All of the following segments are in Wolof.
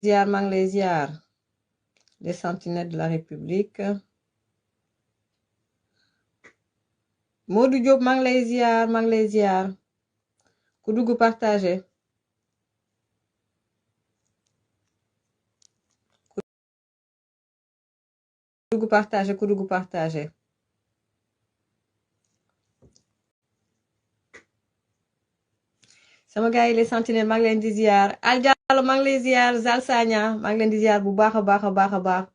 ziar maa ngi lay ziar les sentinelles de la République Modou Diop maa ngi lay ziar maa ngi lay ziar ku dugg partagé ku dugg partagé sama gars yi les sentinelles maa ngi leen di ziar Al Diallo maa ngi lay ziar Zal Sagna maa ngi leen di ziar bu baax a baax a baax a baax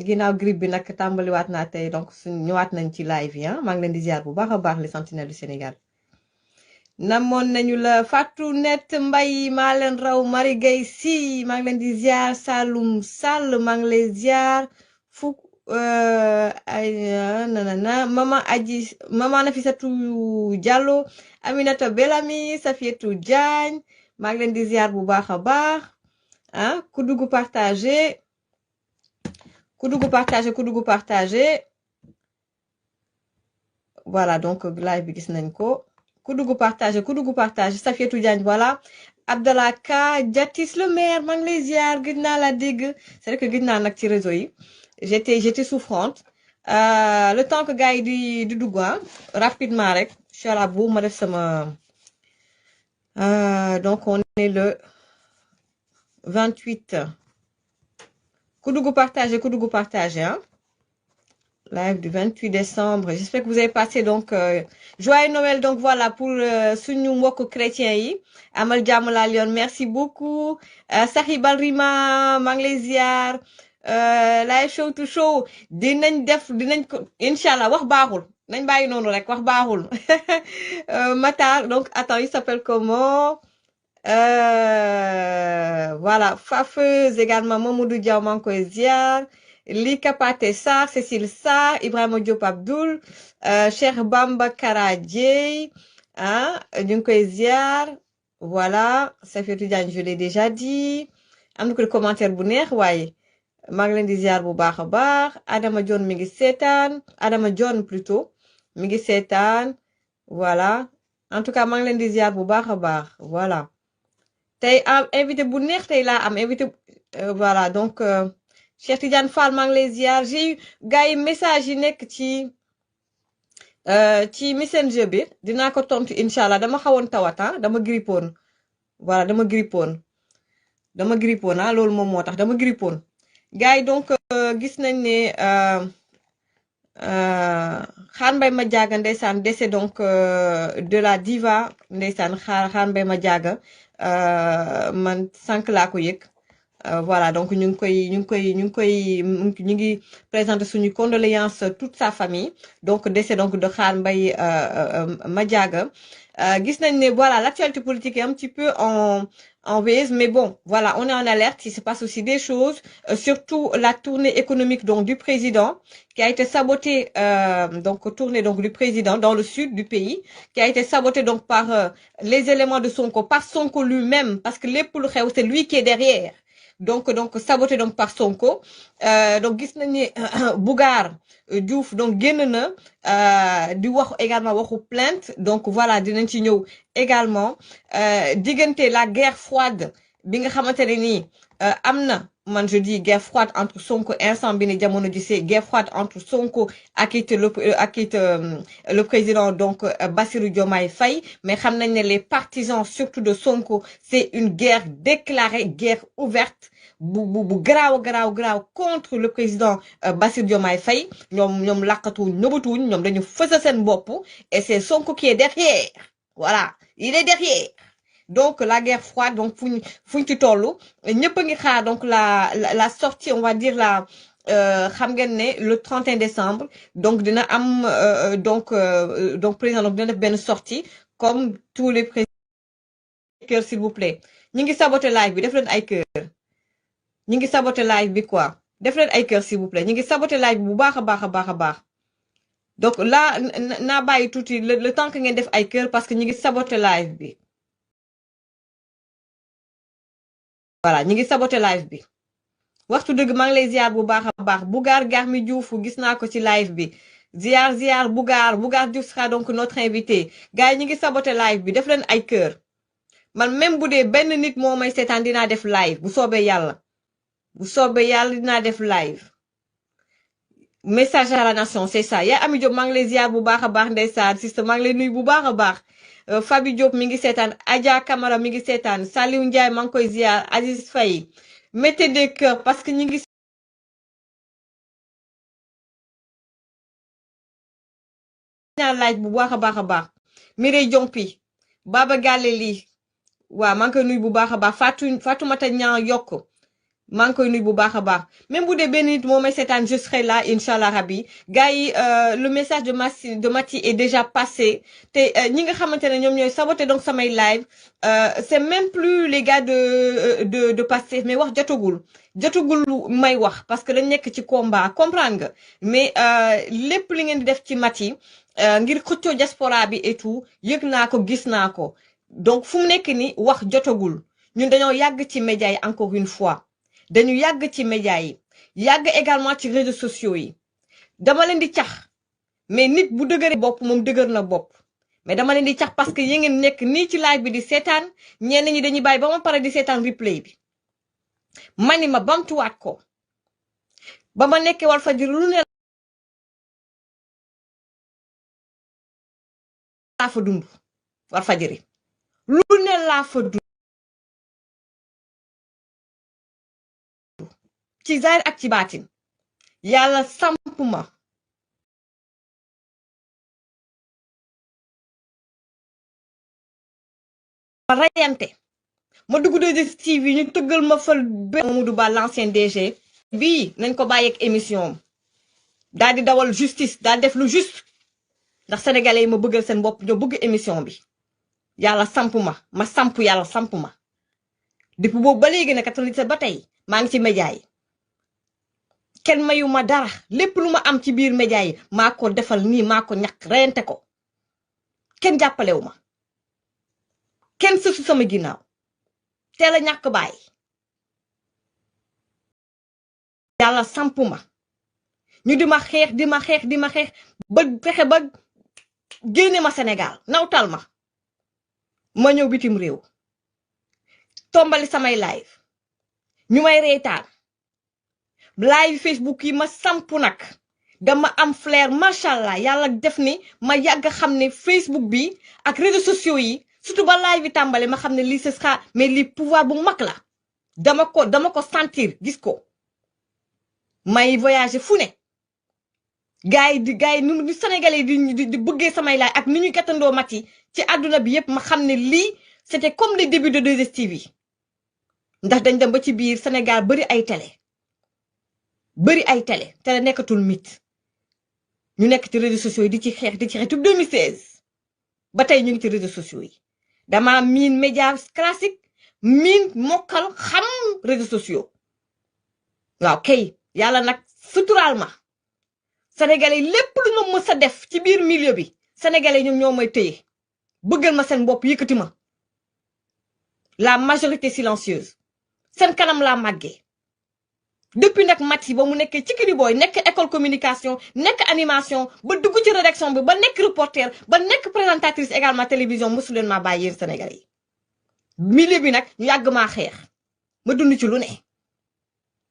ginnaaw grippe bi nag tàmbaliwaat naa tey donc suñu ñëwaat nañ ci live yi maa ngi leen di ziar bu baax a baax les sentinelles du Sénégal. namoon nañu la Fatou Net Mbay maa leen raw Marie Gueye si maa ngi leen di ziar Saloum Sall maa ngi lay ziar fukk ay nanana mama Nafisatou Diallo Aminata Bellamy Safietou Diagne maa ngi leen di ziar bu baax a baax ku dugg partagé voilà donc live bi gis nañ ko ku dugg partagé Safietou Diagne voilà Abdallah Ka Diatis le maire maa ngi lay ziar gëj naa la dégg c'est vrai que gëj naa nag ci réseau yi j'étais souffrante le temps que gars yi di dugg rapidement rek inchallah bu ma def sama donc on est le 28 ku dugg partagé live du 28 décembre j'espère que vous avez passé donc joyeux Noël donc voilà pour suñu mbokk chrétien yi amal jàmm laa yoon merci beaucoup Sahi Balrima maa ngi lay ziar live show to show dinañ ko inchallah wax baaxul nañ bàyyi noonu rek wax baaxul Matar donc attends il s'appelle comment voilà Fafeuse également Mamadou Diaw maa ngi koy ziar Lika Paté Sarr Cécile Sarr Ibrahima Diop Abdoul Cheikh Bamba Kara Dieye ñu ngi koy ziar voilà Safietou Diagne je l'ai déjà dit am na ko commentaire bu neex waaye maa ngi leen di ziar bu baax a baax Adama Dione mi ngi seetaan Adama Dione plutôt mi ngi seetaan voilà en tout cas maa ngi leen di ziar bu baax a baax voilà tey invité bu neex tey laa am invité voilà donc Cheikh Tidiane Fall maa ngi lay ziar j'ai eu gars yi message yi nekk ci messenger bi dinaa ko tontu incha allah dama xawoon tawat dama grippoon voilà dama grippoon loolu moom moo tax dama grippoon gars yi donc gis nañ ne Xaar Mbay ma jaaga ndeysaan décès donc de la diva ndeysaan Xaar Mbay ma jaaga man sànq laa ko yëg voilà donc ñu ngi présenter suñu condoléances toute sa famille donc décès donc de Xaar Mbay Madiaga gis nañ ne voilà l'actualité politique est un petit peu en veille mais bon voilà on est en alerte il se passe aussi des choses surtout la tournée économique donc du président qui a été sabotée donc tournée donc du président dans le sud du pays qui a été sabotée donc par les éléments de Sonko par Sonko lui-même parce que lépp lu xew c'est lui qui est derrière donc saboté donc par Sonko donc gis nañ ne Bougar Diouf donc génn na di wax également waxu plainte donc voilà dinañ ci ñëw également diggante la guerre froide bi nga xamante ne nii am na man je dis guerre froide entre Sonko instant bi ni jamono ji c'est guerre froide entre Sonko ak le président donc Bassirou Diomaye Faye mais xam nañ ne les partisans surtout de Sonko c'est une guerre déclarée guerre ouverte bu garaaw contre le président Bassirou Diomaye Faye ñoom làkkatuwuñ nëbatuwuñ ñoom dañu fësal seen bopp et c'est Sonko qui est derrière voilà il est derrière donc la guerre froide donc fuñ ci tollu ñëpp a ngi xaar donc la sortie on va dire xam ngeen ne le 31 décembre donc dina am donc président donc dina def benn sortie comme tous les présidents s'il vous plaît ñi ngi saboter live bi def leen ay cœur ñi ngi saboter live bi quoi def leen ay cœur s'il vous plaît ñi ngi saboter live bi bu baax a baax donc là naa bàyyi tuuti le temps que ngeen def ay cœur parce que ñi ngi saboter live bi voilà ñi ngi saboter live bi waxtu dëgg maa ngi lay ziar bu baax a baax Bougar Garmi Diouf gis naa ko ci live bi ziar Bougar Diouf sera donc notre invité gars yi ñi ngi saboter live bi def leen ay cœur man même bu dee benn nit moo may seetaan dinaa def live bu soobee yàlla bu soobee yàlla dinaa def live message à la nation c'est ça yaa Ami Diop maa ngi lay ziar bu baax a baax ndeysaan sister maa ngi lay nuyu bu baax a baax Fabi Diop mi ngi seetaan Adja Camara mi ngi seetaan Saliou Ndiaye maa ngi koy ziar Aziz Faye mettez des cœurs parce que ñi ngi ñaan laaj bu baax a baax a baax Mireille Diompi Baba Gale lii waaw maa ngi koy nuyu bu baax a baax Fatoumata Niang yokk maa ngi koy nuyu bu baax a baax même bu dee benn nit moo may seetaan je serai là inchallah rabbi gars yi le message de Maty est déjà passé te ñi nga xamante ne ñoom ñooy saboté donc samay live c'est même plus les gars de Pastef mais wax jotagul may wax parce que dañ nekk ci combat comprendre nga mais lépp li ngeen di def ci Maty ngir xëccoo diaspora bi et tout yëg naa ko gis naa ko donc fu mu nekk ni wax jotagul ñun dañoo yàgg ci média yi encore une fois dañu yàgg ci média yi yàgg également ci réseaux sociaux yi dama leen di cax mais nit bu dëgëree bopp moom dëgër na bopp mais dama leen di cax parce que yéen ngeen nekk nii ci live bi di seetaan ñenn ñi dañuy bàyyi ba ma pare di seetaan replay bi mani ma bamtuwaat ko ba ma nekkee Walfadjri lu ne laa fa dund Walfadjri lu ne laa fa dund ci zaahir ak ci baatin yàlla samp ma rayante ma dugg 2STV ñu tëggal ma fal benn Mamadou Ba l'ancien DG bii nañ ko bàyyeeg émission daal di dawal justice daal def lu juste ndax sénégalais yi ma bëggal seen bopp ñoo bëgg émission bi yàlla samp ma samp yàlla samp ma depuis boobu ba léegi nag 97 ba tey maa ngi ci média yi kenn mayu ma dara lépp lu ma am ci biir média yi maa ko defal nii maa ko ñàkk reyante ko kenn jàppalewu ma kenn sësu sama ginnaaw teel a ñàkk bàyyi yàlla samp ma ñu di ma xeex ba fexe ba génne ma Sénégal nawtal ma ñëw bitim réew tombali samay live ñu may reetaan live Facebook yi ma samp nag dama am flair macha allah yàlla def ni ma yàgg xam ne Facebook bi ak réseaux sociaux yi surtout ba live yi tàmbale ma xam ne lii ce sera mais lii pouvoir bu mag la dama ko sentir gis ko may voyager fu ne gars yi nu Sénégalais di bëggee samay live ak ni ñu gàttandoo Maty ci àdduna bi yépp ma xam ne lii c'était comme les débuts de 2STV ndax dañ dem ba ci biir Sénégal bari ay télé nekkatul mit ñu nekk ci réseaux sociaux yi di ci xeex depuis 2016 ba tey ñu ngi ci réseaux sociaux yi dama miin média classique miin mokkal xam réseaux sociaux waaw kay yàlla nag suturaal ma sénégalais lépp lu ma mës a def ci biir milieu bi sénégalais ñoom ñoo may téye bëggal ma seen bopp yëkkati ma la majorité silencieuse seen kanam laa màggee depuis nag Maty ba mu nekkee ci Kidi Boy nekk école communication nekk animation ba dugg ci rédaction bi ba nekk reporter ba nekk présentatrice également télévision mosu leen maa bàyyi yéen sénégalais yi milieu bi nag ñu yàgg maa xeex ma dund ci lu ne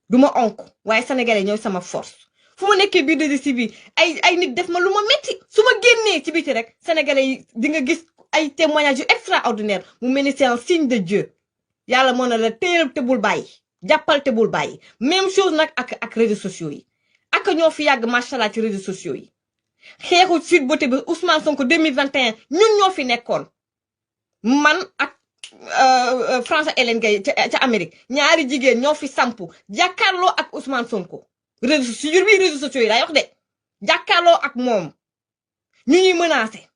du ma onk waaye sénégalais ñooy sama force fu ma nekkee biir 2STV ay nit def ma lu ma metti su ma génnee ci biti rek sénégalais yi di nga gis ay témoignages yu extraordinaire mu mel ni c'est un signe de Dieu yàlla moo na la téyal te bul bàyyi jàppal te bul bàyyi même chose nag ak réseaux sociaux yi ak ñoo fi yàgg macha allah ci réseaux sociaux yi xeexu Sweet Beauté bi Ousmane Sonko 2021 ñun ñoo fi nekkoon man ak François Hélène Gaye ca Amérique ñaari jigéen ñoo fi samp jàkkaarloo ak Ousmane Sonko réseaux sociaux yi laay wax de jàkkaarloo ak moom ñu ñuy menacé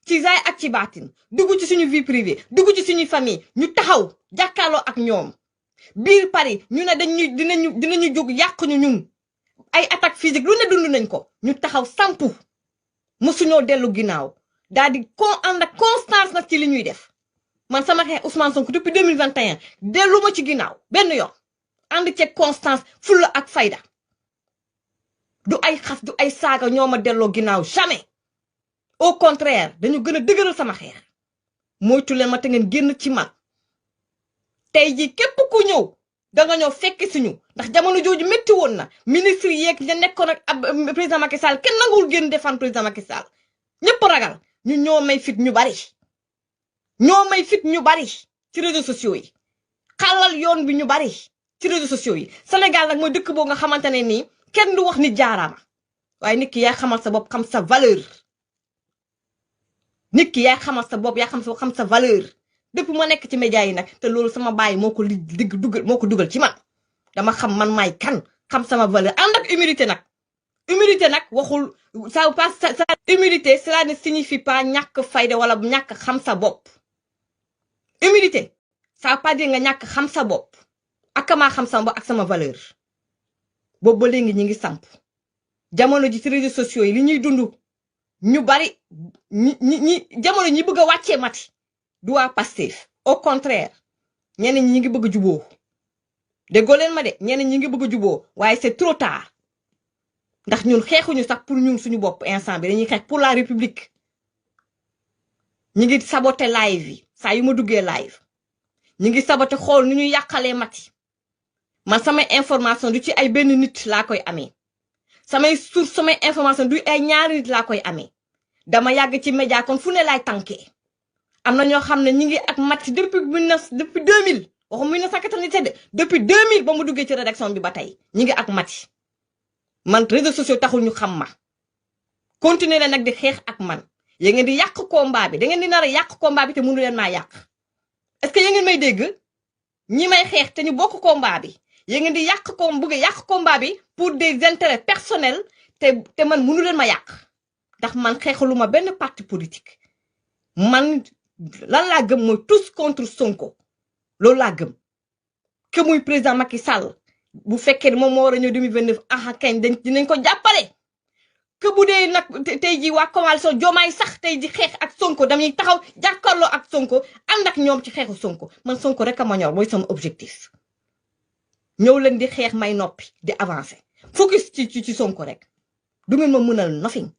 ci zaay ak ci baatin dugg ci suñu vie privée dugg ci suñu famille ñu taxaw jàkkaarloo ak ñoom biir Paris ñu ne dinañu jóg yàq ñu ñun ay attaque physique lu ne dund nañ ko ñu taxaw sampu mësuñoo dellu ginnaaw daal di ànd ak constance nag ci li ñuy def man sama xeex Ousmane Sonko depuis 2021 dellu ma ci ginnaaw benn yoon ànd ceeg constance fulla ak fayda du ay xas du ay saaga ñoo ma delloo ginnaaw jamais au contraire dañu gën a dëgëral sama xeex moytu leen ma te ngeen génn ci man tey ji képp ku ñëw danga ñëw fekk suñu ndax jamono jooju métti woon na ministre yeeg ña nekkoon ak président Macky Sall kenn nanguwul génn défendre président Macky Sall ñëpp ragal ñu ñoo may fit ñu bari ci réseaux sociaux yi xalal yoon bi ñu bari ci réseaux sociaux yi Sénégal nag mooy dëkk boo nga xamante ne nii kenn du wax nit jaaraama waaye nit ki yaay xamal sa bopp xam sa valeur nit ki yaay xamal sa bopp yaa xam sa valeur depuis ma nekk ci média yi nag te loolu sama baay moo ko dugal ci man dama xam man maay kan xam sama valeur ànd ak humilité nag waxul ça pas ça humilité cela ne signifie pas ñàkk fayda wala ñàkk xam sa bopp humilité ça veut pas dire nga ñàkk xam sa bopp ak maa xam sama bopp ak sama valeur boobu ba léegi ñi ngi samp jamono ji ci réseaux sociaux yi li ñuy dund ñu bari ñi jamono ñi bëgg a wàccee Maty du waa Pastef au contraire ñeneen ñi ngi bëgg a juboo déggoo leen ma de ñeneen ñi ngi bëgg a juboo waaye c'est trop tard ndax ñun xeexuñu sax pour ñun suñu bopp instant bi dañuy xeex pour la république ñi ngi saboter live yi saa yu ma duggee live ñi ngi saboter xool nu ñuy yàqalee Maty man samay information du ci ay benn nit laa koy amee samay source samay information du ay ñaari nit laa koy amee dama yàgg ci média kon fu ne laay tànkee am na ñoo xam ne ñi ngi ak Maty depuis 2000 waxu 1997 depuis 2000 ba mu duggee ci rédaction bi ba tey ñi ngi ak Maty man réseaux sociaux taxul ñu xam ma continuer leen nag di xeex ak man ya ngeen di yàq combat bi da ngeen di nar a yàq combat bi te mënu leen maa yàq est-ce que ya ngeen may dégg ñi may xeex te ñu bokk combat bi ya ngeen di bëgg a yàq combat bi pour des intérêts personnels te man mënu leen ma yàq ndax man xeexaluma benn parti politique man lan laa gëm mooy tous contre Sonko loolu laa gëm que muy président Macky Sall bu fekkee ne moom moo war a ñëw 2029 aha kañ dinañ ko jàppale que bu dee nag tey ji waa coalition Diomaye sax tey ji xeex ak Sonko dañuy taxaw jàkkaarloo ak Sonko ànd ak ñoom ci xeexu Sonko man Sonko rek a ma ñor mooy sama objectif ñëw leen di xeex may noppi di avancer focus ci Sonko rek du ngeen ma mënal nothing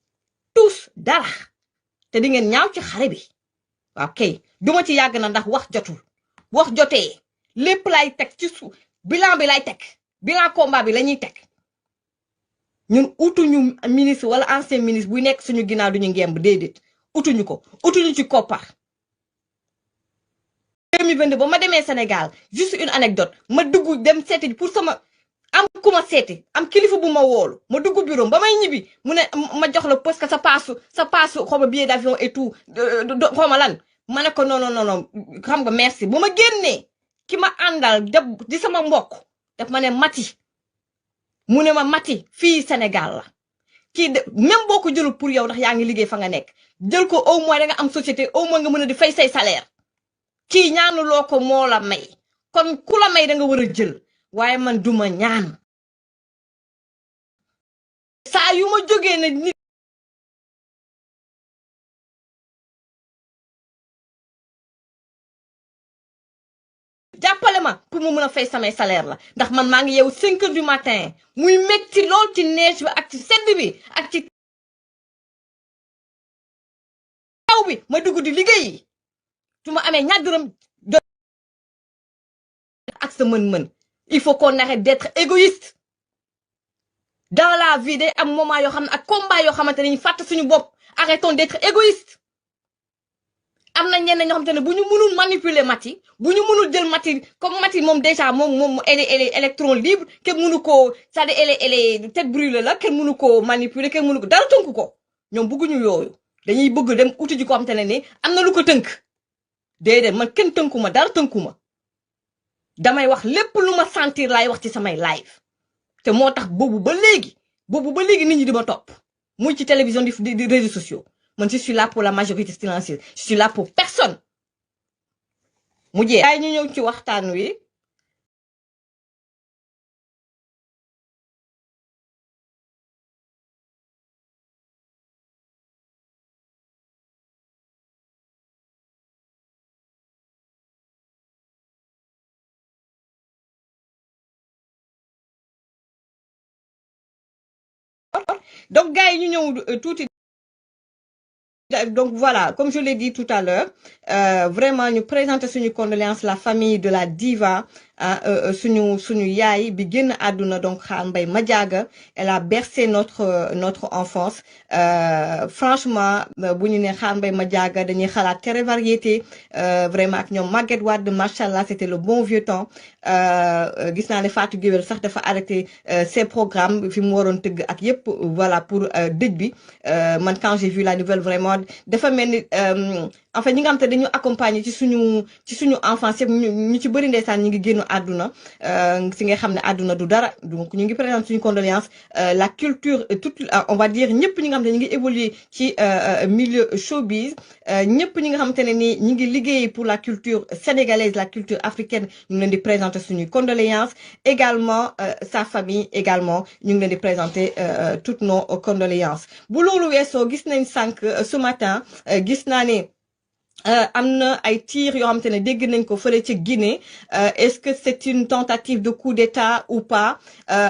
tous dara te di ngeen ñaaw ci xare bi waaw kay duma ci yàgg na ndax wax jotul wax jotee lépp lay teg ci suuf bilan bi lay teg bilan combat bi la ñuy teg ñun utuñu ministre wala ancien ministre buy nekk suñu ginnaaw duñu ngemb déedéet utuñu ko utuñu ci koppar 2022 ba ma demee Sénégal juste une anecdote ma dugg dem seeti pour sama am ku ma seeti am kilifa bu ma woolu ma dugg bureau ba may ñibbi mu ne ma jox la parce que sa paasu xaw ma billet d'avion et tout xaw ma lan ma ne ko non xam nga merci bu ma génnee ki ma àndal di sama mbokk daf ma ne Maty mu ne ma Maty fii Sénégal la kii de même boo ko jëlul pour yow ndax yaa ngi liggéey fa nga nekk jël ko au moins da nga am société au moins nga mën a di fay say salaire kii ñaanuloo ko moo la may kon ku la may da nga war a jël waaye man duma ñaan saa yu ma jógee ne nit jàppale ma pour mu mën a fay samay salaire la ndax man maa ngi yeewu 5 heures du matin muy metti lool ci neige bi ak ci sedd bi ak ci taw bi ma dugg di liggéeyi su ma amee ñaar dërëm ak sa mën-mën il faut qu'on arrête d'être égoïste dans la vie day am moment yoo xam ne ak combat yoo xamante ne ñu fàtte suñu bopp arrêtons d'être égoïste am na ñenn ñoo xamante ne bu ñu mënul manipuler Maty bu ñu mënul jël Maty comme Maty moom déjà moom elle est électron libre kenn mënu koo c'est-à-dire elle est tête brûlée la kenn mënu koo manipuler kenn mënu ko dara tënk ko ñoom bëgguñu yooyu dañuy bëgg dem uti ji ko xamante ne ni am na lu ko tënk déedéet man kenn tënkuma dara tënkuma damay wax lépp lu ma sentir laay wax ci samay live te moo tax boobu ba léegi nit ñi di ma topp muy ci télévision di réseaux sociaux man je suis là pour la majorité silencieuse je suis là pour personne mu jeex ay ñu ñëw ci waxtaan wi donc gars yi ñu ñëw tuuti donc voilà comme je l'ai dit tout à l'heure vraiment ñu présenter suñu condoléances la famille de la diva suñu yaay bi génn àdduna donc Xaar Mbay Madiaga elle a bercé notre enfance franchement bu ñu ne Xaar Mbay Madiaga dañuy xalaat Tere Variété vraiment ak ñoom Maguette Wade machallah c'était le bon vieux temps gis naa ne Fatou Guewel sax dafa arrêté ses programmes fi mu waroon tëgg ak yépp voilà pour dëj bi man quand j'ai vu la nouvelle vraiment dafa mel ni en fait ñi nga xam te dañu accompagner ci suñu enfance yëpp ñu ci bëri ndeysaan ñi ngi génn àdduna si nga xam ne àdduna du dara donc ñu ngi présenter suñu condoléance la culture toute on va dire ñëpp ñi nga xam ne ñu ngi évoluer ci milieu showbiz ñëpp ñi nga xamante ne ni ñi ngi liggéey pour la culture sénégalaise la culture africaine ñu ngi leen di présenter suñuy condoléances également sa famille également ñu ngi leen di présenter toutes nos condoléances bu loolu weesoo gis nañ sànq ce matin gis naa ne am na ay tirs yoo xamante ne dégg nañ ko fële ci Guinée est-ce que c'est une tentative de coup d'État ou pas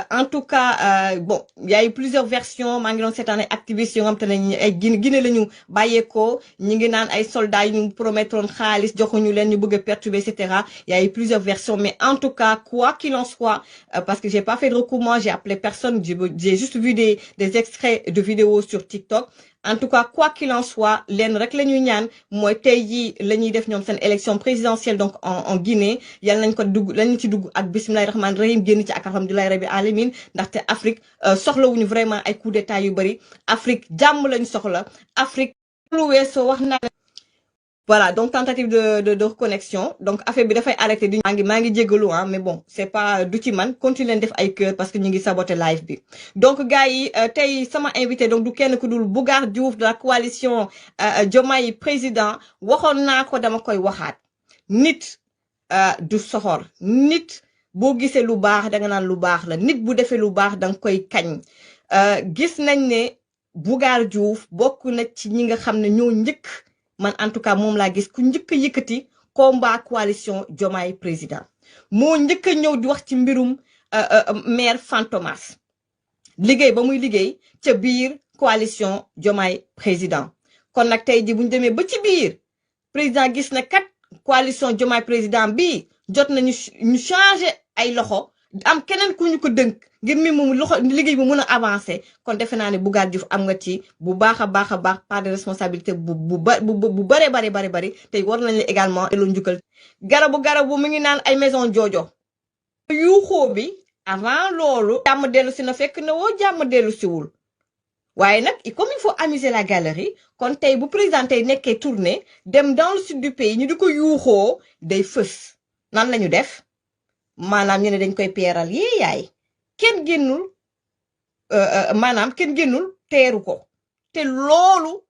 en tout cas bon il y a eu plusieurs versions maa ngi doon seetaan ay activistes yoo xamante ne ay Guinée la ñu bàyyeekoo ñi ngi naan ay soldats yu ñu promettoon xaalis joxuñu leen ñu bëgg a perturber et cetera il y a eu plusieurs versions mais en tout cas quoi qu'il en soit parce que j'ai pas fait de recoupement j'ai appelé personne j'ai juste vu des extraits de vidéos sur TikTok. En tout cas quoi qu'il en soit leen rek la ñuy ñaan mooy tey jii la ñuy def ñoom seen élection présidentielle donc en Guinée yal nañ ko dugg lañ ci dugg ak bismillahi rahmaani rahim génn ci ak alhamdulillahi rabbi alamin ndaxte Afrique soxlawuñu vraiment ay coup d'état yu bari Afrique jàmm lañ soxla Afrique lu weesoo wax naa voilà donc tentative de reconnexion donc affaire bi dafay arrêté di maa ngi jégalu mais bon c'est pas du ci man continue leen def ay cœur parce que ñu ngi saboter live bi donc gars yi tey sama invité donc du kenn ku dul Bougar Diouf de la coalition Diomaye président waxoon naa ko dama koy waxaat nit du soxor nit boo gisee lu baax da nga naan lu baax la nit bu defee lu baax da nga koy kañ gis nañ ne Bougar Diouf bokk na ci ñi nga xam ne ñoo njëkk man en tout cas moom laa gis ku njëkk a yëkkati combat coalition Diomaye président moo njëkk a ñëw di wax ci mbirum maire Fantomas liggéey ba muy liggéey ca biir coalition Diomaye président kon nag tey ji bu ñu demee ba ci biir président gis na kat coalition Diomaye président bi jot nañu ñu changer ay loxo am keneen ku ñu ko dënk ngir mi moom loxo liggéey bi mën a avancer kon defe naa ne Bougar Diouf am nga ci bu baax a baax part de responsabilité bu bari tey war nañ la également delloo njukkal garabu mu ngi naan ay maison joojo yuuxoo bi avant loolu jàmm dellu si na fekk na woo jàmm dellu siwul waaye nag comme il faut amuser la galerie kon tey bu président tey nekkee tournée dem dans le sud du pays ñu di ko yuuxoo day fës nan lañu def maanaam ñu ne dañ koy peeral yee yaay kenn génnul maanaam kenn génnul teeru ko te loolu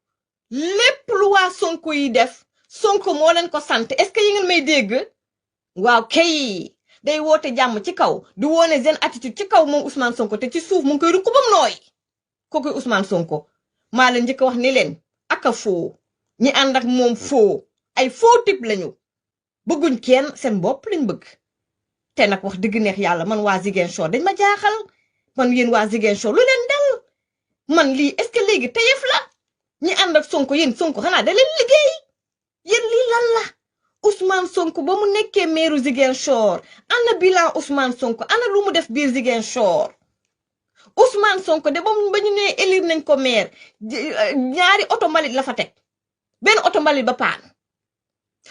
lépp lu waa Sonko yi def Sonko moo leen ko sant est-ce que yi ngeen may dégg waaw kay day woote jàmm ci kaw di woone seen attitude ci kaw moom Ousmane Sonko te ci suuf mu ngi koy rukk bam nooy kooku Ousmane Sonko maa leen njëkk a wax ni leen aka foo ñi ànd ak moom foo ay faux type lañu bëgguñ kenn seen bopp lañ bëgg te nag wax dëgg neex yàlla man waa Ziguinchor dañ ma jaaxal man yéen waa Ziguinchor lu leen dal man lii est-ce que léegi teyef la ñi ànd ak Sonko yéen Sonko xanaa da leen liggéey yéen lii lan la Ousmane Sonko ba mu nekkee maire Ziguinchor ana bilan Ousmane Sonko ana lu mu def biir Ziguinchor Ousmane Sonko de ba ñu nee élire nañ ko maire ñaari oto mbalit la fa teg benn oto mbalit ba paan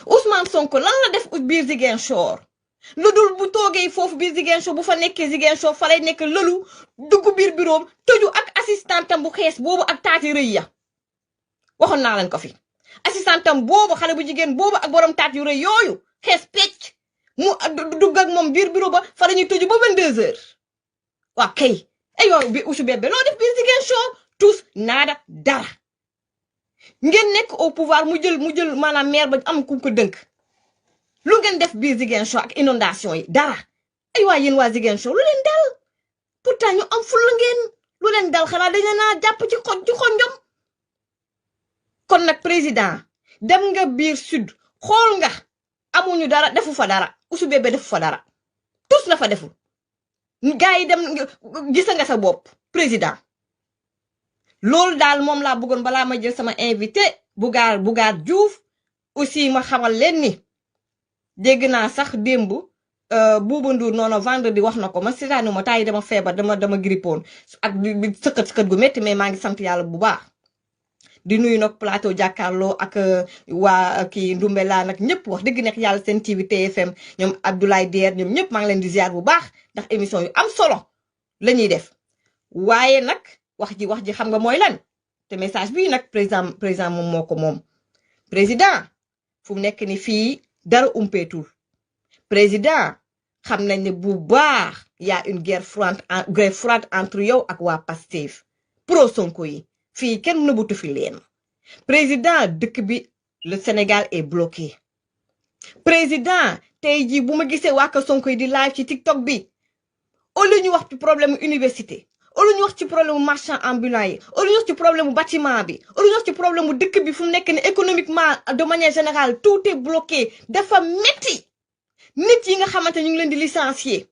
Ousmane Sonko lan la def biir Ziguinchor lu dul bu toogee foofu biir Ziguinchor bu fa nekkee Ziguinchor fa lay nekk lëlu dugg biir bureau tëju ak assistantam bu xees boobu ak taati rëy ya waxoon naa leen ko fi assistantam boobu xale bu jigéen boobu ak borom taat yu rëy yooyu xees pecc mu dugg ak moom biir bureau ba fa la ñuy tëju ba 22h waaw kay ay yow bi usu bébé loo def biir Ziguinchor tous naada dara ngeen nekk au pouvoir mu jël maanaam maire ba am ku ko dënk lu ngeen def biir Ziguinchor ak inondation yi dara ay waa yéen waa Ziguinchor lu leen dal pourtant ñu am ful ngeen lu leen dal xanaa dañu naa jàpp ci xonjom kon nag président dem nga biir sud xool nga amuñu dara defu fa dara usu bébé defu fa dara tous la fa deful gars yi dem gisa nga sa bopp président loolu daal moom laa bëggoon balaa ma jël sama invité Bougar Diouf aussi ma xamal leen ni dégg naa sax démb Bouba Ndour noonu vendredi wax na ko man seetaanu ma temps yi dama feebar dama grippoon ak di sëkkat gu métti mais maa ngi sant yàlla bu baax. di nuyu nag plateau jàkkaarloo ak waa kii Ndumbela nag ñëpp wax dëgg nekk yàlla seen TV TFM ñoom Abdoulaye Der ñoom ñëpp maa ngi leen di ziar bu baax ndax émission yu am solo la ñuy def waaye nag wax ji xam nga mooy lan te message bii nag président moom moo ko moom. président fu mu nekk ni fii dara umpeetul président xam nañ ne bu baax y a une guerre froide entre yow ak waa Pastef pro Sonko yi. fii kenn nëbbutu fi leen président dëkk bi le Sénégal est bloqué président tey jii bu ma gisee waa Kër Sonko yi di live ci TikTok bi au lieu ñu wax ci problème université au lieu ñu wax ci problème marchand ambulant yi au lieu ñu wax ci problème bâtiment bi au lieu ñu wax ci problème dëkk bi fu mu nekk ne économiquement de manière générale tout est bloqué dafa metti nit yi nga xamante ñu ngi leen di licencier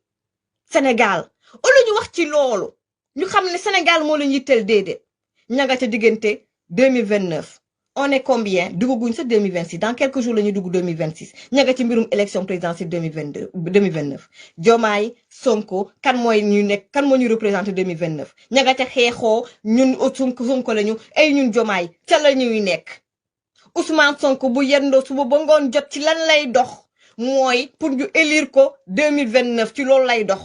Sénégal au lieu ñu wax ci loolu ñu xam ne Sénégal moo leen yitteel déedéet. ña nga ca diggante 2029 on est combien dugaguñ sa 2026 dans quelques jours la ñuy dugg 2026 ña nga ci mbirum élection présidentielle 2029 Diomaye Sonko kan moo ñu représenté 2029 ña nga ca xeexoo ñun Sonko lañu ay ñun Diomaye ca la ñuy nekk Ousmane Sonko bu yendoo suba ba ngoon jot ci lan lay dox mooy pour ñu élire ko 2029 ci loolu lay dox.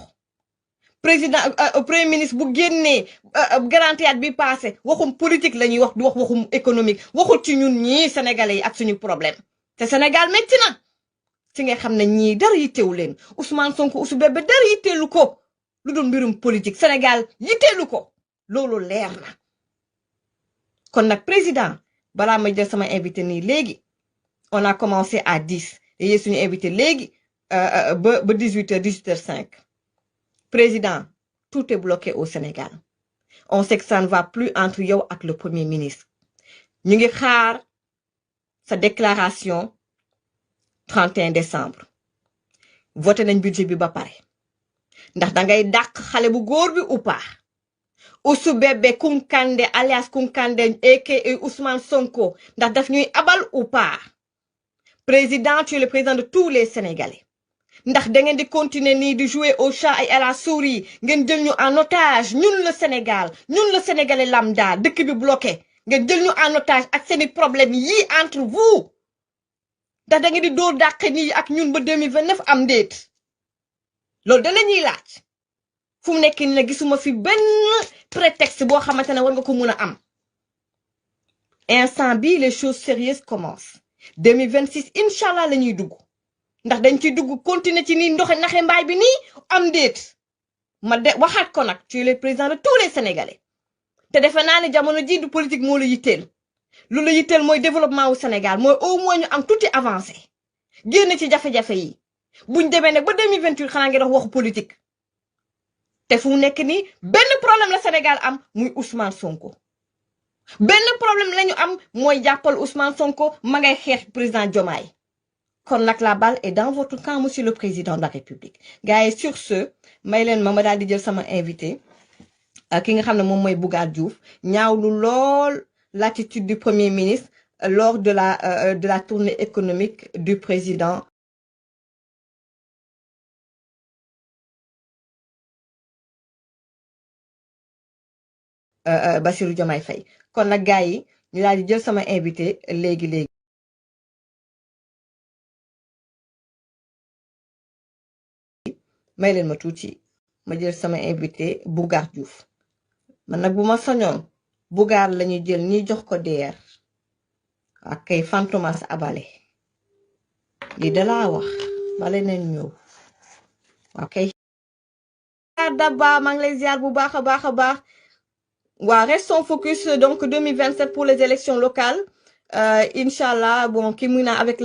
président premier ministre bu génnee garantiat bi passé waxum politique la ñuy wax du wax waxum économique waxul ci ñun ñii sénégalais yi ak suñu problème te Sénégal métti na ci nga xam ne ñii dara yittewu leen Ousmane Sonko Ousou Bébé dara yitteelu ko lu dul mbirum politique Sénégal yitteelu ko loolu leer na kon nag président balaa may jël sama invité nii léegi on a commencé à 10 et suñu invité léegi ba 18h 18h05. Président, tout est bloqué au Sénégal. On sait que ça ne va plus entre yow ak le Premier ministre. Ñu ngi xaar sa déclaration 31 décembre. Voté nañ budget bi ba pare. Ndax dangay dàq xale bu góor bi ou pas. Ousou Bébé Kounkandé alias Kounkandé aka Ousmane Sonko ndax daf ñuy abal ou pas. Président, tu es le président de tous les Sénégalais. ndax da ngeen di continuer nii di jouer au chat et à la souris ngeen jël ñu en otage ñun le Sénégal ñun le Sénégalais lambda dëkk bi bloqué ngeen jël ñu en otage ak seeni problème yii entre vous ndax da ngeen di dóor dàq nii ak ñun ba 2029 am déet loolu da la ñuy laaj fu mu nekk nii nag gisuma fi benn prétexte boo xamante ne war nga ko mun a am instant bi les choses sérieuses commencent 2026 incha allah la ñuy dugg. ndax dañ ci dugg continuer ci nii ndoxe naxe mbaay bi nii am déet ma de waxaat ko nag tu es le président de tous les Sénégalais te defe naa ne jamono ji du politique moo la yitteel lu la yitteel mooy développement wu Sénégal mooy au moins ñu am tuuti avancé génn ci jafe-jafe yi buñ demee nag ba 2028 xanaa ngi dox waxu politique te fu mu nekk nii benn problème la Sénégal am muy Ousmane Sonko benn problème la ñu am mooy jàppal Ousmane Sonko ma ngay xeex président Diomaye kon nag la balle est dans votre camp monsieur le président de la République gars yi sur ce may leen ma daal di jël sama invité ki nga xam ne moom mooy Bougar Diouf ñaawlu lool l'attitude du premier ministre lors de la tournée économique du président Bassirou Diomaye Faye kon nag gars yi ñu daal di jël sama invité léegi may leen ma tuuti ma jël sama invité Bougar Diouf man nag bu ma sañoon Bougar la ñuy jël ñi jox ko deer ak kay Fantomas Abale lii da laa wax bale neen ñëw ok Daba maa ngi lay ziar bu baax a baax a baax waaw restons focus donc 2027 pour les élections locales Inch'Allah bon ki mu na avec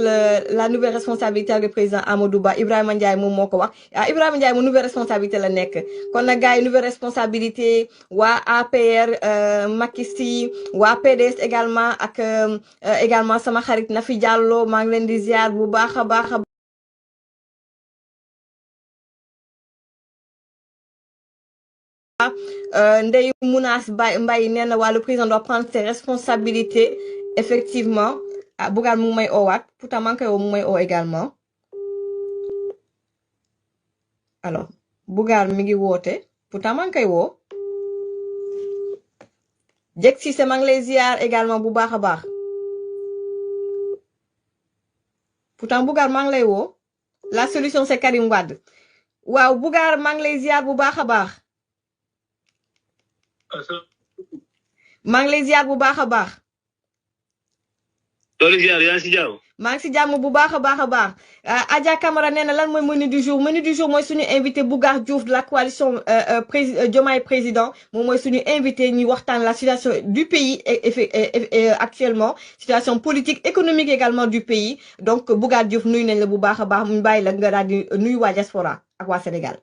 la nouvelle responsabilité avec le président Amadou Ba Ibrahima Ndiaye moom moo ko wax Ibrahima Ndiaye moom nouvelle responsabilité la nekk kon nag gars yi nouvelle responsabilité waa APR Macky Sy waa PDS également ak également sama xarit Nafi Diallo maa ngi leen di ziar bu baax a baax Ndeye Mounas Mbaye nee na waa le président doit prendre ses responsabilités effectivement Bougar mu ngi may oowaat pourtant maa ngi koy woo mu ngi may oo également alors Bougar mi ngi woote pourtant maa ngi koy woo Jek Cissé maa ngi lay ziar également bu baax a baax pourtant Bougar maa ngi lay woo la solution c'est Karim Wade waaw Bougar maa ngi lay ziar bu baax a baax maa ngi lay ziar bu baax a baax loolu ziar yaa ngi si jàmm. maa ngi si jàmm bu baax a baax a baax Adja Camara nee na lan mooy menu du jour mooy suñu invité Bougar Diouf de la coalition Diomaye président moom mooy suñu invité ñuy waxtaan la situation du pays et actuellement situation politique économique également du pays donc Bougar Diouf nuyu nañ la bu baax a baax mu bàyyi la nga daal di nuyu waa diaspora ak waa Sénégal.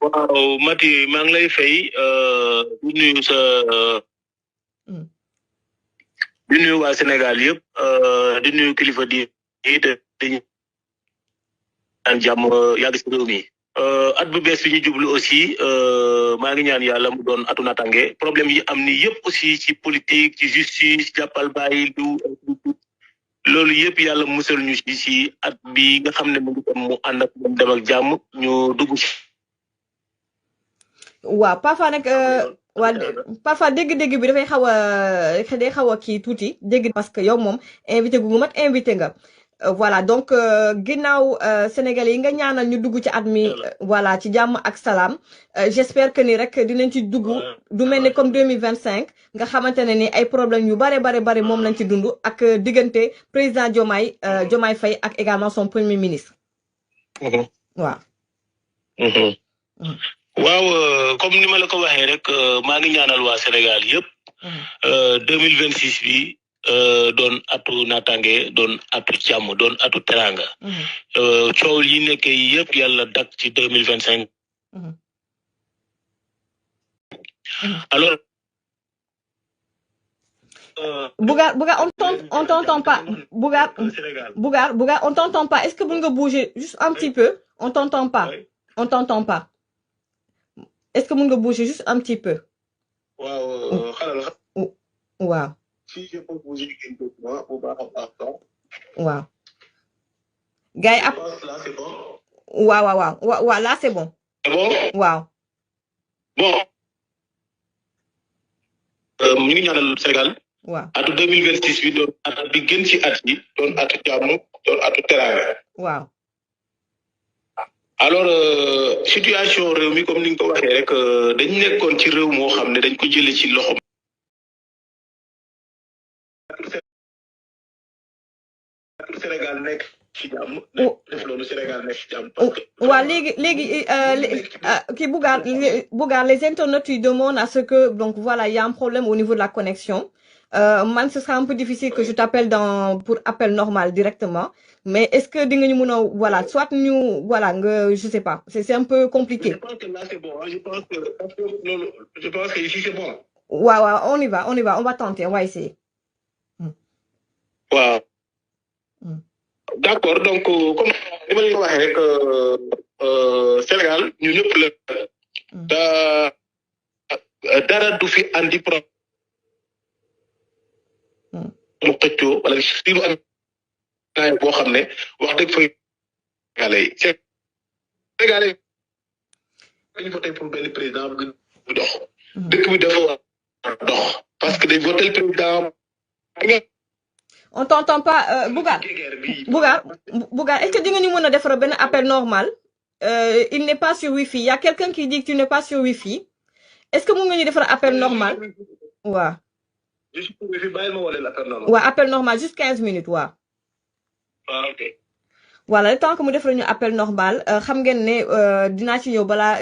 waaw Mati maa ngi lay fay di nuyu sa. di nuyu waa Sénégal yëpp di nuyu kilifa di ñaan jàmm yàgg si réew mi. at bu bees bi ñu jublu aussi maa ngi ñaan yàlla mu doon atu natange problème yi am ni yëpp aussi ci politique ci justice jàppal bàyyi du loolu yëpp yàlla musal ñu ci at bi nga xam ne mu ngi mu ànd ak dem ak jàmm ñu dugg ci. waaw parfois nag waa parfois dégg-dégg bi dafay xaw a kii tuuti dégg parce que yow moom invité gu mat invité nga voilà donc ginnaaw sénégalais yi nga ñaanal ñu dugg ci at mi voilà ci jàmm ak salaam j'espère que ni rek dinañ ci dugg du mel ni comme 2025 nga xamante ne ni ay problème yu bare moom lañ ci dund ak diggante président Diomaye Faye ak également son premier ministre waaw waaw comme ni ma la ko waxee rek maa ngi ñaanal waa Sénégal yëpp 2026 bi doon atu naataange doon atu jàmm doon atu teranga coow yi nekkee yëpp yàlla dak ci 2025 alors Bougar on t'entend pas Bougar on t'entend pas est-ce que mën nga bouger juste un petit peu on t'entend pas est-ce que mën nga bouger juste un petit peu waaw xaaral waaw si je peux bouger un peu bu baax a baax waaw gars yi là c'est bon waaw là c'est bon c'est bon waaw bon ñu ngi ñaanal Sénégal waaw atu 2026 bi doon at bi gën ci at yi doon atu jàmm doon atu teraanga waaw alors situation réew mi comme ni nga ko waxee rek dañ nekkoon ci réew moo xam ne dañ ko jëlee ci loxo Sénégal nekk ci jàmm def loolu Sénégal nekk ci jàmm waaw léegi kii Bougar les internautes ils demandent à ce que donc voilà il y a un problème au niveau de la connexion man ce sera un peu difficile que je t'appelle pour appel normal directement mais est-ce que di nga ñu mën a voilà soit ñu voilà nga je sais pas c'est un peu compliqué. Je pense que là c'est bon je pense que ici c'est bon. waaw on y va on va tenter on va essayer. waaw. D'accord donc comme ni ma leen ko waxee rek Sénégal ñu ñëpp la dara du fi andi problème mu xëccoo wala si lu am boo xam ne wax dëgg fa Sénégalais dañu voté pour benn président bu dox dëkk bi dafa war a dox parce que day voté président on t'entend pas Bougar est-ce que di nga ñu mën a defar benn appel normal il n'est pas sur Wi-Fi il y a quelqu'un qui dit que tu n'es pas sur Wi-Fi est-ce que mën nga ñu defar appel normal waaw je suis sur Wi-Fi bàyyil ma wala l'appel normal waaw appel normal juste 15 minutes waaw ok voilà le temps que mu defal ñu appel normal xam ngeen ne dinaa ci ñëw balaa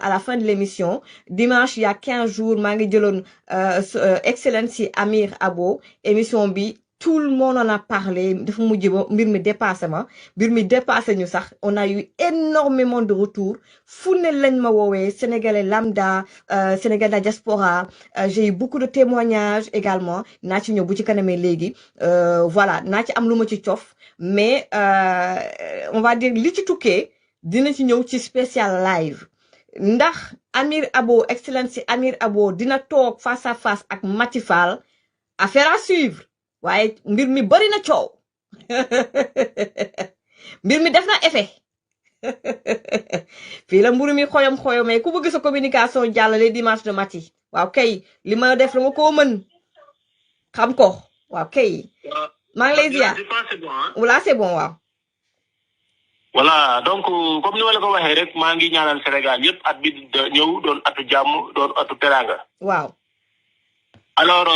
à la fin de l'émission dimanche il y a 15 jours maa ngi jëloon Excellency Amir Abo émission bi tout le monde en a parlé dafa mujj ba mbir mi dépassé ñu sax on a eu énormément de retours fu ne lañ ma woowee sénégalais lambda sénégalais diaspora j'ai eu beaucoup de témoignages également naa ci ñëw bu ci kanamee léegi voilà naa ci am lu ma ci cof mais on va dire li ci tukkee dina ci ñëw ci spécial live ndax Amir Abo Excellency Amir Abo dina toog face à face ak Mati Fall affaire à suivre waaye mbir mi bari na coow mbir mi def na effet fii la mburu mi xoyom-xoyomee ku bëgg sa communication jàllale dimanche de mati waaw kay li ma def la ma koo mën xam ko waaw kay maa ngi lay ziar voilà c'est bon waaw voilà donc comme ni ma la ko waxee rek maa ngi ñaanal Sénégal yëpp at bi ñëw doon atu jàmm doon atu teranga waaw alors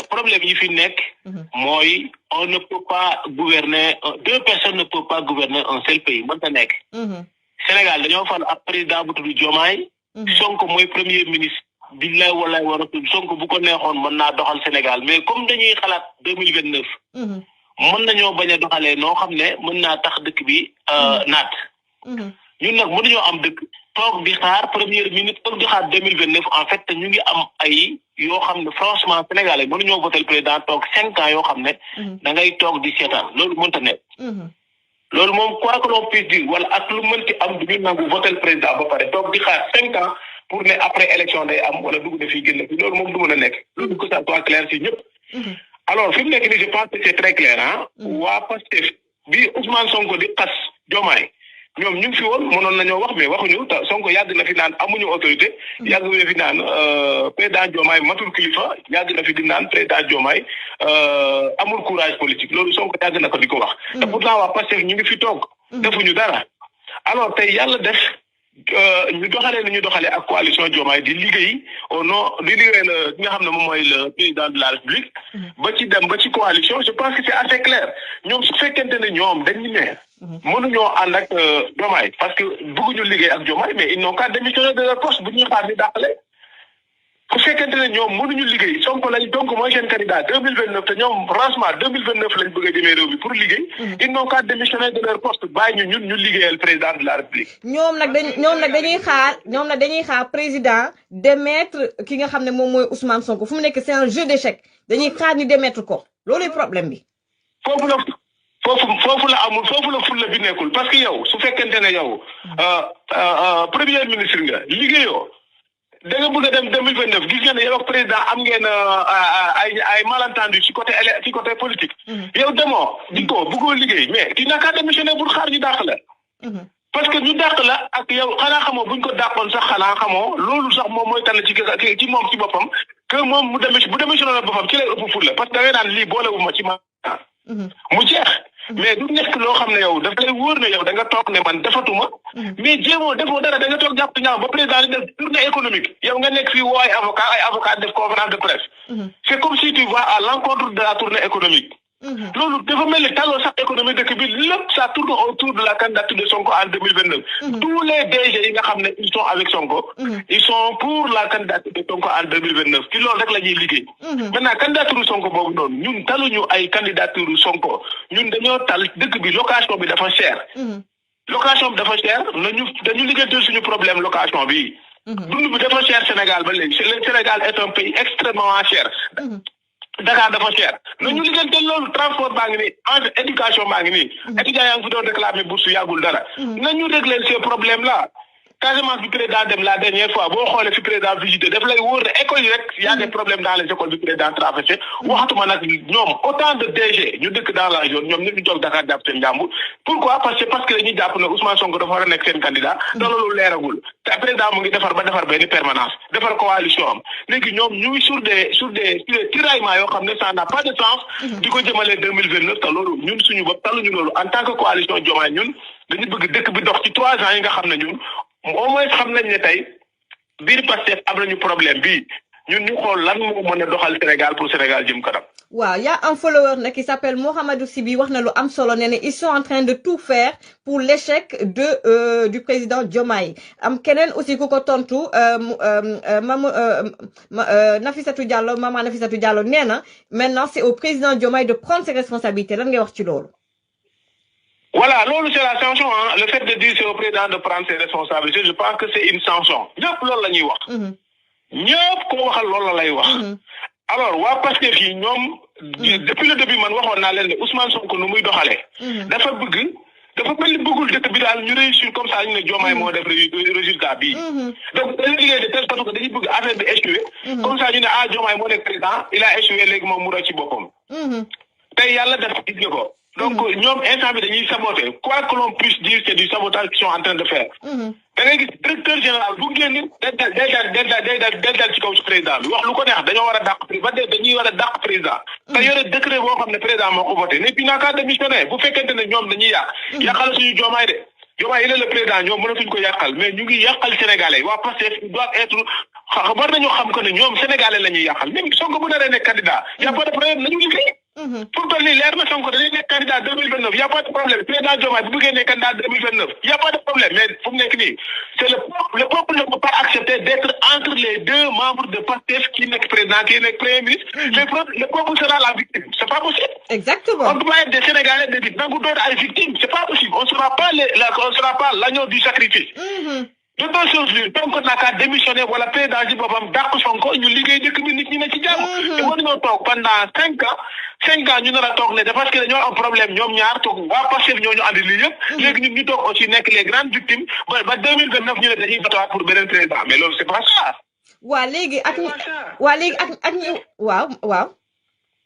problème yi fi nekk mooy on ne peut pas gouverner deux personnes ne peuvent pas gouverner un seul pays mënta nekk Sénégal dañoo fal ab président bu tudd Diomaye Sonko mooy premier ministre billahi wallahi wa rasul Sonko bu ko neexoon mën naa doxal Sénégal mais comme dañuy xalaat 2029 mën nañoo bañ a doxalee noo xam ne mën naa tax dëkk bi naat ñun nag mënuñoo am dëkk toog di xaar premier ministre toog di xaar 2029 en fait ñu ngi am ay yoo xam ne franchement sénégalais mënuñoo voter président toog 5 ans yoo xam ne da ngay toog di seetaan loolu mënta nekk loolu moom quoi que l'on puisse dire wala ak lu mënti am du ñu nangu voter président ba pare toog di xaar 5 ans pour ne après élection day am wala dugg na fii génn fi loolu moom du mën a nekk loolu que ça soit clair si ñëpp alors fi mu nekk nii je pense que c'est très clair ah waa Pastef bi Ousmane Sonko di xas Diomaye ñoom ñu ngi fi woon mënoon nañoo wax mais waxuñu te Sonko yàgg na fi naan amuñu autorité yàgg na fi naan président Diomaye matul kilifa yàgg na fi di naan président Diomaye amul courage politique loolu Sonko yàgg na ko di ko wax te pourtant waa Pastef ñu ngi fi toog defuñu dara alors tey yàlla def ñu doxalee ni ñu doxalee ak coalition Diomaye di liggéey au nom di liggéey la ki nga xam ne moom mooy le président de la République ba ci dem ba ci coalition je pense que c'est assez clair ñoom su fekkente ne ñoom dañu ne mënuñoo ànd ak Diomaye parce que bëgguñu liggéey ak Diomaye mais ils n'ont qu'à démissionner de leur poste bu ñuy xaar ni dàqale su fekkente ne ñoom mënuñu liggéey Sonko lañ donc mooy seen candidat 2029 te ñoom franchement 2029 lañ bëgg a jëmee réew bi pour liggéey ils n'ont qu'à démissionner de leur poste bàyyi ñun ñu liggéeyal président de la République ñoom nag dañuy xaar président démettre ki nga xam ne moom mooy Ousmane Sonko fu mu nekk c'est un jeu d'échec dañuy xaar ñu démettre ko looluy problème bi foofu la amul foofu la fulla bi nekkul parce que yow su fekkente ne yow premier ministre nga liggéeyoo da nga bëgg a dem 2029 gis ngeen ne yow ak président am ngeen ay malentendu ci côté politique yow demoo dikkoo bëggoo liggéey mais tu n'as qu'à démissionner pour xaar ñu dàq la parce que ñu dàq la ak yow xanaa xamoo buñ ko dàqoon sax xanaa xamoo loolu sax moom mooy tànn ci moom ci boppam que moom bu démissionné la boppam ci lay ëpp fulla parce que da ngay naan lii boolewuma ci ma mu jeex mais du nekk loo xam ne yow daf lay wóor ne yow da nga toog ne man defatuma mais jéemoo defoo dara da nga toog jàpp ñaaw ba président di def tournée économique yow nga nekk fii woo ay avocat def conférence de presse c'est comme si tu vas à l'encontre de la tournée économique loolu dafa mel ni taloo sax économie dëkk bi lépp ça tourne autour de la candidature de Sonko en 2029 tous les DG yi nga xam ne ils sont avec Sonko ils sont pour la candidature de Sonko en 2029 ci loolu rek la ñuy liggéey maintenant candidature Sonko boobu noonu ñun taluñu ay candidature Sonko ñun dañoo tal dëkk bi location bi dafa cher location bi dafa cher dañu liggéeyal suñu problème location bi dund bi dafa cher Sénégal ba léegi le Sénégal est un pays extrêmement cher Dakar dafa cher nañu liggéeyante loolu transport baa ngi nii éducation baa ngi nii étudiants yaa ngi fi doon réclamer bourse yàggul dara nañu régler ces problèmes là Casamance bi président dem la dernière fois boo xoolee fi président visité daf lay wóor ne école yi rek y a des problèmes dans les écoles bi président traversé waxatuma nag ñoom autant de DG ñu dëkk dans la zone ñoom ñëpp ñu toog Dakar jàpp seen njàmbur pourquoi parce que dañuy jàpp ne Ousmane Sonko dafa war a nekk seen candidat te loolu leeragul te président mu ngi defar benn permanence defar coalition am léegi ñoom ñu ngi sur des tiraillements yoo xam ne ça n'a pas de sens di ko jëmalee 2029 te loolu ñun suñu bopp taluñu loolu en tant que coalition Diomaye ñun dañu bëgg dëkk bi dox ci 3 ans yi nga xam ne ñun au moins xam nañ ne tey biir Pastef am nañu problème bi ñun ñu xool lan moo mën a doxal Sénégal pour Sénégal jëm kanam. waaw y a un follower nag qui s'appelle Mohamedou Sibi wax na lu am solo nee na ils sont en train de tout faire pour l'échec du président Diomaye am keneen aussi ku ko tontu Nafissatou Diallo maman Nafissatou Diallo nee na maintenant c'est au président Diomaye de prendre ses responsabilités lan ngay wax ci loolu. Voilà, c'est la sanction. Hein. Le fait de dire c'est au président de prendre ses responsabilités, je pense que c'est une sanction. Ñëpp loolu la ñuy wax. ñëpp ko waxal loolu la lay wax. Alors waa Pastef yi ñoom depuis le début man waxoon naa leen ne Ousmane Sonko nu muy doxalee. dafa mel ni bëggul dëkk bi daal ñu réussir comme ça ñu ne Diomaye moo def résultat bii. donc dañuy liggéey de telle sorte que dañuy bëgg affaire bi échoué. comme ça ñu ne Diomaye moo nekk président il a échoué léegi moom mu rëcc ci boppam. tey yàlla def gis nga ko. donc ñoom instant bi dañuy saboter quoi que l'on puisse dire c'est du sabotage qu'ils sont en train de faire. da ngay gis directeur général bu génn day dal ci kaw ci président bi wax lu ko neex dañoo war a dàq dañuy war a dàq président. te yore décret boo xam ne président moo ko voté ne puis n'a qu'à démissionner bu fekkente ne ñoom dañuy yàqal suñu joomaay de. Diomaye il est le président ñoom mënatuñ ko yàqal mais ñu ngi yàqal sénégalais waa Pastef doivent être war nañoo xam que ne ñoom sénégalais la ñuy yàqal même Sonko bu naree nekk candidat y' a pas de problème nañu liggéey. pour toll nii leer na Sonko dañuy nekk candidat 2029 y' a pas de problème président Diomaye bu bëggee nekk candidat 2029 y' a pas de problème mais fu mu nekk nii c' est le peuple ne peut pas accepter d' être entre les deux membres de Pastef kii nekk président kii nekk premier ministre. le peuple sera la victime c' est pas possible. Exactement. On doit être des Sénégalais des victimes. C'est pas possible. On sera pas l'agneau du sacrifice. De deux choses l'une, tant qu'on n'a qu'à démissionner, voilà, président ji boppam dàq Sonko ñu liggéey dëkk bi nit ñi ne ci jàmm. te mënuñoo toog pendant 5 ans ñu nar a toog ne parce que dañoo am problème ñoom ñaar toog waa Pastef ñoo ñu andi lii yëpp. léegi ñun ñu toog aussi nekk les grandes victimes ba 2029 ñu ne dañuy voter pour beneen président mais loolu c'est pas ça. waa léegi ak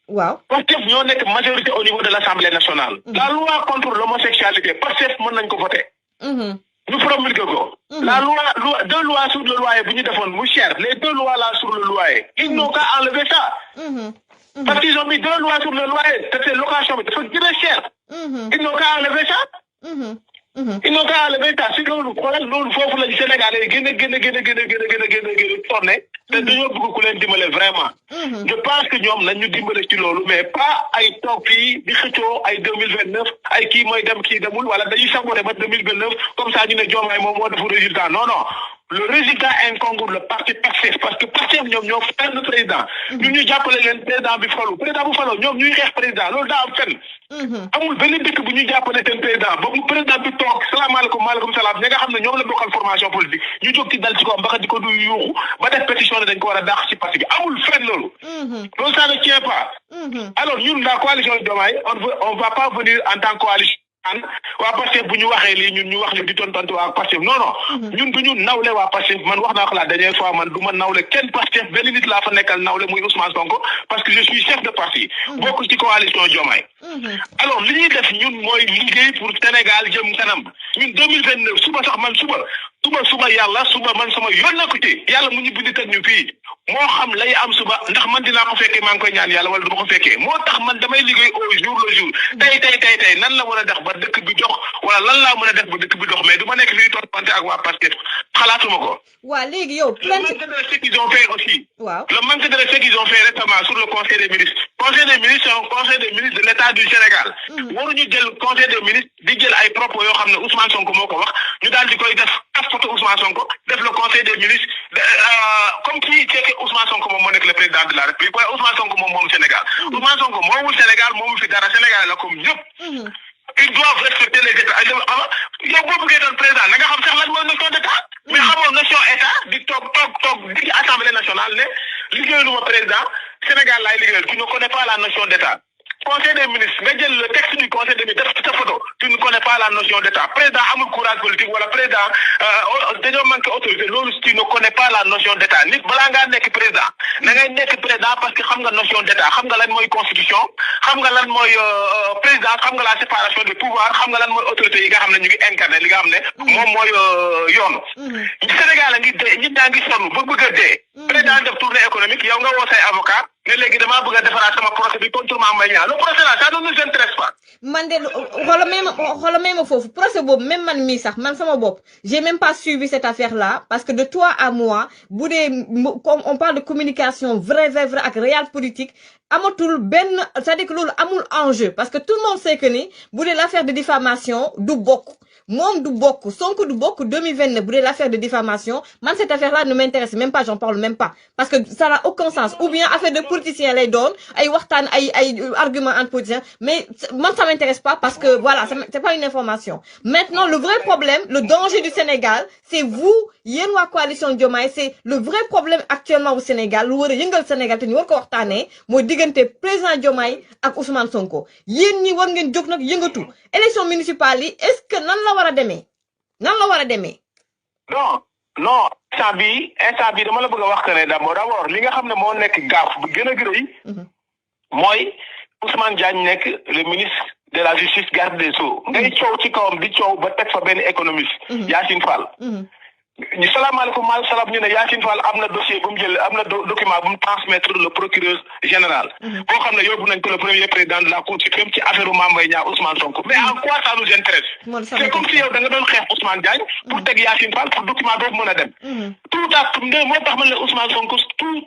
waaw. Pastef ñoo nekk majorité au niveau de l'Assemblée nationale. La loi contre l'homosexualité Pastef mën nañ ko voter. ñu promulgué ko. La loi deux lois sur le loyer bu ñu defoon mu cher les 2 lois là sur le loyer. Ils n'ont qu'à enlever ça. Parce qu'ils ont mis 2 lois sur le loyer te location bi dafa gën a cher. Ils n'ont qu'à enlever ça. Ils n'ont qu'à enlever ça si loolu xoolal loolu foofu lañ Sénégalais yi gën a tourné. te dañoo bëgg ku leen dimbale vraiment. je pense que ñoom nañ ñu dimbale ci loolu mais pas ay toog fii di xëccoo ay 2029 ay kii mooy dem kii demul wala dañuy saboter ba 2029 comme ça ñu ne Diomaye moom moo defu résultat non. Le résultat incombe le parti Pastef parce que Pastef ñoom ñoo fenn le président. ñun ñu jàppale leen président bi falu président bu faloo ñoom ñuy xeex président loolu daa am fenn. amul benn dëkk bu ñu jàppale seen président ba mu président bi toog salaamaaleykum maaleykum salaam ñi nga xam ne ñoom la bokkal formation politique ñu jóg ci dal ci ko mbaka di ko du yuuxu ba def pétition ne dañ ko war a dàq ci parti bi amul fenn loolu. loolu ça ne tient pas. alors ñun la coalition Diomaye on va pas venir en tant que coalition. waa Pastef bu ñu waxee lii ñun ñu wax li di tontontu waa Pastef non ñun du ñu nawle waa Pastef man wax naa ko la dernière fois man du ma nawle kenn Pastef benn nit laa fa nekkal nawle muy Ousmane Sonko parce que je suis chef de parti bokk ci coalition Diomaye alors li ñuy def ñun mooy liggéey pour Sénégal jëm kanam ñun 2029 suba sax man suba yàlla suba man sama yoon na ko ci yàlla mu ñu bind teg ñu fii moo xam lay am suba ndax man dinaa ko fekkee maa ngi koy ñaan yàlla wala du ma ko fekkee moo tax man damay liggéey au jour le jour tey nan la war a def ba dëkk bi dox wala lan laa mën a def ba dëkk bi dox mais du ma nekk fii toppante ak waa Pastef xalaatuma ko. waaw léegi yow. le manque de respect qu'ils ont fait aussi. waaw le manque de respect qu'ils ont fait récemment sur le conseil des ministres. conseil des ministres c'est un conseil des ministres de l'État du Sénégal. waruñu jël conseil des ministres di jël ay propos yoo xam ne Ousmane Sonko moo ko wax ñu daal di koy def photo Ousmane Sonko def le conseil des ministres comme si c'est que Ousmane Sonko moom moo nekk le président de la République waaye Ousmane Sonko moom Sénégal. Ousmane Sonko moomul Sénégal moomu fi dara Sénégal la comme ñëpp. Ils doivent respecter les États yow boo bëggee doon président na nga xam sax lan mooy notion d'État mais xamoo notion État di toog di Assemblée nationale ne liggéeyalu ma président Sénégal laay liggéeyal tu ne connais pas la notion d'État. Conseil des ministres nga jël le texte du conseil des ministres def sa photo tu ne connais pas la notion d'État président amul courage politique wala président dañoo manqué autorité loolu tu ne connais pas la notion d'État nit balaa ngaa nekk président na ngay nekk président parce que xam nga notion d'État xam nga lan mooy constitution xam nga lan mooy président xam nga la séparation des pouvoirs xam nga lan mooy autorité yi nga xam ne ñu ngi incarné li nga xam ne moom mooy yoon. Sénégal a ngi dee ñit ñaa ngi sonn ba bëgg a dee. président def tournée économique yow nga woo say avocat ne léegi damaa bëgg a defaraat sama procès bi contre Mame Mbaye Niang le procès là ça ne nous intéresse pas. man de xoolal même foofu procès boobu même man mii sax man sama bopp j'ai même pas suivi cette affaire là parce que de toi à moi bu dee comme on parle de communication vrai ak réel politique amatul benn c'est-à-dire que loolu amul enjeu parce que tout le monde sait que ni bu dee l'affaire de diffamation du bokk. moom du bokk Sonko du bokk 2029 bu dee l'affaire de diffamation man cette affaire là ne m'intéresse même pas j'en parle même pas parce que ça n'a aucun sens ou bien affaire de politicien lay doon ay waxtaan ay argument entre politiciens mais man ça m'intéresse pas parce que voilà c'est pas une information maintenant le vrai problème le danger du Sénégal c'est vous yéen waa coalition Diomaye c'est le vrai problème actuellement au Sénégal lu war a yëngal Sénégal te ñu war ko waxtaanee mooy diggante président Diomaye ak Ousmane Sonko yéen ñi war ngeen jóg nag yëngatu élection municipale yi est-ce que nan la war a demee non instant bi dama la bëgg a wax que ne d'abord li nga xam ne moo nekk gaaf bu gën a gërëy mooy Ousmane Diagne nekk le ministre de la justice garde des Sceaux ngay coow ci kawam di coow ba teg fa benn économiste Yacine Fall ñu salaamaaleykum maaleykum salaam ñu ne Yacine Fall am na dossier bu mu jël am na document bu mu transmettre le procureur général boo xam ne yóbbu nañ ko le premier président de la Cour suprême ci affaire Mame Mbaye Niang Ousmane Sonko mais en quoi ça nous intéresse c'est comme si yow da nga doon xeex Ousmane Diagne pour teg Yacine Fall pour document boobu mën a dem tout à moo tax man ne Ousmane Sonko tout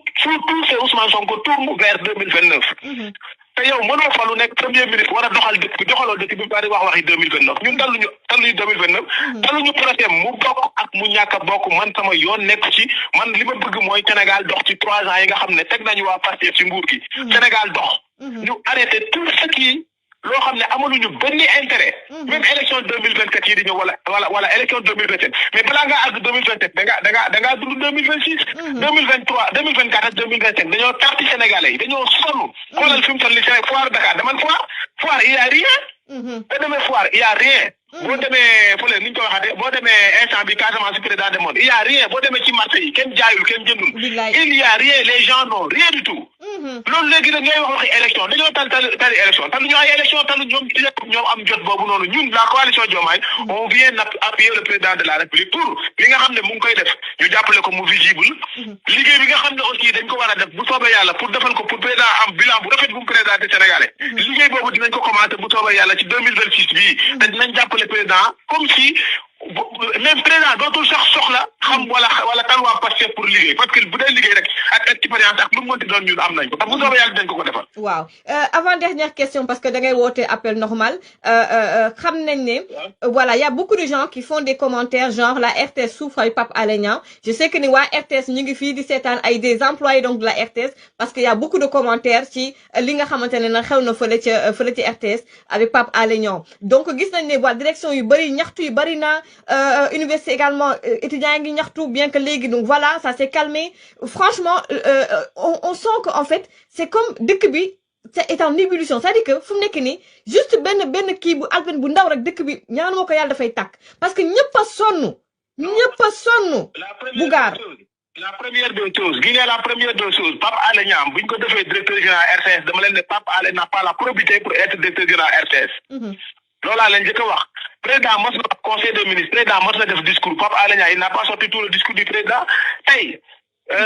c'est Ousmane Sonko tourne vers 2029 te yow mënoo falu nekk premier ministre war a doxal dëkk bi doxaloo dëkk bi bari wax waxi 2029 ñun taluñu 2029 taluñu projet mu bokk ak mu ñàkk a bokk man sama yoon nekk ci man li ma bëgg mooy Sénégal dox ci 3 ans yi nga xam ne teg nañu waa Pastef ci nguur gi Sénégal dox ñu arrêté tout ce qui loo xam ne amaluñu benn intérêt même élection 2024 yi di ñëw wala élection 2027 mais balaa ngaa àgg 2027 da ngaa dund 2026 2023 2024 ak 2025 dañoo tarti sénégalais yi dañoo sonn xoolal fi mu toll nii c'est foire Dakar dama foire il y a rien boo demee foire il y a rien boo demee fële ni ñu ko waxatee boo demee instant bi Casamance président de monde il y a rien boo demee ci marché yi kenn jaayul kenn jëndul il y a rien les gens n'ont rien du tout loolu léegi nag ngay wax waxi élection dañoo tali élection talu ñu ay élection talu ñoom am jot boobu noonu ñun la coalition Diomaye on vient appuyer le président de la République pour li nga xam ne mu ngi koy def ñu jàppale ko mu visible liggéey bi nga xam ne aussi dañ ko war a def bu soobee yàlla pour defal ko pour président am bilan bu rafet bu mu présenté Sénégalais liggéey boobu dinañ ko commencé bu soobee yàlla ci 2026 bii te dinañ jàppale président comme si même président dootul sax soxla xam wala tal waa Pastef pour liggéey parce que bu dee liggéey rek ak expérience ak lu mu mënti doon ñun am nañ ko bu soobee yàlla dañ ko defal. waaw avant dernière question parce que da ngay woote appel normal xam nañ ne voilà y a beaucoup de gens qui font des commentaires genre la RTS souffre ay Pape Alé Niang je sais que ni waa RTS ñu ngi fii di seetaan ay des employés donc de la RTS parce que y a beaucoup de commentaires ci li nga xamante ne nag xew na fële ci RTS avec Pape Alé Niang donc gis nañ ne waa direction yu bëri ñaxtu yu bëri na université également étudiants yi ngi ñaxtu bien que léegi donc voilà ça s'est calmé franchement on sent que en fait c'est comme dëkk bi c'est en ébullition c'est-à-dire que fu mu nekk nii juste benn kii bu alpen bu ndaw rek dëkk bi ñaanu ma ko yàlla dafay tàkk parce que ñëpp a sonn Bougar la première des choses la première des choses Pape Alé Niang bu ñu ko defee directeur général RTS dama leen ne Pape Alé n'a pas la probité pour être directeur général RTS loolaa leen njëkk a wax président mos na conseil des ministres président mos na def discours Pape Alé Niang il n'a pas sorti tout le discours du président tey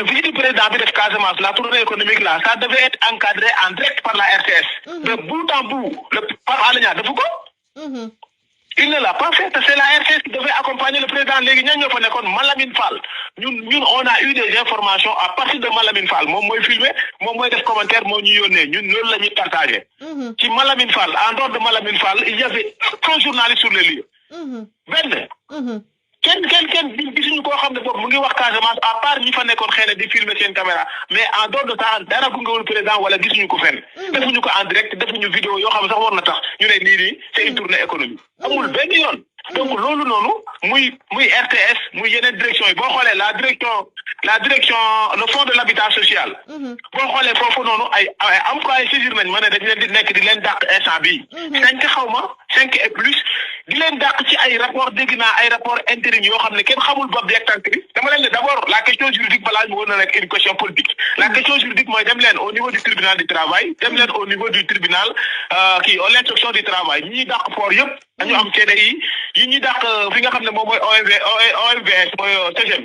visite du président bi def Casamance la tournée économique là ça devait être encadré en direct par la RTS de bout en bout le Pape Alé Niang defu ko il ne l'a pas fait c'est la RTS qui devait accompagner le président léegi ñan ñoo fa nekkoon Malamine Fall ñun on a eu des informations à partir de Malamine Fall moom mooy filmer moom mooy def commentaire moo ñu yónnee ñun loolu la ñuy partagé ci Malamine Fall en dehors de Malamine Fall il y avait aucun journaliste sur les lieux benn kenn gisuñu koo xam ne boobu mu ngi wax Casamance à part ñi fa nekkoon xëy na di filmer seen caméra mais en dehors de ça dara gungewul président wala gisuñu ko fenn defuñu ko en direct defuñu vidéo yoo xam ne sax war na tax ñu ne nii c'est une tournée économique amul benn yoon donc loolu noonu muy RTS muy yeneen direction yi boo xoolee la direction le fonds de l'habitat social boo xoolee foofu noonu ay employés saisir nañ ma ne dañ leen di nekk di leen dàq instant bii 5 et plus di leen dàq ci ay rapport dégg naa ay rapport intérim yoo xam ne kenn xamul bopp bi ak tànk bi dama leen ne d'abord la question juridique balaa ñu woon na nekk une question politique la question juridique mooy dem leen au niveau du tribunal du travail dem leen au niveau du tribunal l'instruction du travail ñi ñuy dàq port yëpp dañu am CDI yi ñuy dàq fi nga xam ne moom mooy OMVS mooy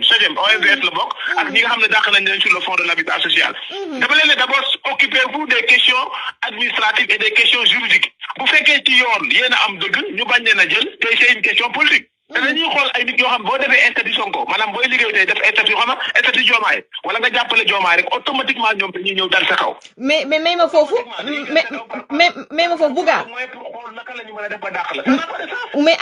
CEGEM OMVS la bokk ak ñi nga xam ne dàq nañ leen sur le fonds de l'habitat social dama leen ne d'abord occupez-vous des questions administratives et des questions juridiques bu fekkee ci yoon yéen a am dëgg ñu bañ leen a jël tey c'est une question politique te dañuy xool ay nit yoo xam boo defee statut Sonko maanaam booy liggéey tey def statut yoo xam ne statut Diomaye wala nga jàppale Diomaye rek automatiquement ñoom dañuy ñëw dal sa kaw. mais ma foofu mais ma foofu Bougar. mais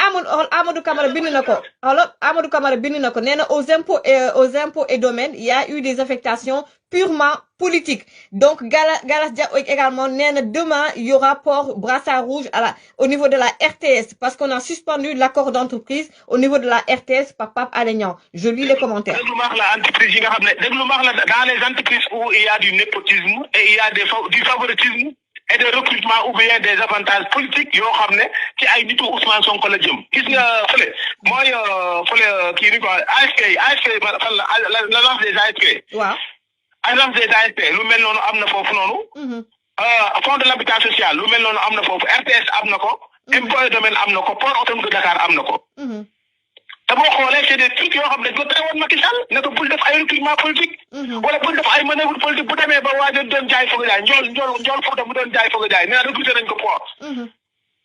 Amadou Camara bind na ko alors Amadou Camara bind na ko nee na aux impôts et domaines il y a eu des affectations purement politique donc Galas Dia également nee na demain il y aura port brassard rouge au niveau de la RTS parce qu'on a suspendu l'accord d'entreprise au niveau de la RTS par Pape Alé Niang je lis les commentaires. déglu maax la entreprise yi nga xam ne déglu maax la dans les entreprises où il y a du népotisme et il y a du favoritisme et des recrutements ou bien des avantages politiques yoo xam ne ci ay nitu Ousmane Sonko la jëm gis nga fële mooy fële kii ni quoi ASP fan la l'agence des ASP. waaw. agence des ASP lu mel noonu am na foofu noonu. fonds de l'habitat social lu mel noonu am na foofu RTS am na ko. impôt et domaine am na ko port autonome de Dakar am na ko. te boo xoolee c'est des trucs yoo xam ne dañ ko tere woon Macky Sall ne ko bul def ay recrutement politique. wala bul def ay manœuvre politique bu demee ba waa doon jaay foog a jaay njool Fouta mu doon jaay foog a jaay nee na recruté nañ ko port.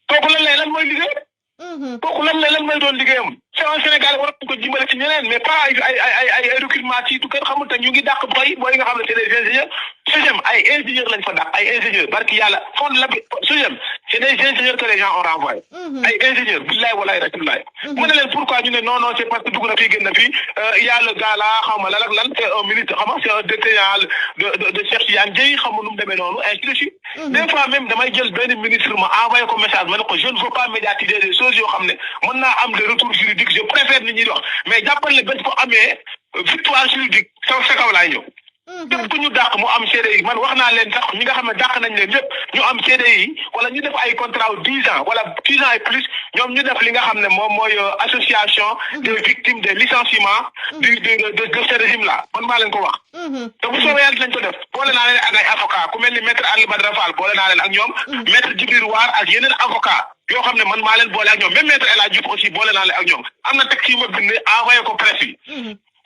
kooku lan mooy liggéey. kooku lan mooy doon liggéeyam. c'est un Sénégal war nañ ko jimbale ci ñeneen mais pas ay recrutement ci du kenn xamul te ñu ngi dàq booy nga xam ne c'est des ingénieurs. SOGEM ay ingénieurs lañ fa dàq ay ingénieurs barki yàlla fond de SOGEM c'est des ingénieurs que les gens ont renvoyé. ay ingénieurs billaay walaay rasulilaay. mu ne leen pourquoi ñu ne non c'est parce que dugg na fii génn na fii y a le gars là xaw ma lan ak lan c'est un ministre xam nga c'est un directeur de Cheikh Tidiane Dièye xam nga nu mu demee noonu ainsi de suite. des fois même damay jël benn ministre ma envoyé ko message ma ne ko je ne veux pas médiatiser des choses yoo xam ne mën naa am des retours juridiques je préfère nit ñi wax mais jàppal ne bés bu amee victoire juridique sa kaw laay ñëw. képp ku ñu dàq mu am CDI man wax naa leen sax ñi nga xam ne dàq nañ leen ñëpp ñu am CDI wala ñu def ay contrat 10 ans wala 10 ans et plus ñoom ñu def li nga xam ne moom mooy association des victimes des licenciements de ce régime là man maa leen ko wax. te bu soobee yàlla dinañ ko def boole naa leen ak ay avocat ku mel ni maître Aliou Badara Fall boole naa leen ak ñoom maître Djibril War ak yeneen avocat yoo xam ne man maa leen boole ak ñoom même maître El Hadj Diouf aussi boole naa leen ak ñoom am na texte yu ma bind envoyé ko presse yi.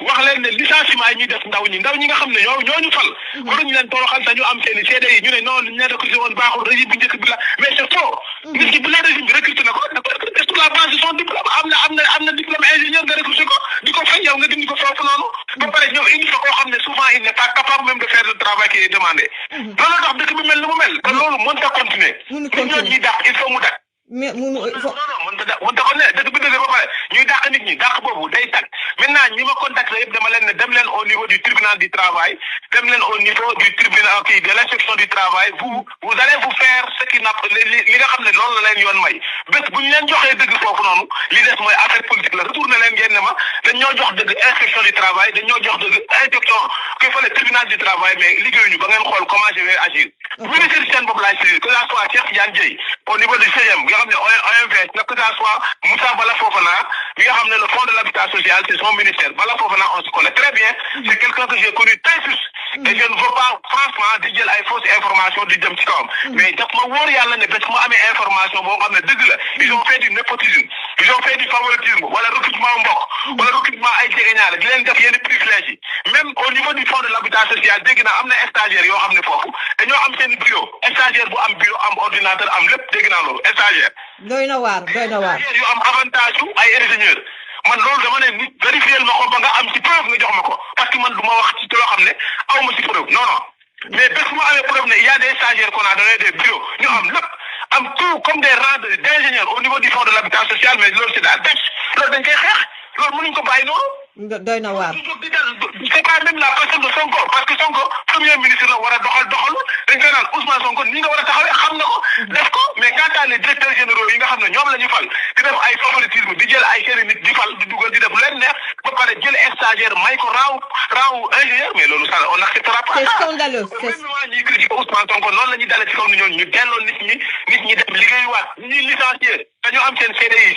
wax leen ne licenciement yi ñuy def ndaw ñi nga xam ne ñooñu fal waruñu leen toroxal te ñu am seen i CDI ñu ne non ñu ne recruté woon baaxul régime bi njëkk bi la mais c'est faux nit ki bu la régime bi recruté na ko recruté sur la base de son diplôme am na diplôme ingénieur nga recruté ko di ko fay yow nga dindi ko foofu noonu ba pare ñoom indi fa koo xam ne souvent il n'est pas capable même de faire le travail qui est demandé loolu tax dëkk bi mel ni mu mel te loolu mën ta continuer ñoom ñuy dàq il faut mu dàq mais munu il faut non mën ta ko ne dëkk bi dëgg ba pare ñuy dàq nit ñi dàq boobu day tag maintenant ñi ma contacté yëpp dama leen ne dem leen au niveau du tribunal du travail dem leen au niveau du tribunal de l'inspection du travail vous allez vous faire ce qui n'a li nga xam ne loolu la leen yoon may bés bu ñu leen joxee dëgg foofu noonu li des mooy affaire politique la retourné leen ngeen ne ma dañ ñoo jox dëgg inspection du travail dañ ñoo jox dëgg inspection qu'il faut le tribunal du travail mais liggéeyuñu ba ngeen xool comment je vais agir ministre seen boobu laay saisir que ça soit Cheikh Tidiane Dièye au niveau du CM nga xam ne OMVS que ça soit Moussa Bala Fofana mi nga xam ne le fonds de l'habitat social c'est son ministère Bala Fofana on se connaît très bien c'est quelqu'un que j'ai connu très juste et je ne veux pas franchement di jël ay fausses informations di jëm ci kawam mais daf ma wóor yàlla ne bés mu amee information boo xam ne dëgg la ils ont fait du népotisme ils ont fait du favoritisme wala recrutement mbokk wala recrutement ay jegeñaale di leen def yenn privilèges yi même au niveau du fonds de l'habitat social dégg naa am na stagiaire yoo xam ne foofu dañoo am seen bureau stagiaire bu am bureau am ordinateur am lépp dégg naa loolu stagiaire doy na waar yu am avantage yu ay ingénieur man loolu dama ne nit vérifier ma ko ba nga am ci preuve nga jox ma ko parce que man du ma wax ci loo xam ne aw ma ci preuve non mais bés bu ma amee preuve ne il y a des stagiaires qu'on a donné des bureaux ñu am lépp am tout comme des rangs d'ingénieurs au niveau du fonds de l'habitat social mais loolu c'est la dèche loolu dañ koy xeex loolu mënuñ ko bàyyi noonu. doy na waar. c'est pas même la personne de Sonko parce que Sonko premier ministre la war a doxal dañ koy naan Ousmane Sonko ni nga war a taxawee xam na ko def ko mais quant à les directeurs généraux yi nga xam ne ñoom la ñu fal di def ay favoritisme di jël ay seeni nit di fal di dugal di def lu leen neex ba pare jël stagiaire may ko raaw ingénieur mais loolu ça on n'acceptera pas. c'est scandaleux même ñuy critiquer Ousmane Sonko noonu la ñuy dalee ci kaw ni ñooñu ñu delloo nit ñi dem liggéeyuwaat ñuy licencier dañoo am seen CDI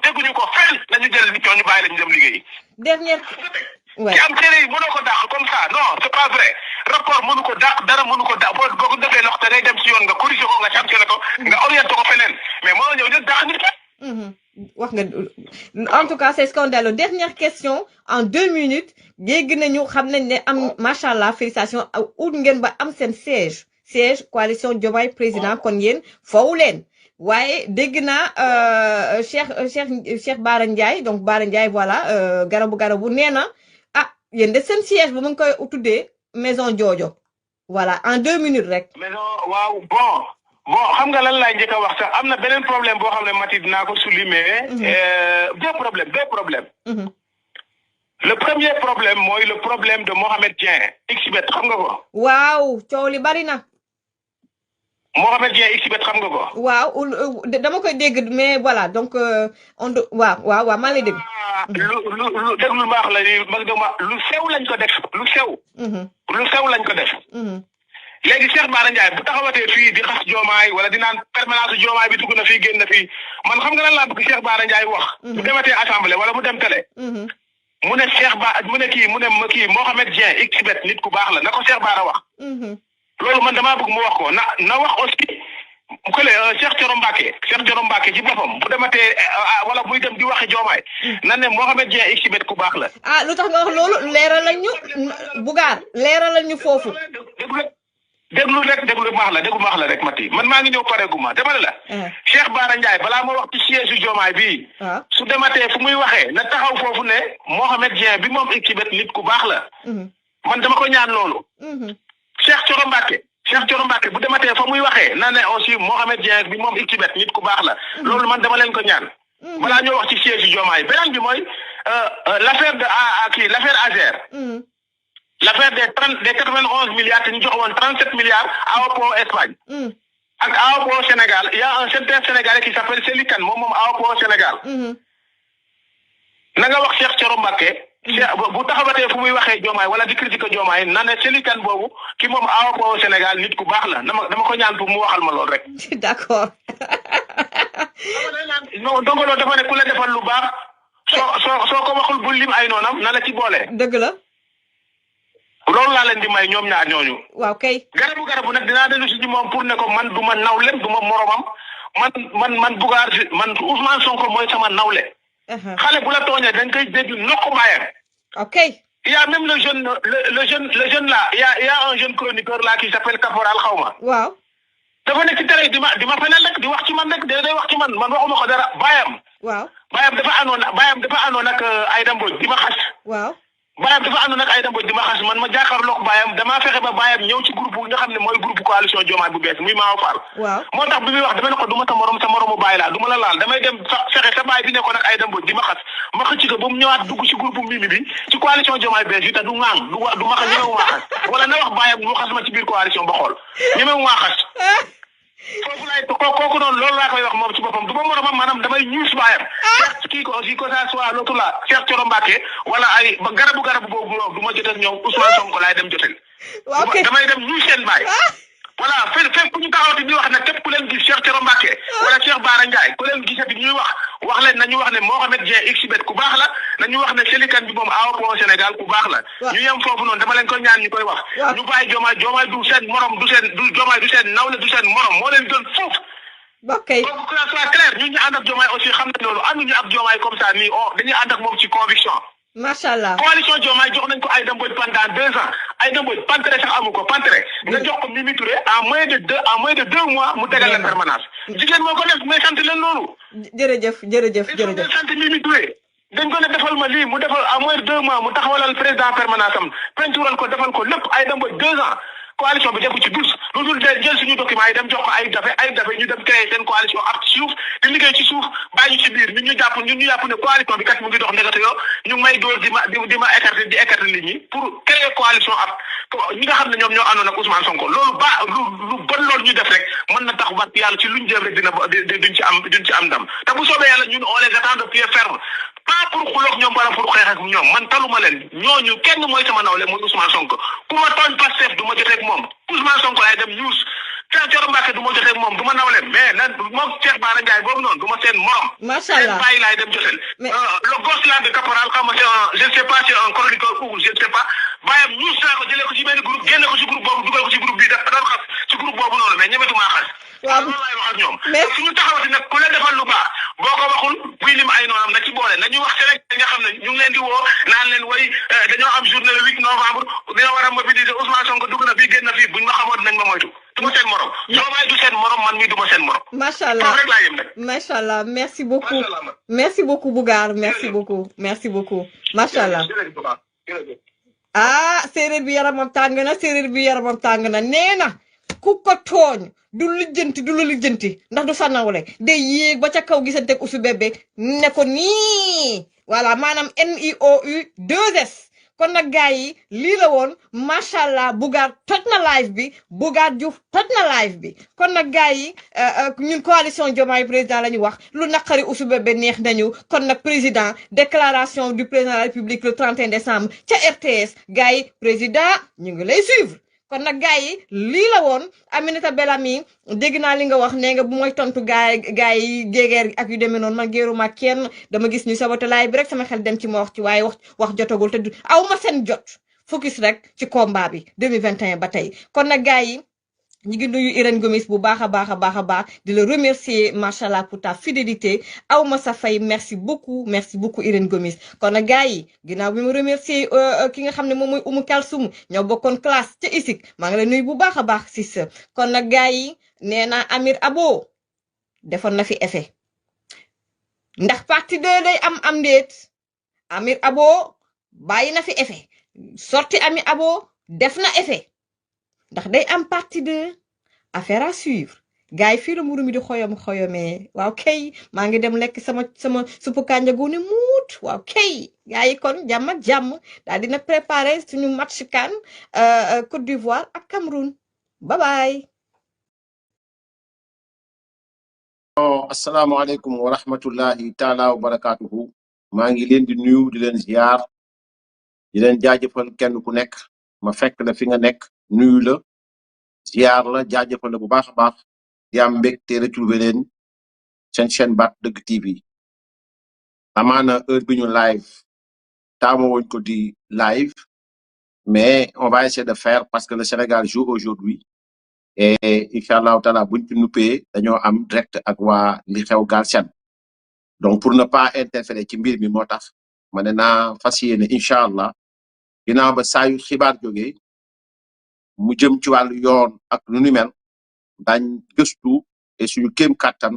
teguñu ko fenn nañu jël nit ñooñu bàyyi la ñu dem liggéey. dernière. ci am CDI mënoo ko dàq comme ça non c'est pas vrai rapport mënu ko dàq dara mënu ko dàq boo ko defee loxo te day dem ci yoon nga corriger ko nga sanctionné ko nga orienté ko feneen mais mënoo ñëw ñu dàq nit ki. wax nga en tout cas c'est scandaleux dernière question en 2 minutes dégg nañu xam nañ ne am macha allah félicitations ut ngeen ba am seen siège coalition Diomaye président kon yéen foofu leen. waaye dégg naa Cheikh Bara Ndiaye donc Bara Ndiaye voilà garabu nee na yéen de seen siège ba mu ngi koy tuddee maison Jojo voilà en 2 minutes rek. maison waaw bon xam nga lan laay njëkk a wax sax am na beneen problème boo xam ne Mati dinaa ko souligner. deux problèmes. Le premier problème mooy le problème de Mohamed Dieng XBET xam nga ko. waaw coow li bari na. Mohamed Dieng XBET xam nga ko. waaw dama koy dégg mais voilà donc waaw maa lay dégg. lu déglu baax la ni mag dama lu sew lañ ko def lu sew. lu sew lañ ko def. léegi Cheikh Bara Ndiaye bu taxawatee fii di xas Diomaye wala di naan permanence Diomaye bi dugg na fii génn na fii man xam nga lan laa bëgg Cheikh Bara Ndiaye wax. bu dematee assemblée wala mu dem télé. mu ne kii Mohamed Dieng XBET nit ku baax la na ko Cheikh Bara wax. loolu man damaa bëgg mu wax ko na wax aussi que le Cheikh Thioro Mbacké ci boppam bu dematee wala buy dem di waxi Diomaye na ne Mohamed Dieng Xbet ku baax la. ah lu tax nga wax loolu leeralal ñu Bougar leeralal ñu foofu. déglu maax la rek Mati man maa ngi ñëw pareeguma dama ne la. Cheikh Bara Ndiaye balaa ma wax ci siège yu Diomaye bii. su dematee fu muy waxee na taxaw foofu ne Mohamed Dieng bi moom Xbet nit ku baax la. man dama ko ñaan loolu. Cheikh Thioro Mbacké bu dematee fa muy waxee na ne aussi Mohamed Dieng bi moom Xbet nit ku baax la. loolu man dama leen ko ñaan. balaa ñoo wax ci siège yu Diomaye beneen bi mooy l'affaire de l'affaire Azer. L'affaire des 91 milliards te ñu jox woon 37 milliards à Oppo Espagne. ak à Oppo Sénégal il y a un certain Sénégalais qui s'appelle Selikan moom à Oppo Sénégal. na nga wax Cheikh Thioro Mbacké. bu taxabatee fu muy waxee Diomaye wala di critique Diomaye na ne Selikan boobu ki moom à Oppo Sénégal nit ku baax la dama ko ñaan pour mu waxal ma lool rek. d'accord. non donc loolu dafa ne ku la defal lu baax soo ko waxul bu lim ay noonam na la ci boole. dëgg la. loolu laa leen di may ñoom ñaar ñooñu. waaw kay. garabu nag dinaa dellu si moom pour ne ko man du ma nawlem du ma moromam man Bougar man Ousmane Sonko mooy sama nawle. xale bu la tooñee dañ koy dégg nokku mbaayam. ok. il y a même le jeune là il y a un jeune chroniqueur là qui s'appelle Caporal xawma. waaw. dafa nekk ci télé di ma feneen rek di wax ci man rek day wax ci man waxuma ko dara baayam. waaw. baayam dafa àndoon ak Aïda Mbodj di ma xas. waaw. baayam dafa àndoon ak Aïda Mbodj di ma xas man ma jàkkaarloog baayam damaa fexe ba baayam ñëw ci groupe nga xam ne mooy groupe coalition Diomaye bu bees muy Maaw Fall. waaw moo tax bi muy wax dama ne ko du ma sa moromu baay laa du ma la laal damay dem fexe sa baay bi nekkoon ak Aïda Mbodj di ma xas ma xëcc ko ba mu ñëwaat dugg ci groupe Mimi bi ci coalition Diomaye bees yi te du ŋaang du ma ñemewu maa xas wala na wax baayam mu xas ma ci biir coalition ba xool ñemewu maa xas. foofu laay kooku noonu loolu laa koy wax moom ci boppam du ma moromam maanaam damay ñuus baayam. kii ko aussi que ça soit l'autre là Cheikh Thioro Mbacké wala ay ba garabu boobu du ma jotee ak ñoom Ousmane Sonko laay dem jotel. damay dem ñuus seen baay. voilà fépp ku ñu taxawati di wax nag képp ku leen gis Cheikh Thioro Mbacké wala Cheikh Bara Ndiaye ku leen gisati ñuy wax leen nañu wax ne Mohamed Dieng Xbet ku baax la nañu wax ne Selikan bi moom à Oppo Sénégal ku baax la. ñu yem foofu noonu dama leen ko ñaan ñu koy wax. ñu bàyyi Diomaye du seen morom Diomaye du seen nawle du seen morom moo leen gën foofu. ok donc que ça soit clair ñun ñu ànd ak Diomaye aussi xam nañ loolu ànduñu ak Diomaye comme ça nii dañuy ànd ak moom ci conviction. macha allah coalition Diomaye jox nañ ko Aïda Mbodj pendant 2 ans Aïda Mbodj pantere sax amu ko pantere nga jox ko Mimi Touré en moins de 2 mois mu tegal la permanence jigéen moo ko def mais sant leen loolu. jërëjëf. sant Mimi Touré dañ ko ne defal ma lii mu defal en moins de 2 mois mu taxawalal président permanence am peintural ko defal ko lépp Aïda Mbodj 2 ans. coalition bi defu ci dus lu dul jël suñu document yi dem jox ko ay dafe ñu dem créer seen coalition ak ci suuf di liggéey ci suuf bàyyi ñu ci biir ñun ñu jàpp ne coalition bi kat mu ngi dox ndekete yoo ñu may dóor di ma écarter nit ñi pour créer coalition ak ñi nga xam ne ñoom ñoo àndoon ak Ousmane Sonko loolu lu bon loolu ñu def rek mën na tax wat yàlla ci luñ jëm rek duñ ci am ndam te bu soobee yàlla ñun on les attend de pied ferme pas pour xuloog ñoom wala pour xeex ak ñoom man taluma leen ñooñu kenn mooy sama nawle mooy Ousmane Sonko ku ma tooñ Pastef du ma jotee ak moom Ousmane Sonko laay dem news Cheikh Thioro Mbacké du ma jotee ak moom du ma nawle mais lan moom Cheikh Bara Ndiaye boobu noonu du ma seen morom. macha allah seen bàyyi laay dem jotel. Le gosse là de Caporal xam nga je ne sais pas c'est un chroniqueur ou je ne sais pas bàyyam news naa ko jëlee ko ci benn groupe génne ko ci groupe boobu dugal ko ci groupe bii dafa doon xas ci groupe boobu noonu mais ñemetuma xas. waaw loolu laay wax ak ñoom. mais suñu taxawati nag ku leen defal lu baax boo ko waxul buy lim ay noonam na ci boole nañu wax ci rek nga xam ne ñu ngi leen di woo naan leen way dañoo am journée le 8 novembre dina war a mobiliser Ousmane Sonko dugg na fii génn na fii buñ ma xamoon nañ ma moytu du ma seen morom. Diomaye du seen morom man mii du ma seen morom. macha allah foofu rek laa yem nag. macha allah merci beaucoup Bougar merci beaucoup macha allah. ah séeréer bi yaramam tàng na nee na ku ko tooñ du la lijjanti ndax du sa nawle day yéeg ba ca kaw gisante ak Ousou Bébé ne ko nii voilà maanaam NIOU 2S kon nag gars yi lii la woon macha allah Bougar toj na live bi Bougar Diouf toj na live bi kon nag gars yi ñun coalition Diomaye président la ñu wax lu naqari Ousou Bébé neex nañu kon nag président déclaration du président de la République le 31 décembre ca RTS gars yi président ñu ngi lay suivre. kon nag gars yi lii la woon Aminata Bellamy dégg naa li nga wax nee nga bu mooy tontu gars yi géegeer ak yu demee noonu man géeruma kenn dama gis ñu sabote laay bi rek sama xel dem ci ma wax ci waaye wax jotagul te aw ma seen jot focus rek ci combat bi 2021 ba tey kon nag gars yi ñu ngi nuyu Irène Gomis bu baax a baax a baax a baax di la remercier machallah pour ta fidélité aw ma sa fay merci beaucoup Irène Gomis kon nag gars yi ginnaaw bi mu remercier ki nga xam ne moom mooy Umu Kalsum ñoo bokkoon classe ca ISIC maa ngi lay nuyu bu baax a baax sis kon nag gars yi nee naa Amir Abo defoon na fi effet ndax partie 2 day am ndéet Amir Abo bàyyi na fi effet sorti Amir Abo def na effet ndax day am partie 2 affaire à suivre gars yi fii la mburu mi di xoyomee waaw kay maa ngi dem lekk sama suppu kànja gu ne muut waaw kay gars yi kon jàmm ak jàmm daal dina préparer suñu match CAN Côte d'Ivoire ak Cameroun bye bye. asalaamaaleykum wa rahmatullahi taala wa barakatuhu maa ngi leen di nuyu di leen ziar di leen jaajëfal kenn ku nekk ma fekk la fi nga nekk nuyu la ziar la jaajëfal la bu baax a baax di am mbégte retrouver leen seen chaîne Baatu Dëgg TV amaana heure bi ñu live taamu woñ ko di live mais on va essayer de faire parce que le Sénégal joue aujourd'hui et incha allahu taala buñ ci nuppee dañoo am direct ak waa li xew Galsen donc pour ne pas interférer ci mbir mi moo tax ma ne naa fas yéene incha allah ginnaaw ba saa yu xibaar jógee mu jëm ci wàllu yoon ak lu ni mel daañ gëstu et suñu kéem kàttan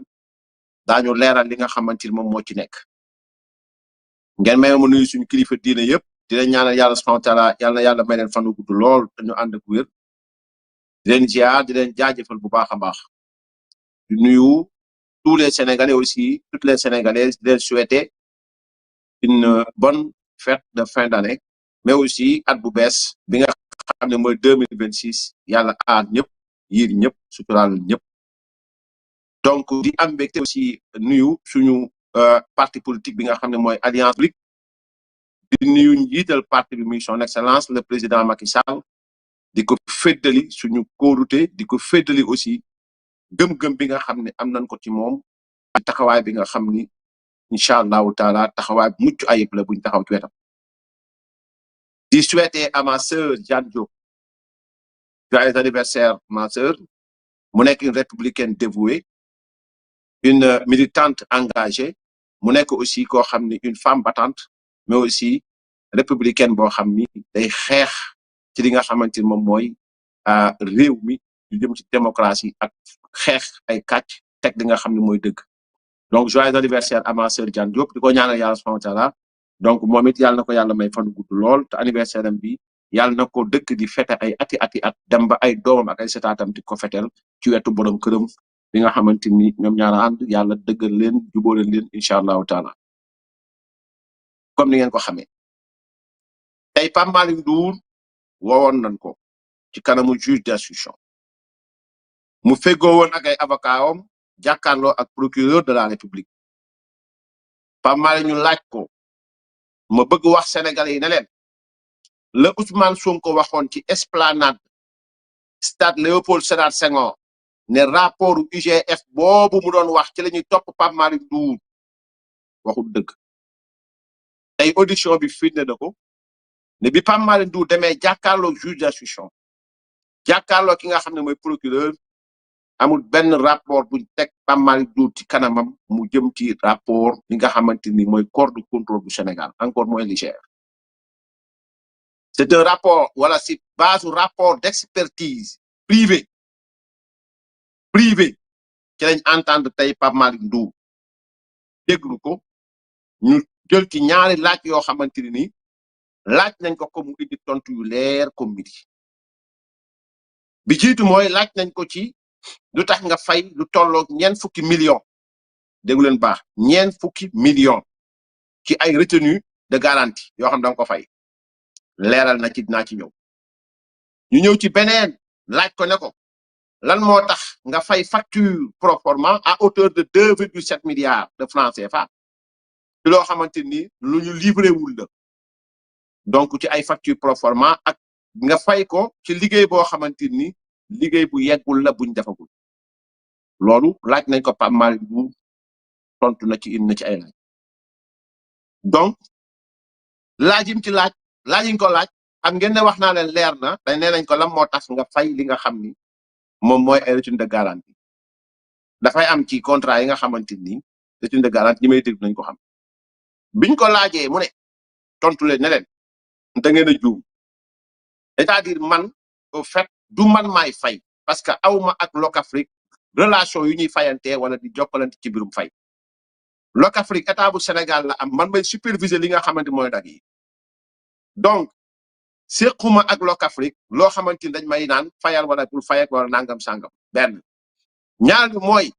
daañu leeral li nga xamante ni moom moo ci nekk ngeen may ma nuyu suñu kilifa diine yëpp di leen ñaanal yàlla subhanahu wa taala yàlla na yàlla may leen fan wu gudd lool te ñu ànd ak wér di leen ziar di leen jaajëfal bu baax a baax di nuyu tous les Sénégalais aussi toutes les Sénégalaises di leen souhaiter une bonne fête de fin d'année mais aussi at bu bees bi nga xam ne mooy 2026 yàlla aar ñëpp yiir ñëpp suturaal ñëpp donc di am mbégte aussi nuyu suñu parti politique bi nga xam ne mooy Alliance Brique di nuyu njiital parti bi muy son excellence le président Macky Sall di ko féddali suñu kóolute di ko féddali aussi gëm-gëm bi nga xam ne am nañ ko ci moom ak taxawaay bi nga xam ni incha allahu taala taxawaay bu mucc ayib la buñ taxaw ci wetam di souhaiter à ma sœur Jeanne Diop joyeux anniversaire ma sœur mu nekk une républicaine dévouée une militante engagée mu nekk aussi koo xam ni une femme battante mais aussi républicaine boo xam ni day xeex ci li nga xamante ni moom mooy réew mi ñu jëm ci démocratie ak xeex ay kàcc teg li nga xam ne mooy dëgg donc joyeux anniversaire à ma sœur Diane Diop di ko ñaanal yàlla subhanahu wa taala donc moom it yàlla na ko yàlla may fan gudd lool te anniversaire am bi yàlla na ko dëkk di fete ay ati at dem ba ay doomam ak ay setaatam di ko fetel ci wetu borom këram bi nga xamante ni ñoom ñaara ànd yàlla dëggal leen jubóole leen incha allahu taala comme ni ngeen ko xamee tey Pape Malick Ndour woowoon nañ ko ci kanamu juge d'instruction mu feggoo woon ak ay avocat am jàkkaarloo ak procureur de la république Pape Malick ñu laaj ko ma bëgg wax sénégalais yi ne leen le Ousmane Sonko waxoon ci esplanade stade Léopold Sédar Senghor ne rapport IGF boobu mu doon wax ci la ñuy topp Pape Malick Ndour waxul dëgg tey audition bi firnde na ko ne bi Pape Malick Ndour demee jàkkaarloo juge d'instruction jàkkaarloo ki nga xam ne mooy procureur amul benn rapport buñ teg Pape Malick Ndour ci kanamam mu jëm ci rapport li nga xamante ni mooy corps de contrôle du Sénégal encore moins l'IGF c'est un rapport wala si base rapport d'expertise privé ci lañ entendre tey Pape Malick Ndour déglu ko ñu jël ci ñaari laaj yoo xamante ni laaj nañ ko mu indi tontu yu leer comme midi bi jiitu mooy laaj nañ ko ci lu tax nga fay lu tolloog ñeent fukki millions déggu leen baax ñeent fukki millions ci ay retenue de garantie yoo xam da nga ko fay leeral na ci dinaa ci ñëw ñu ñëw ci beneen laaj ko ne ko lan moo tax nga fay facture pro forma à hauteur de 2,7 milliards de francs CFA ci loo xamante ni lu ñu livré wul la donc ci ay facture pro forma ak nga fay ko ci liggéey boo xamante ni liggéey bu yeggul la buñ defagul loolu laaj nañ ko Pape Malick Ndour tontu na ci indi na ci ay laaj donc laajim ci laajiñ ko laaj ak ngeen ne wax naa leen leer na dañ nee nañ ko lan moo tax nga fay li nga xam ni moom mooy ay retour de garantie dafay am ci contrat yi nga xamante ni retour de garantie ñi may dégg nañ ko xam biñ ko laajee mu ne tontu leen ne leen da ngeen a juum c'est-à-dire man au fait du man maay fay parce que awma ak Locafrique relation yu ñuy fayantee wala di jokkalante ci birum fay Locafrique état bu Sénégal la am man may superviser li nga xamante mooy dag yi donc séquma ak Locafrique loo xamante ni dañ may naan fayal wala pour fayak wala nangam sangam benn ñaar bi mooy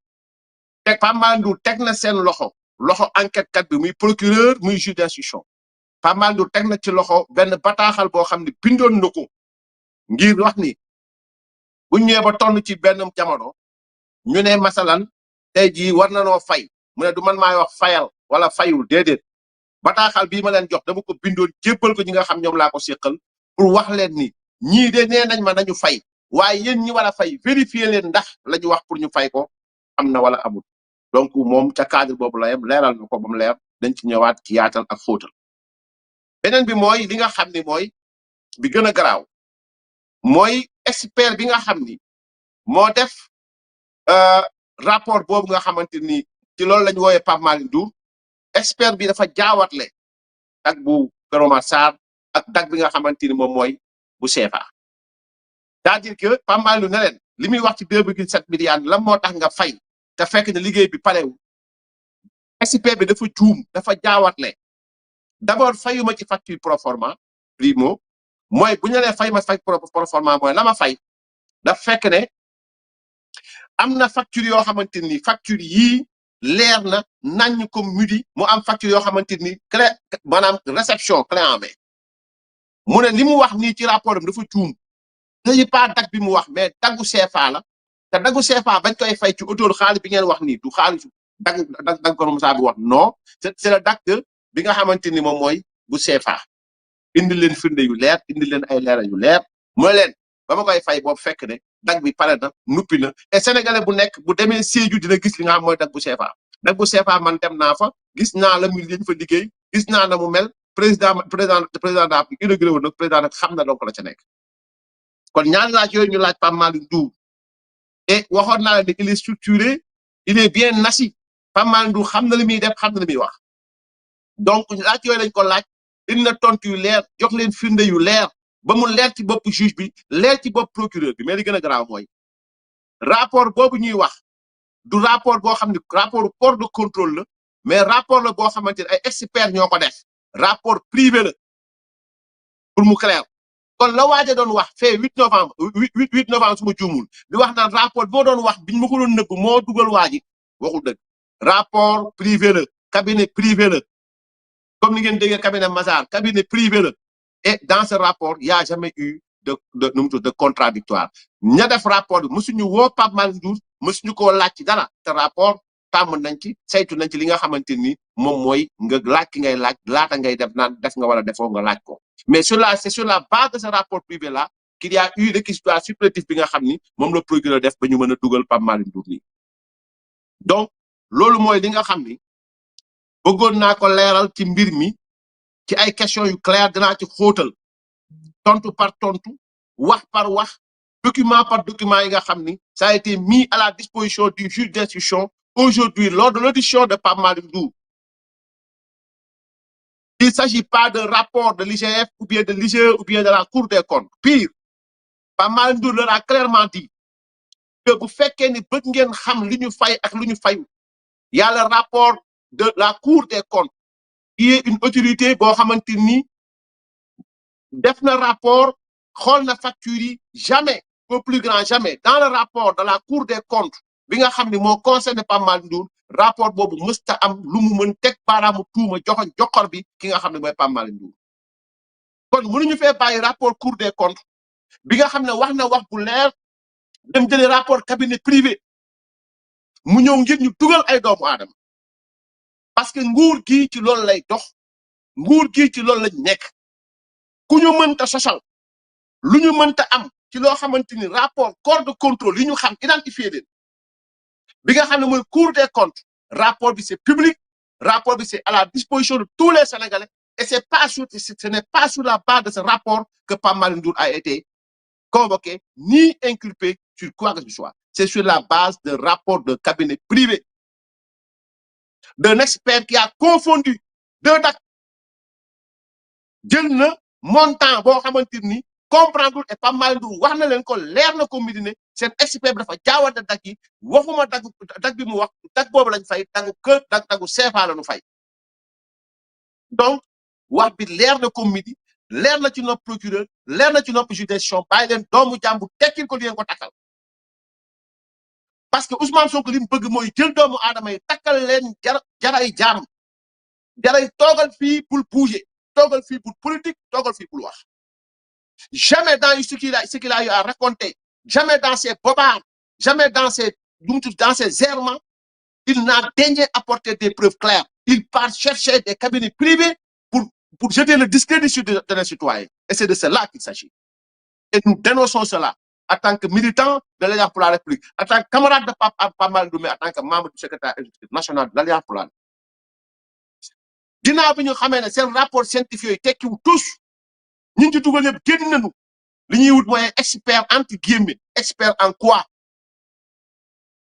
teg Pape Malick Ndour teg na seen loxo enquête kat bi muy procureur muy juge d'instruction Pape Malick Ndour teg na ci loxo benn bataaxal boo xam ne bindoon na ko ngir wax ni bu ñëwee ba tonn ci benn jamono ñu ne masalan tey jii war na noo fay mu ne du man maay wax fayal wala fayul déedéet bataaxal bii ma leen jox dama ko bindoon jébbal ko ñi nga xam ñoom laa ko séqal pour wax leen ni ñii de nee nañ ma nañu fay waaye yéen ñi war a fay vérifier leen ndax la ñu wax pour ñu fay ko am na wala amul donc moom ca cadre boobu la yem leeral na ko ba mu leer dañ ci ñëwaat ci yaatal ak xóotal beneen bi mooy li nga xam ni mooy bi gën a garaaw mooy expert bi nga xam ni moo def rapport boobu nga xamante ni ci loolu la ñu wooyee Pape Malick Ndour expert bi dafa jaawatle dag bu Kër Omar Sarr ak dag bi nga xamante ni moom mooy bu CFA c'est-à-dire que Pape Malick Ndour ne leen li muy wax ci 2,7 milliards lan moo tax nga fay te fekk ne liggéey bi parewu expert bi dafa juum dafa jaawatle d'abord fayuma ci facture proforma primo mooy bu ñu nee fay ma fay proforma mooy la ma fay daf fekk ne am na facture yoo xamante ni facture yii leer na nañ ko mudi mu am facture yoo xamante ni clé maanaam réception clé en main mu ne li mu wax nii ci rapport am dafa juum dañuy pas dag bi mu wax mais daggu CFA la te daggu CFA bañ koy fay ci autour xaalis bi ngeen wax nii du xaalis dag ko Moussa bi wax non c'est le dag bi nga xamante ni moom mooy bu CFA indi leen firnde yu leer indi leen ay leeral yu leer mooy leen ba ma koy fay boobu fekk ne dag bi pare na nuppi na et sénégalais bu nekk bu demee Sédhiou dina gis li nga xam mooy dag bu CFA dag bu CFA man dem naa fa gis naa la mu liñ fa liggéey gis naa na mu mel président daa inauguré woon nag président nag xam na donc la ca nekk kon ñaari laaj yooyu ñu laaj Pape Malick Ndour et waxoon naa la ne il est structuré il est bien assis Pape Malick Ndour xam na li muy def xam na li muy wax donc laaj yooyu lañ ko laaj indi na tontu yu leer jox leen firnde yu leer ba mu leer ci bopp juge bi leer ci bopp procureur bi mais li gën a garaaw mooy rapport boobu ñuy wax du rapport boo xam ne rapport corps de contrôle la mais rapport la boo xamante ne ay experts ñoo ko def rapport privé la pour mu clair kon la waaja doon wax fee 8 novembre su ma juumul di wax naan rapport boo doon wax biñ ma ko doon nëbb moo dugal waaji waxul dëgg rapport privé la cabinet privé la comme ni ngeen déggee cabinet Mazars cabinet privé la et dans ce rapport il y a jamais eu de contradictoire ña def rapport bi mësuñu woo Pape Malick Ndour mësuñu koo laaj ci dara te rapport tàmm nañ ci saytu nañ ci li nga xamante ni moom mooy nga laaj ki ngay laaj laata ngay def naan def nga wala defoo nga laaj ko mais c'est sur la base de ce rapport privé là qu'il y a eu réquisitoire supplétif bi nga xam ni moom la procureur def ba ñu mën a dugal Pape Malick Ndour nii donc loolu mooy li nga xam ni bëggoon naa ko leeral ci mbir mi ci ay questions yu claires dinaa ci xóotal tontu par tontu wax par wax document par document yi nga xam ni ça a été mis à la disposition du juge d'instruction aujourd'hui lors de l'audition de Pape Malick Ndour. Il ne s'agit pas d'un rapport de l'IGF ou bien de l'IGE ou bien de la Cour des comptes. Pire, Pape Malick Ndour leur a clairement dit que bu fekkee ni bëgg ngeen xam li ñu fay ak lu ñu fayu y a le rapport de la Cour des comptes qui est une autorité boo xamante ni def na rapport xool na facture yi jamais au plus grand jamais dans le rapport de la Cour des comptes bi nga xam ni moo concerné Pape Malick Ndour rapport boobu mësta am lu mu mën teg baaraamu tuuma joxoñ joxor bi ki nga xam ne mooy Pape Malick Ndour kon mënuñu fee bàyyi rapport Cour des comptes bi nga xam ne wax na wax bu leer dem jëlee rapport cabinet privé mu ñëw ngir ñu dugal ay doomu aadama parce que nguur gi ci loolu lay dox nguur gi ci loolu lañ nekk ku ñu mënta sosal lu ñu mënta am ci loo xamante ni rapport corps de contrôle yi ñu xam identifié leen bi nga xam ne mooy Cour des comptes rapport bi c'est public rapport bi c'est à la disposition de tous les Sénégalais et ce n'est pas sur la base de ce rapport que Pape Malick Ndour a été convoqué ni inculpé sur quoi que ce soit. C'est sur la base d'un rapport de cabinet privé, d'un expert qui a confondu deux dates. Jël na montant boo xamante ni comprendre et pas mal du wax na leen ko leer na ko midi ne seen expert bi dafa jaawate dag yi waxuma dag bi mu wax dag boobu lañ fay dagu kër dagu CFA la ñu fay. Donc wax bi leer na ko midi leer na ci nopp procureur leer na ci nopp juridiction bàyyi leen doomu jàmbur tekkil ko di leen ko takkal parce que Ousmane Sonko li mu bëgg mooy jël doomu aadama yi takkal leen jaray jaam jaray toogal fii pour bouger toogal fii pour politique toogal fii pour wax. Jamais dans ce qu'il a eu à raconter, jamais dans ses bobards, jamais dans ses errements, il n'a daigné apporter des preuves claires. Il part chercher des cabinets privés pour jeter le discrédit sur de les citoyens. Et c'est de cela qu'il s'agit. Et nous dénonçons cela en tant que militants de l'Alliance pour la République, en tant que camarade de Pape Malick Ndoumé, en tant que membre du secrétaire exécutif national de l'Alliance pour la République. Ginnaaw bi ñu xamee ne seen rapport scientifique yi tekkiwu tous ñi ci dugal yëpp génn nañu li ñuy wut mooy expert entre guillemets expert en quoi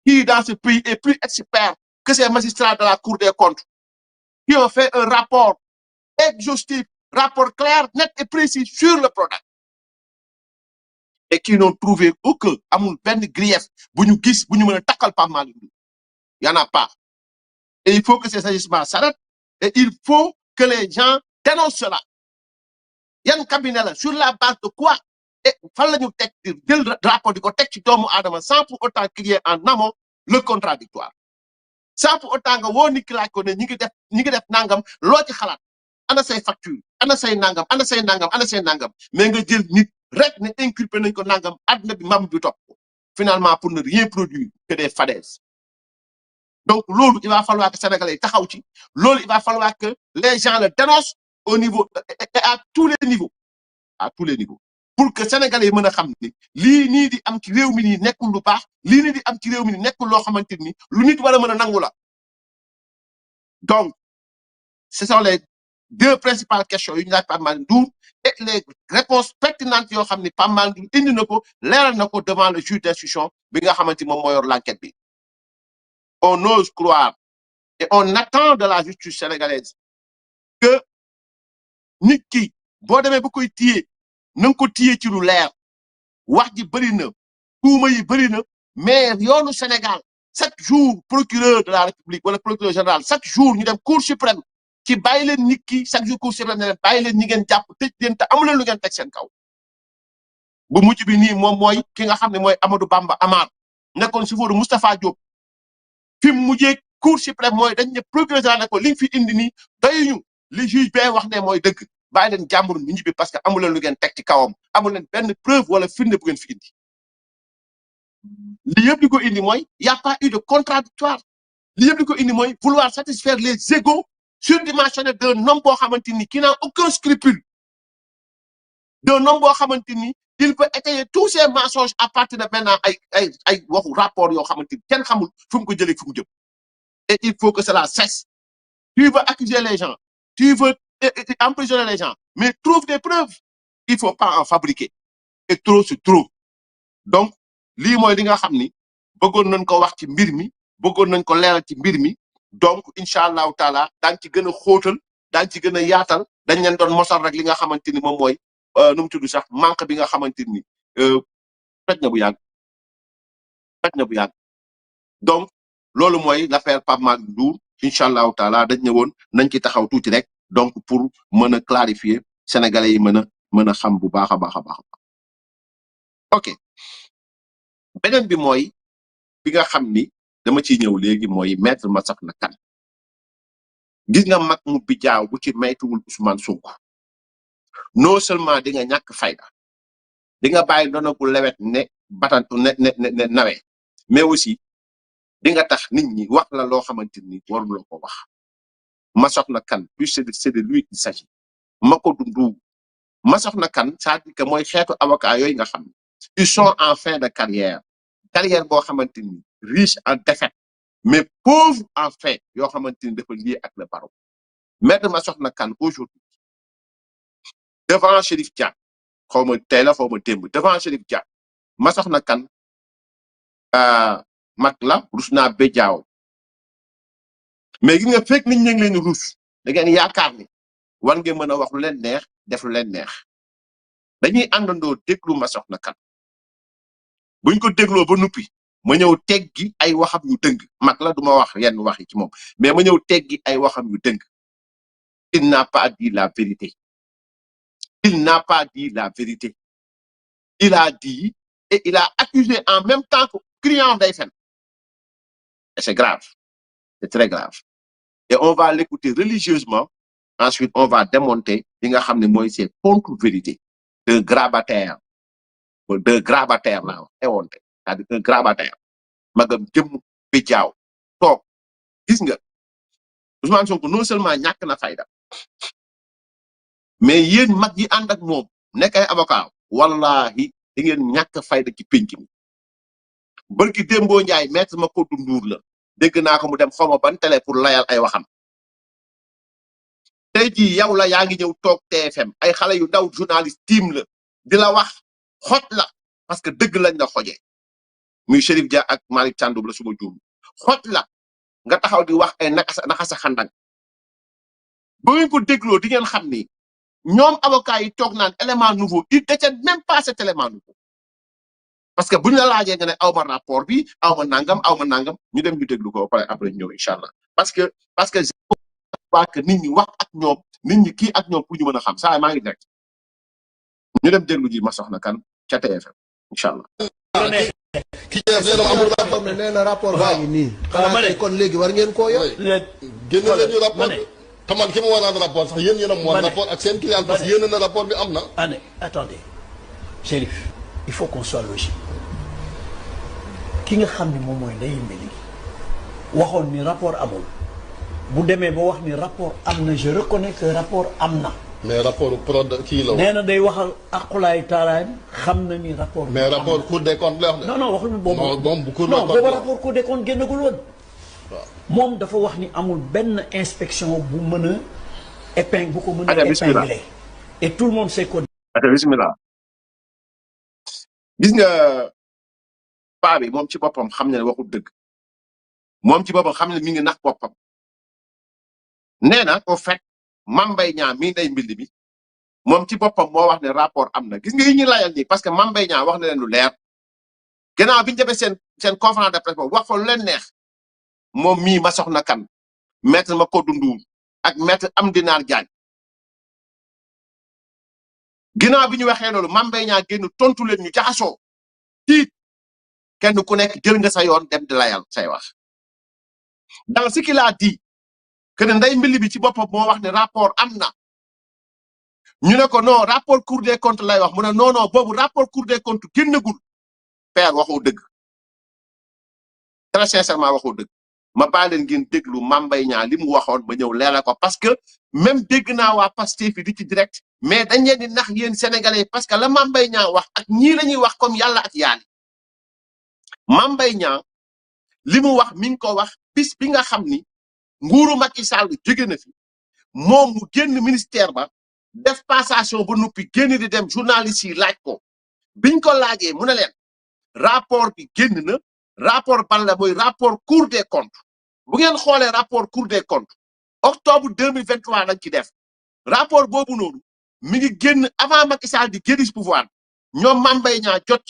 qui dans ce pays est plus expert que ces magistrats de la Cour des comptes qui ont fait un rapport exhaustif, rapport clair, net et précis sur le Prodac et qui n'ont trouvé aucun amul benn grief bu ñu gis bu ñu mën a takkal Pape Malick Ndoumé. Il y en a pas. Et il faut que ces agissements s'arrêtent et il faut que les gens dénoncent cela. Yan cabinet la sur la base de quoi et fan la ñu teg jël rapport di ko teg ci doomu aadama sans pour autant qu'il y ait en amont le contradictoire sans pour autant nga woo nit ki laaj ko ne ñi ngi def nangam loo ci xalaat ana say facture ana say nangam ana say nangam ana say nangam mais nga jël nit rek ne inculpé nañ ko nangam àdduna bi mam bi topp ko finalement pour ne rien produire que des falaises. Donc loolu il va falloir que Sénégalais yi taxaw ci loolu il va falloir que les gens le dénoncent au niveau et à tous les niveaux pour que Sénégalais yi mën a xam ni lii nii di am ci réew mi nii nekkul lu baax lii nii di am ci réew mi nii nekkul loo xamante ni lu nit war a mën a nangu la. Donc ce sont les deux principales questions yu ñu laaj Pape Malick Ndour et les réponses pertinentes yoo xam ni Pape Malick Ndour indi na ko leeral na ko devant le juge d'instruction bi nga xamante moom moo yor l'enquête bi. On ose croire et on attend de la justice sénégalaise que nit ki boo demee ba koy téye na nga ko téye ci lu leer wax ji bëri na tuuma yi bëri na mais yoonu Sénégal chaque jour procureur de la République wala procureur général chaque jour ñu dem cour suprême ci bàyyi leen nit ki chaque jour cour suprême ne leen bàyyi leen ñi ngeen jàpp tëj leen te amu leen lu ngeen teg seen kaw. bu mujj bi nii moom mooy ki nga xam ne mooy Amadou Bamba Amar nekkoon chauffeur Moustapha Diop fi mu mujjee cour suprême mooy dañ ne procureur général ne ko li nga fi indi nii doyuñu li juge bee wax ne mooy dëgg bàyyi leen jàmbur ñu ñibbi parce que amu leen lu ngeen teg ci kawam amu leen benn preuve wala firnde bu ngeen fi indi. li yëpp di ko indi mooy y' a pas eu de contradictoire li yëpp di ko indi mooy vouloir satisfaire les égos surdimensionnés d'un homme boo xamante ni qui n'a aucun scrupule d'un homme boo xamante ni il peut étayer tous ces mensonges à partir de maintenant ay waxu rapport yoo xamante ni kenn xamul fu mu ko jëlee fu mu jëm. Et il faut que cela cesse. Tu veux accuser les gens, tu veux emprisonner les gens, mais trouve des preuves. Il ne faut pas en fabriquer. Et trop, c'est trop. Donc, lii mooy li nga xam ni bëggoon nañ ko wax ci mbir mi bëggoon nañ ko leeral ci mbir mi donc incha allahu taala daañu ci gën a xóotal daañu ci gën a yaatal dañ leen doon mosal rek li nga xamante ni moom mooy nu mu tudd sax manque bi nga xamante ni fekk na bu yàgg donc loolu mooy l'affaire Pape Malick Ndour incha allahu taala dañ ne woon nañ ci taxaw tuuti rek donc pour mën a clarifier sénégalais yi mën a xam bu baax a baax a baax. Ok beneen bi mooy bi nga xam ni dama ciy ñëw léegi mooy maître Massokhna Kane gis nga mag mu bijaaw bu ci maytuwul Ousmane Sonko non seulement di nga ñàkk fayda di nga bàyyi doona ku lewet ne batantu ne nawe mais aussi di nga tax nit ñi wax la loo xamante ni waruloo ko wax Massokhna Kane puis c'est de lui qu'il s'agit Macodou Ndour Massokhna Kane c'est-à-dire que mooy xeetu avocat yooyu nga xam ils sont en fin de carrière boo xamante ni riche en défaite mais pauvre en fait yoo xamante ni dafa lié ak le barreau. Maître Massokhna Kane aujourd'hui devant Chérif Dia xaw ma tey la xaw ma démb devant Chérif Dia Massokhna Kane mag la rus naa béjaaw mais gis nga fekk nit ñi ngi leen rus da ngeen yaakaar ni war ngeen mën a wax lu leen neex def lu leen neex dañuy àndandoo déglu ma soxna kan buñ ko dégloo ba nuppi ma ñëw teggi ay waxam yu dëng mag la duma wax yenn wax yi ci moom mais ma ñëw teggi ay waxam yu dëng il n'a pas dit la vérité il n'a pas dit la vérité il a dit et il a accusé en même temps que client day fen et c'est grave c'est très grave et on va l'écouter religieusement ensuite on va démonter li nga xam ne mooy ses contre-vérités de grabataire la ewonte c'est-à-dire un grabataire magam jëm bi jaaw toog gis nga Ousmane Sonko non seulement ñàkk na fayda mais yéen mag yi ànd ak moom nekk ay avocat wallahi di ngeen ñàkk fayda ci pénc mi barki Dembo Ndiaye maître Macodou Ndour la dégg naa ko mu dem xawma ban télé pour layal ay waxam tey jii yow la yaa ngi ñëw toog TFM ay xale yu daw journaliste team la di la wax xoj la parce que dëgg lañ la xojee muy Chérif Dia ak Malick Thiandoum la suma juum xoj la nga taxaw di wax ay naxasa xandang ba ngeen ko dégloo di ngeen xam ni ñoom avocat yi toog naan élément nouveau il détient même pas cet élément nouveau parce que buñ la laajee nga ne aw ma rapport bi aw ma nangam ñu dem ñu déglu ko pare après ñëw inchallah parce que je crois que nit ñi wax ak ñoom nit ñi kii ak ñoom pour ñu mën a xam saa maa ngi direct ñu dem déglu ji ma soxna kan ca TFM inchallah ki amul rapport mais nee na rapport baa ngi nii xanaa tey kon léegi war ngeen koo yor génne leen ñu rapport bi te man ki ma war a rapport sax yéen a mu war rapport ak seen client parce que yéen na rapport bi am na attendez Chérif il faut qu'on soit logique ki nga xam ne moom mooy Ndeye Mbéli waxoon ni rapport amul bu demee ba wax ni rapport am na je reconnais que rapport am na mais rapport prod kii la nee na day waxal aqulaay taalaayam xam na ni rapport mais rapport Cour des comptes lay wax de non waxul boobu moom bu non boobu rapport Cour des comptes génnagul woon moom dafa wax ni amul benn inspection bu mën a épingle bu ko mën a épingler et tout le monde sait que bismillah gis nga paa bi moom ci boppam xam ne waxul dëgg moom ci boppam xam ne mi ngi nax boppam nee na au fait Mame Mbaye Niang mii Ndeye Mbili bi moom ci boppam moo wax ne rapport am na gis nga yi ñu layal nii parce que Mame Mbaye Niang wax na leen lu leer gannaaw bi ñu defee seen conférence de presse boobu wax fa lu leen neex moom mii ma soxna kan maître Macodou Ndour ak maître Amdy Nar Diagne ginnaaw bi ñu waxee loolu Mame Mbaye Niang génn tontu leen ñu jaxasoo tiit kenn ku nekk jël nga sa yoon dem di layal say wax dans ce qu'il a dit que ne Ndeye Mbili bi ci boppam moo wax ne rapport am na ñu ne ko non rapport Cour des comptes lay wax mu ne non boobu rapport Cour des comptes génnagul père waxoo dëgg très sincèrement waxoo dëgg ma bàyyi leen ngeen déglu Mame Mbaye Niang li mu waxoon ma ñëw leeral ko parce que même dégg naa waa Pastef fi di ci direct mais dañ leen di nax yéen sénégalais parce que la Mame Mbaye Niang wax ak ñii la ñuy wax comme yàlla ak yaali Mame Mbaye Niang li mu wax mi ngi ko wax bis bi nga xam ni nguuru Macky Sall jóge na fi moom mu génn ministère ba def passation ba noppi génn di dem journaliste yi laaj ko biñ ko laajee mu ne leen rapport bi génn na rapport ban la mooy rapport Cour des comptes bu ngeen xoolee rapport Cour des comptes octobre 2023 lañ ci def rapport boobu noonu mi ngi génn avant Macky Sall di génn ci pouvoir ñoom Mame Mbaye Niang jot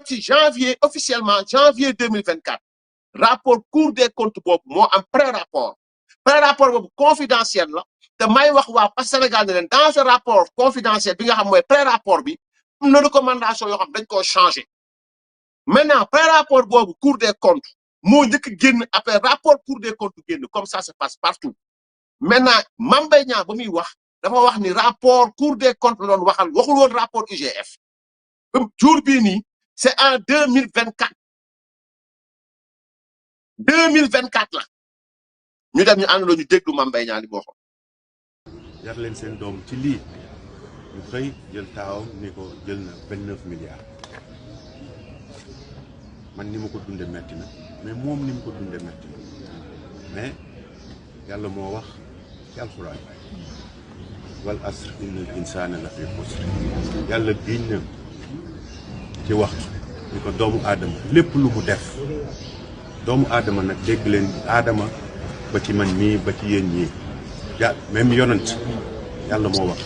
ci janvier officiellement janvier 2024 rapport Cour des comptes boobu moo am pré-rapport boobu confidentiel la te may wax waa pas Sénégal ne leen dans ce rapport confidentiel bi nga xam mooy pré-rapport bi am na recommandation yoo xam dañ koo changé maintenant pré-rapport boobu Cour des comptes moo njëkk génn après rapport Cour des comptes génn comme ça se passe partout maintenant Mame Mbaye Niang ba muy wax dafa wax ni rapport Cour des comptes la doon waxul woon rapport IGF jour bii nii c'est en 2024 la ñu dem ñu àndandoo ñu déglu Mame Mbaye Niang li mu waxoon. yar leen seen doom ci lii ñu xëy jël taawam ni ko jël na 29 milliards man ni ma ko dunde metti na mais moom ni mu ko dunde metti na mais yàlla moo wax ci alxuraan wal asr innal insaana la fi xusr yàlla giñ na ci waxtu ni ko doomu aadama lépp lu mu def doomu aadama nag dégg leen aadama ba ci man mii ba ci yéen ñii ja même yonent yàlla moo wax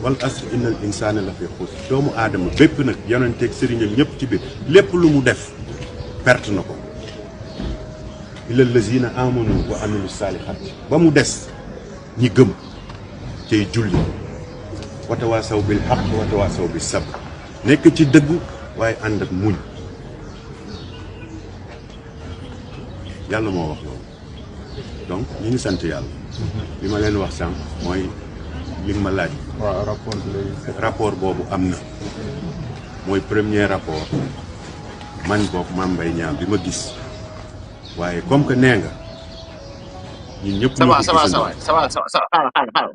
wal asr innal insaana la fi xusr doomu aadama bépp nag yonenteeg sëriñam ñëpp ci biir lépp lu mu def perte na ko illa lazina amanu wa amilu saalihaat ba mu des ñi gëm tey julli watawaasaw bil haqq watawaasaw bis sabr nekk ci dëgg waaye ànd ak muñ yàlla moo wax loolu donc ñu ngi sant yàlla li ma leen wax sànq mooy li ma laaj waaw rapport boobu am na mooy premier rapport man boog Mame Mbaye Niang bi ma gis waaye comme que nee nga ñun ñëpp ñoo ko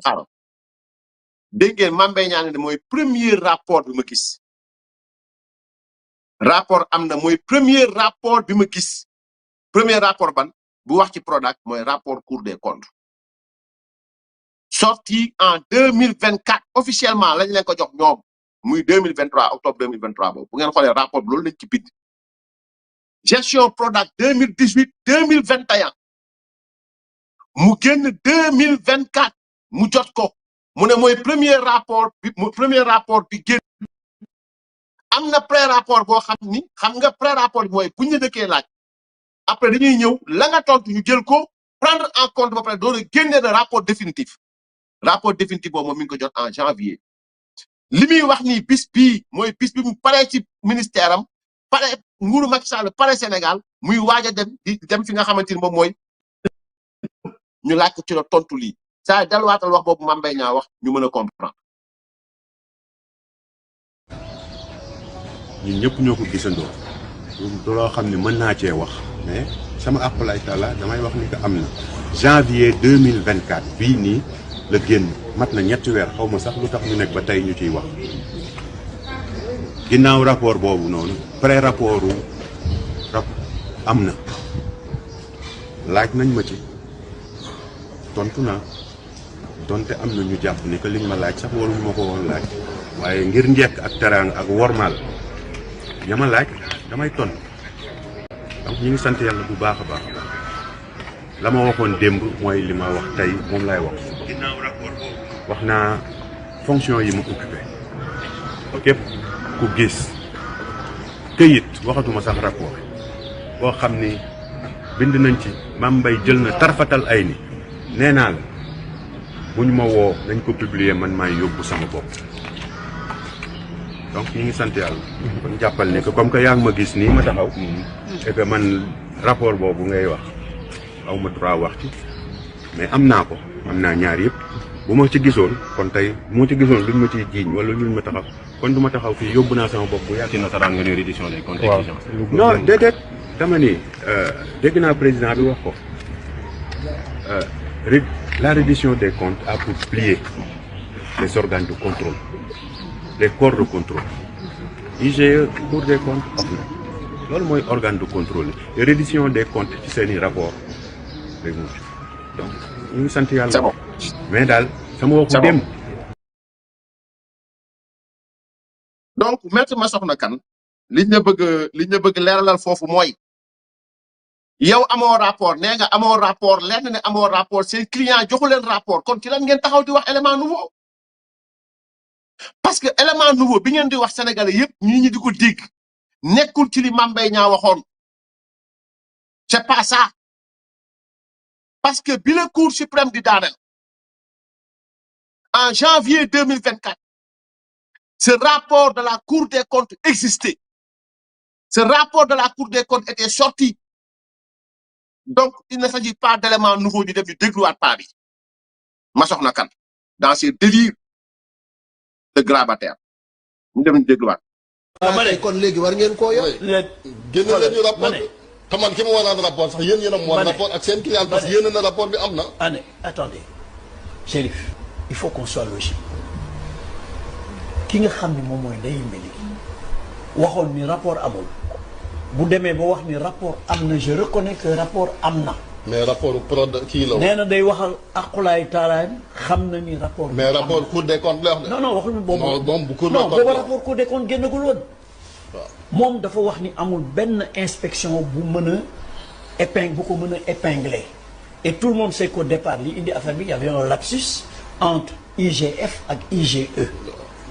xaaral dégg ngeen Mame Mbaye Niang ne mooy premier rapport bi ma gis rapport am na mooy premier rapport bi ma gis premier rapport ban bu wax ci Prodac mooy rapport Cour des comptes sorti en 2024 officiellement lañ leen ko jox ñoom muy 2023 octobre 2023 boobu bu ngeen xoolee rapport bi loolu lañ ci bind gestion Prodac 2018 2021 mu génn 2024 mu jot ko mu ne mooy premier rapport bi génn am na pré rapport boo xam ni xam nga pré rapport bi mooy buñ la dëkkee laaj après dañuy ñëw la nga tontu ñu jël ko prendre en compte ba pare doon génne de rapport définitif boobu moom mi ngi ko jot en janvier li muy wax ni bis bii mooy bis bi mu paree ci ministère am pare nguuru Macky Sall pare Sénégal muy waaj a dem fi nga xamante ni moom mooy ñu laaj ko ci la tontu lii saa delluwaatal wax boobu Mame Mbaye Niang wax ñu mën a comprendre. ñun ñëpp ñoo ko gisandoo du loo xam ne mën naa cee wax mais sama àqulaay taala damay wax ni que am na janvier 2024 bii nii la génn mat na ñetti weer xaw ma sax lu tax ñu nekk ba tey ñu ciy wax ginnaaw rapport boobu noonu pré rapportu am na laaj nañ ma ci tontu naa donte am na ñu jàpp ni que liñ ma laaj sax waruñu ma ko woon laaj waaye ngir njekk ak teraanga ak wormaal ñama laaj damay tontu donc ñu ngi sant yàlla bu baax a baax a baax la ma waxoon démb mooy li ma wax tey moom lay wax ginnaaw rapport boobu wax naa fonction yi ma occupé képp ku gis këyit waxatuma sax rapport boo xam ni bind nañ ci Mame Mbaye jël na tarfatal ay ni nee naa la bu ñu ma woo nañ ko publier man maay yóbbu sama bopp donc ñu ngi sant yàlla kon jàppal ne que comme que yaa ngi ma gis nii ma taxaw et que man rapport boobu ngay wax aw ma droit wax ci mais am naa ko am naa ñaar yëpp bu ma ci gisoon kon tey bu ma ci gisoon luñ ma ciy jiiñ wala luñ ma taxaw kon du ma taxaw fii yóbbu naa sama bopp bu yàgg ci nasaraan nga ne reddition des comptes exigence non déedéet dama ni dégg naa président bi wax ko la reddition des comptes a pour plier les organes de contrôle les corps de contrôle IGE Cour des comptes OFNAC loolu mooy organe de contrôle et reddition des comptes ci seeni rapport day mujj donc ñu ngi sant yàlla mais daal sama waxu dem donc maître Massokhna Kane liñ la bëgg leeralal foofu mooy yow amoo rapport nee nga amoo rapport lenn ne amoo rapport seen client joxu leen rapport kon ci lan ngeen taxaw di wax élément nouveau parce que élément nouveau bi ngeen di wax sénégalais yëpp ñi di ko dégg nekkul ci li Mame Mbaye Niang waxoon c'est pas ça parce que bi la Cour suprême di daaneel en janvier 2024 ce rapport de la Cour des comptes existait ce rapport de la Cour des comptes était sorti donc il ne s'agit pas d'éléments nouveaux ñu dem di dégluwaat paa bi Massokhna Kane dans ses délires de grabataire ñu dem di dégluwaat. kon léegi war ngeen koo yor. génn leen ñu rapport bi te man ki ma war a rapport sax yéen a moom rapport ak seen client parce que yéen na rapport bi am na. Attendez Chérif il faut qu'on soit logique ki nga xam ni moom mooy Ndeye Mbéli waxoon ni rapport amul bu demee ba wax ni rapport am na je reconnais que rapport am na. mais rapport kii la. nee na day waxal aqulaay taalaayam xam na ni rapport. mais rapport Cour des comptes la wax de. non waxul boobu. non moom bu Cour des non comptes boobu rapport Cour des comptes génnagul woon. moom dafa wax ni amul benn inspection bu mën a épingler et tout le monde sait qu'au départ li indi affaire bi y avait un lapsus entre IGF ak IGE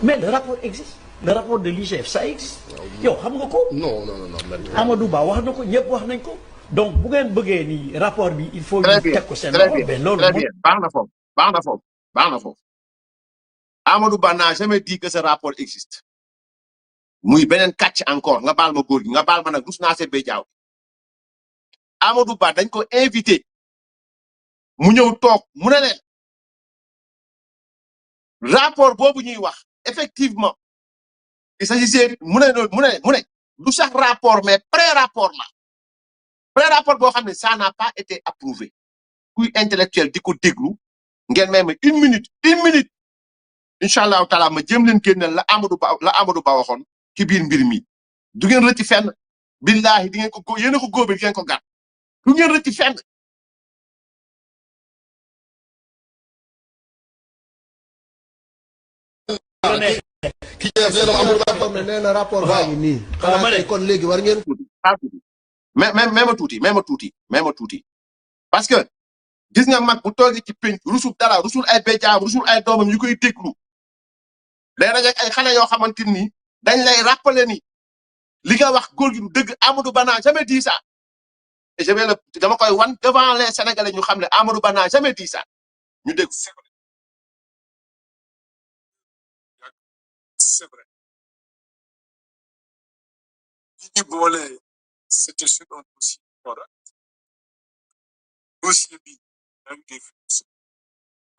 mais le rapport existe le rapport de l'IGF ça existe yow xam nga ko non Amadou Ba wax na ko ñëpp wax nañ ko donc bu ngeen bëggee ni rapport bi il faut ñu teg ko seen loxo mais loolu très bien baax na foofu Amadou Ba n'a jamais dit que ce rapport existe muy beneen kàcc encore nga baal ma góor gi nga baal ma nag rus naa see béjaaw Amadou Ba dañ ko invité mu ñëw toog mu ne leen rapport boobu ñuy wax effectivement il s'agissait mu ne du sax rapport mais pré-rapport boo xam ne ça n'a pas été approuvé kuy intellectuel di ko déglu ngeen may ma une minute incha allahu taala ma jëm leen génneel la Amadou Ba waxoon ci biir mbir mi du ngeen rëcc fenn billahi di ngeen ko yéen a ko góobe di ngeen ko gàtt du ngeen rëcc fenn ki nee na rapport baa ngi nii xanaa tey kon léegi war ngeen mais ma tuuti parce que gis nga mag bu toogee ci penc rusul dara rusul ay béjaam rusul ay doomam yu koy déglu day rajak ay xale yoo xamante ni dañ lay rappeler ni li nga wax góor gi du dëgg Amadou Ba n'a jamais dit ça et dama koy wan devant les Sénégalais ñu xam ne Amadou Ba n'a jamais dit ça ñu dégg c'est vrai ñi boole c'était sur un dossier correct dossier bi dañ def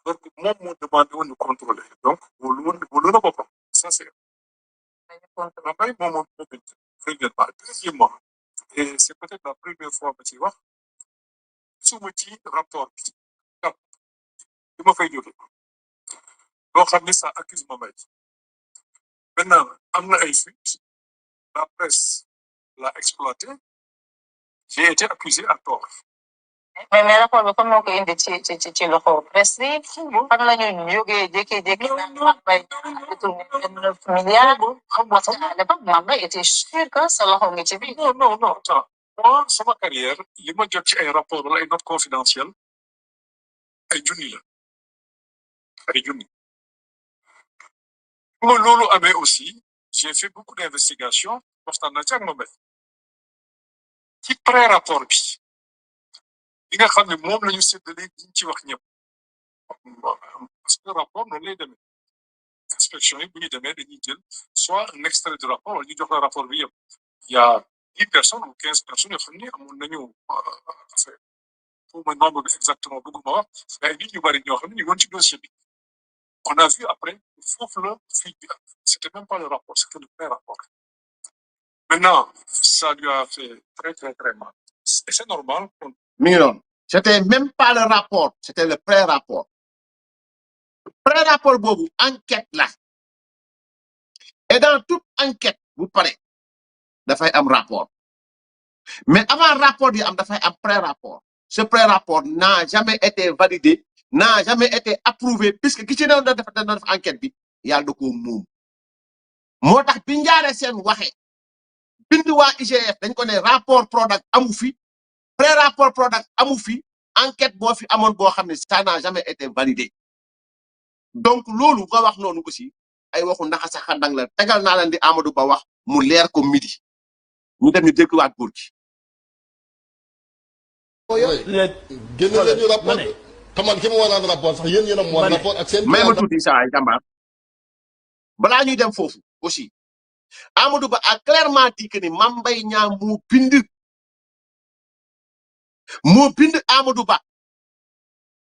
donc moom moo demandé woon ñu contrôler donc wóolu na boppam ça c'est bay moom premièrement deuxièmement et c'est peut-être la première fois ma ciy wax suma ci rapport bi ma fay jóge loo xam ne ça accuse ma may maintenant am na ay fuites la presse l'a exploité j'ai été accusé à tort mais rapport bi comme moo ko indi ci loxo presse bi fan la ñu jógee jékki-jékki naan Mame Mbaye détourné 9 milliards parce que à l'époque Mame Mbaye était sûr que sa loxo ngi ci biir non attends moi sama carrière li ma jot ci ay rapport wala ay notes confidentielles ay junni la ay junni pour loolu amee aussi j'ai fait beaucoup d'investigations waxtaan na ci ak Mame Mbaye ci pré-rapport bi li nga xam ne moom la ñu séddale ñu ci wax ñëpp parce que rapport noonu lay demee inspection yi bu ñu demee dañuy jël soit un extrait du rapport wala ñu jox la rapport bi yëpp il y a 10 personnes ou 15 personnes yoo xam ne amoon nañu pour ma nombre exactement bëgguma wax mais nit ñu bari ñoo xam ne ñu woon ci dossier bi on a vu après foofu la fuite bi c'était même pas le rapport c'était le pré-rapport maintenant ça lui a fait très mal et c'est normal mi ngi noonu c'était même pas le rapport c'était le pré-rapport boobu enquête la et dans toute enquête bu pare dafay am rapport mais avant rapport yi am dafay am pré-rapport ce pré-rapport n'a jamais été validé n'a jamais été approuvé puisque ki ci doon def enquête bi yàlla da koo moom moo tax bi njaare seen waxe bind waa IGF dañ ko ne rapport Prodac amu fi pré-rapport Prodac amu fi enquête boo fi amoon boo xam ne ça n'a jamais été validé donc loolu nga wax noonu aussi ay waxu ndaxa sax xandang la tegal naa leen di Amadou Ba wax mu leer ko midi ñu dem ñu dégluwaat góor gi génne leen ñu rapport te man ki ma war a rapport sax yéen a mu war rapport ak seen may ma tuuti saa ay jàmbaar balaa ñuy dem foofu aussi Amadou Ba a clairement dit que ni Mame Mbaye Niang moo bind Amadou Ba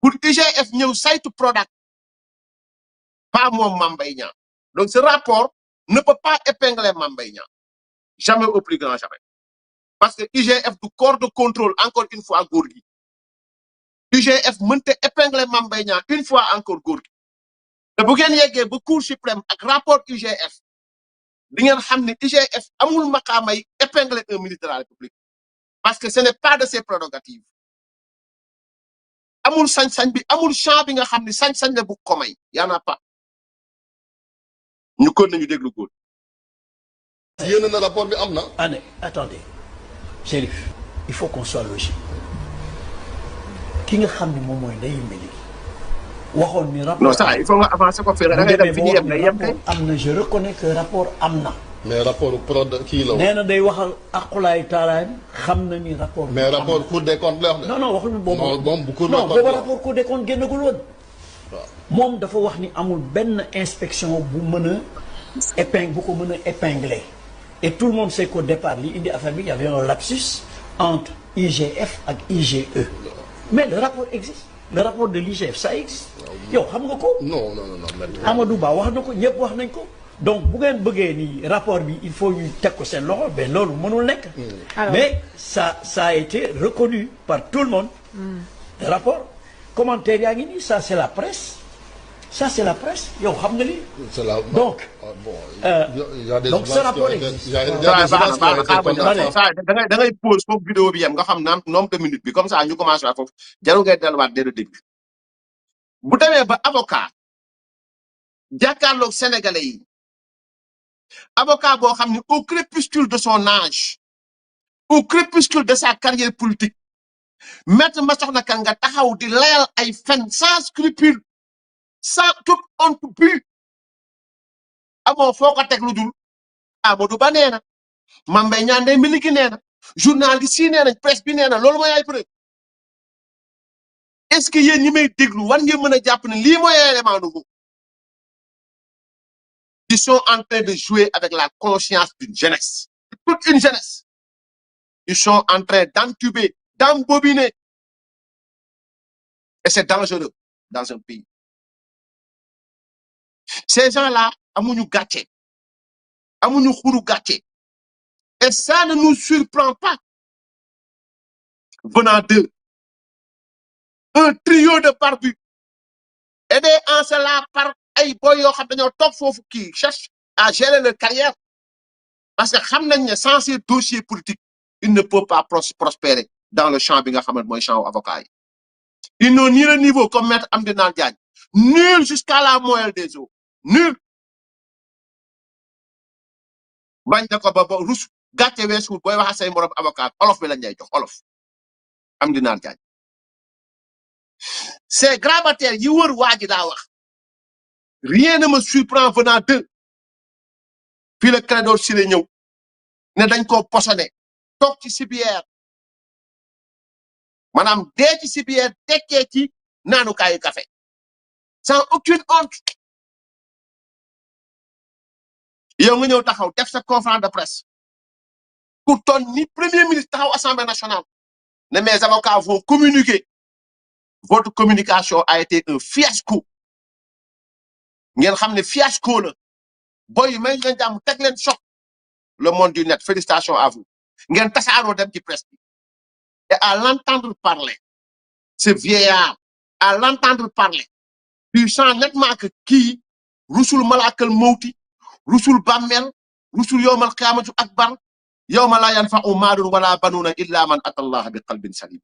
pour IGF ñëw saytu Prodac pas moom Mame Mbaye Niang donc ce rapport ne peut pas épingler Mame Mbaye Niang jamais au plus grand jamais parce que IGF du corps de contrôle encore une fois góor gi IGF mënta épingler Mame Mbaye Niang une fois encore góor gi te bu ngeen yeggee ba Cour suprême ak rapport IGF di ngeen xam ne IGF amul maqaamay épingler un ministre de la République parce que ce n'est pas de ses prérogatives amul sañ-sañ bi amul champ bi nga xam ne sañ-sañ la bu ko may y en a pas ñu kon nañu déglu góor yéen na rapport bi am na. Allez, attendez. Chérif, il faut qu'on soit logique. Ki nga xam ne moom mooy Ndeye Mbéli waxoon ni rapport. non ça il faut nga avancer ko fii da ngay dem fi ñu yem nga yem kay. am na je reconnais que rapport am na. mais rapport prod kii la. nee na day waxal aqulaay taalaay xam na ni rapport. mais rapport Cour des comptes la wax de. non waxul boobu. non moom bu Cour des non comptes boobu rapport Cour des comptes génnagul woon. waaw moom dafa wax ni amul benn inspection bu mën a bu ko mën a épingler. et tout le monde sait qu'au départ li indi affaire bi y avait un lapsus entre IGF ak IGE. mais le rapport existe. le rapport de l'IGF ça existe. yow xam nga ko. non Amadou Ba wax na ko ñëpp wax nañ ko. donc bu ngeen bëggee ni rapport bi il faut ñu teg ko seen loxo ben loolu mënul nekk. mais ça a été reconnu par tout le monde. le rapport commentaire yaa ngi nii ça c'est la presse. ça c'est la presse yow xam nga li. c'est la donc. donc ce rapport existe. da ngay pause foofu vidéo bi yem nga xam nombre de minutes bi comme ça ñu commencé waat foofu jarul ngay delluwaat dès le début. bu demee ba avocat jàkkaarloog sénégalais yi avocat boo xam ne au crépuscule de son âge au crépuscule de sa carrière politique maître Massokhna Kane nga taxaw di layal ay fen sans scrupule sans toute honte bu amoo foo ko teg lu dul Amadou Ba nee na Mame Mbaye Niang Ndeye Mbéli nee na journaliste yi nee nañ presse bi nee na loolu mooy ay preuve est-ce que yéen ñi may déglu war ngeen mën a jàpp ne lii mooy élément nouveau. Ils sont en train de jouer avec la conscience d'une jeunesse toute une jeunesse. Ils sont en train d'entuber d'embobiner et c'est dangereux dans un pays. Ces gens-là amuñu gàcce amuñu xuru gàcce et ça ne nous surprend pas venant d'eux. Un trio de barbus aidé en cela par ay boy yoo xam dañoo toog foofu kii cherche à gérer leur carrière parce que xam nañ ne sans ces dossiers politiques il ne peut pas prospérer dans le champ bi nga xamante mooy champ avocat yi. Ils n'ont ni le niveau comme maître Amdy Nane Diagne nul jusqu'à la moelle des eaux nul bañ na ko ba rus gàcce weesuut booy wax say morom avocat olof bi lañ lay jox olof Amdy Nane Diagne. Ces grabataires yi wër waa ji daa wax rien ne me surprend venant d'eux. Puis le Clédor Ciré ñëw ne dañ ko posone toog ci cibière maanaam dee ci cibière tekkee ci naanukaayu café sans aucune honte. yow nga ñëw taxaw def sa conférence de presse ku toll ni premier ministre taxaw assemblée nationale ne mes avocats vont communiquer. Votre communication a été un fiasco. ngeen xam ne fiasco la boy may leen jàmm teg leen choc le monde du net félicitations à vous ngeen tasaaroo dem ci presse bi et à l'entendre parler ce vieillard à l'entendre parler tu sens nettement que kii rusul malakal mawti rusul bàmmeel rusul yowmal qiyaamatu akbar yawma la yanfa'u maalun wala banuuna illa man ata Allah bi qalbin salim.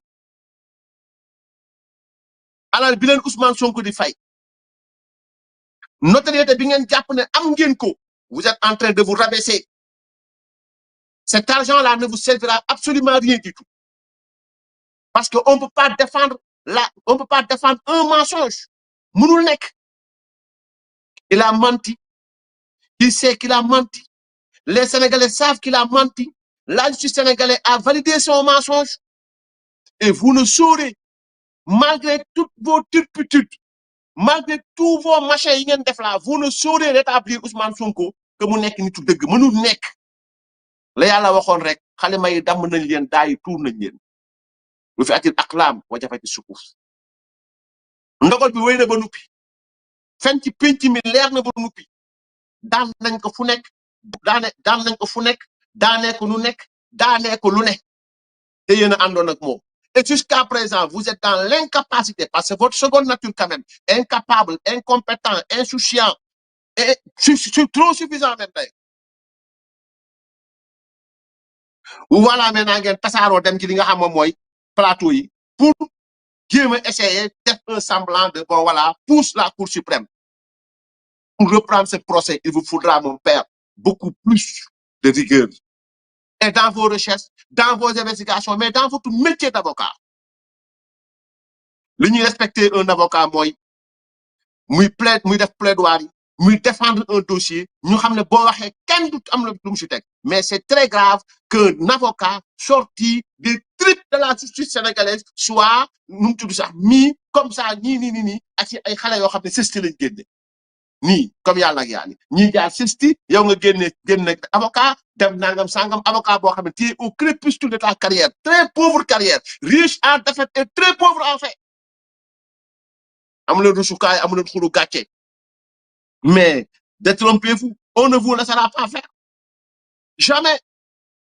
alal bi leen Ousmane Sonko di fay notoriété bi ngeen jàpp ne am ngeen ko vous êtes en train de vous rabaisser. Cet argent-là ne vous servira absolument rien du tout parce que on peut pas défendre un mensonge mënul nekk. Il a menti, il sait qu'il a menti, les Sénégalais savent qu'il a menti, la justice sénégalaise a validé son mensonge et vous ne saurez malgré toutes vos turpitudes malgré tous vos machins yi ngeen def là vous ne saurez rétablir Ousmane Sonko que mu nekk nitu dëgg mënul nekk. la yàlla waxoon rek xalima yi damm nañ leen daayi tuur nañ leen lu fi atil aqlaam wa jafati sukuuf ndogal bi wéy na ba nuppi fen ci penc mi leer na ba nuppi daan nañ ko fu nekk daan nañ ko fu nekk daanee ko nu nekk daanee ko lu ne te yéen a àndoon ak moom. Et jusqu'à présent, vous êtes dans l'incapacité, parce que votre seconde nature quand même, incapable, incompétent, insouciant, et trop suffisant même d'ailleurs. Voilà maintenant ngeen tasaaroo dem ci li nga xam moom mooy plateau yi pour jéem a essayer def un semblant de bon voilà pousse la Cour suprême. Pour reprendre ce procès, il vous faudra mon père beaucoup plus de rigueur. Et dans vos recherches, dans vos investigations, mais dans votre métier d'avocat. L'union respecter un avocat, moi, muy def plaidoirie, muy défendre un dossier, nous savons que mais c'est très grave qu'un avocat sorti des tripes de la justice sénégalaise soit, nous tout ça, mis comme ça, ni, ay xalé yo xamné cesti lañu génné ni comme yalla ak yalla ñi jaar cesti yow nga génné avocat dem nangam sangam avocat bo xamné tu es au crépuscule de ta carrière très pauvre carrière riche en défaite et très pauvre en fait amul rusukaay amul xulu gatché mais détrompez-vous on ne vous laissera pas faire jamais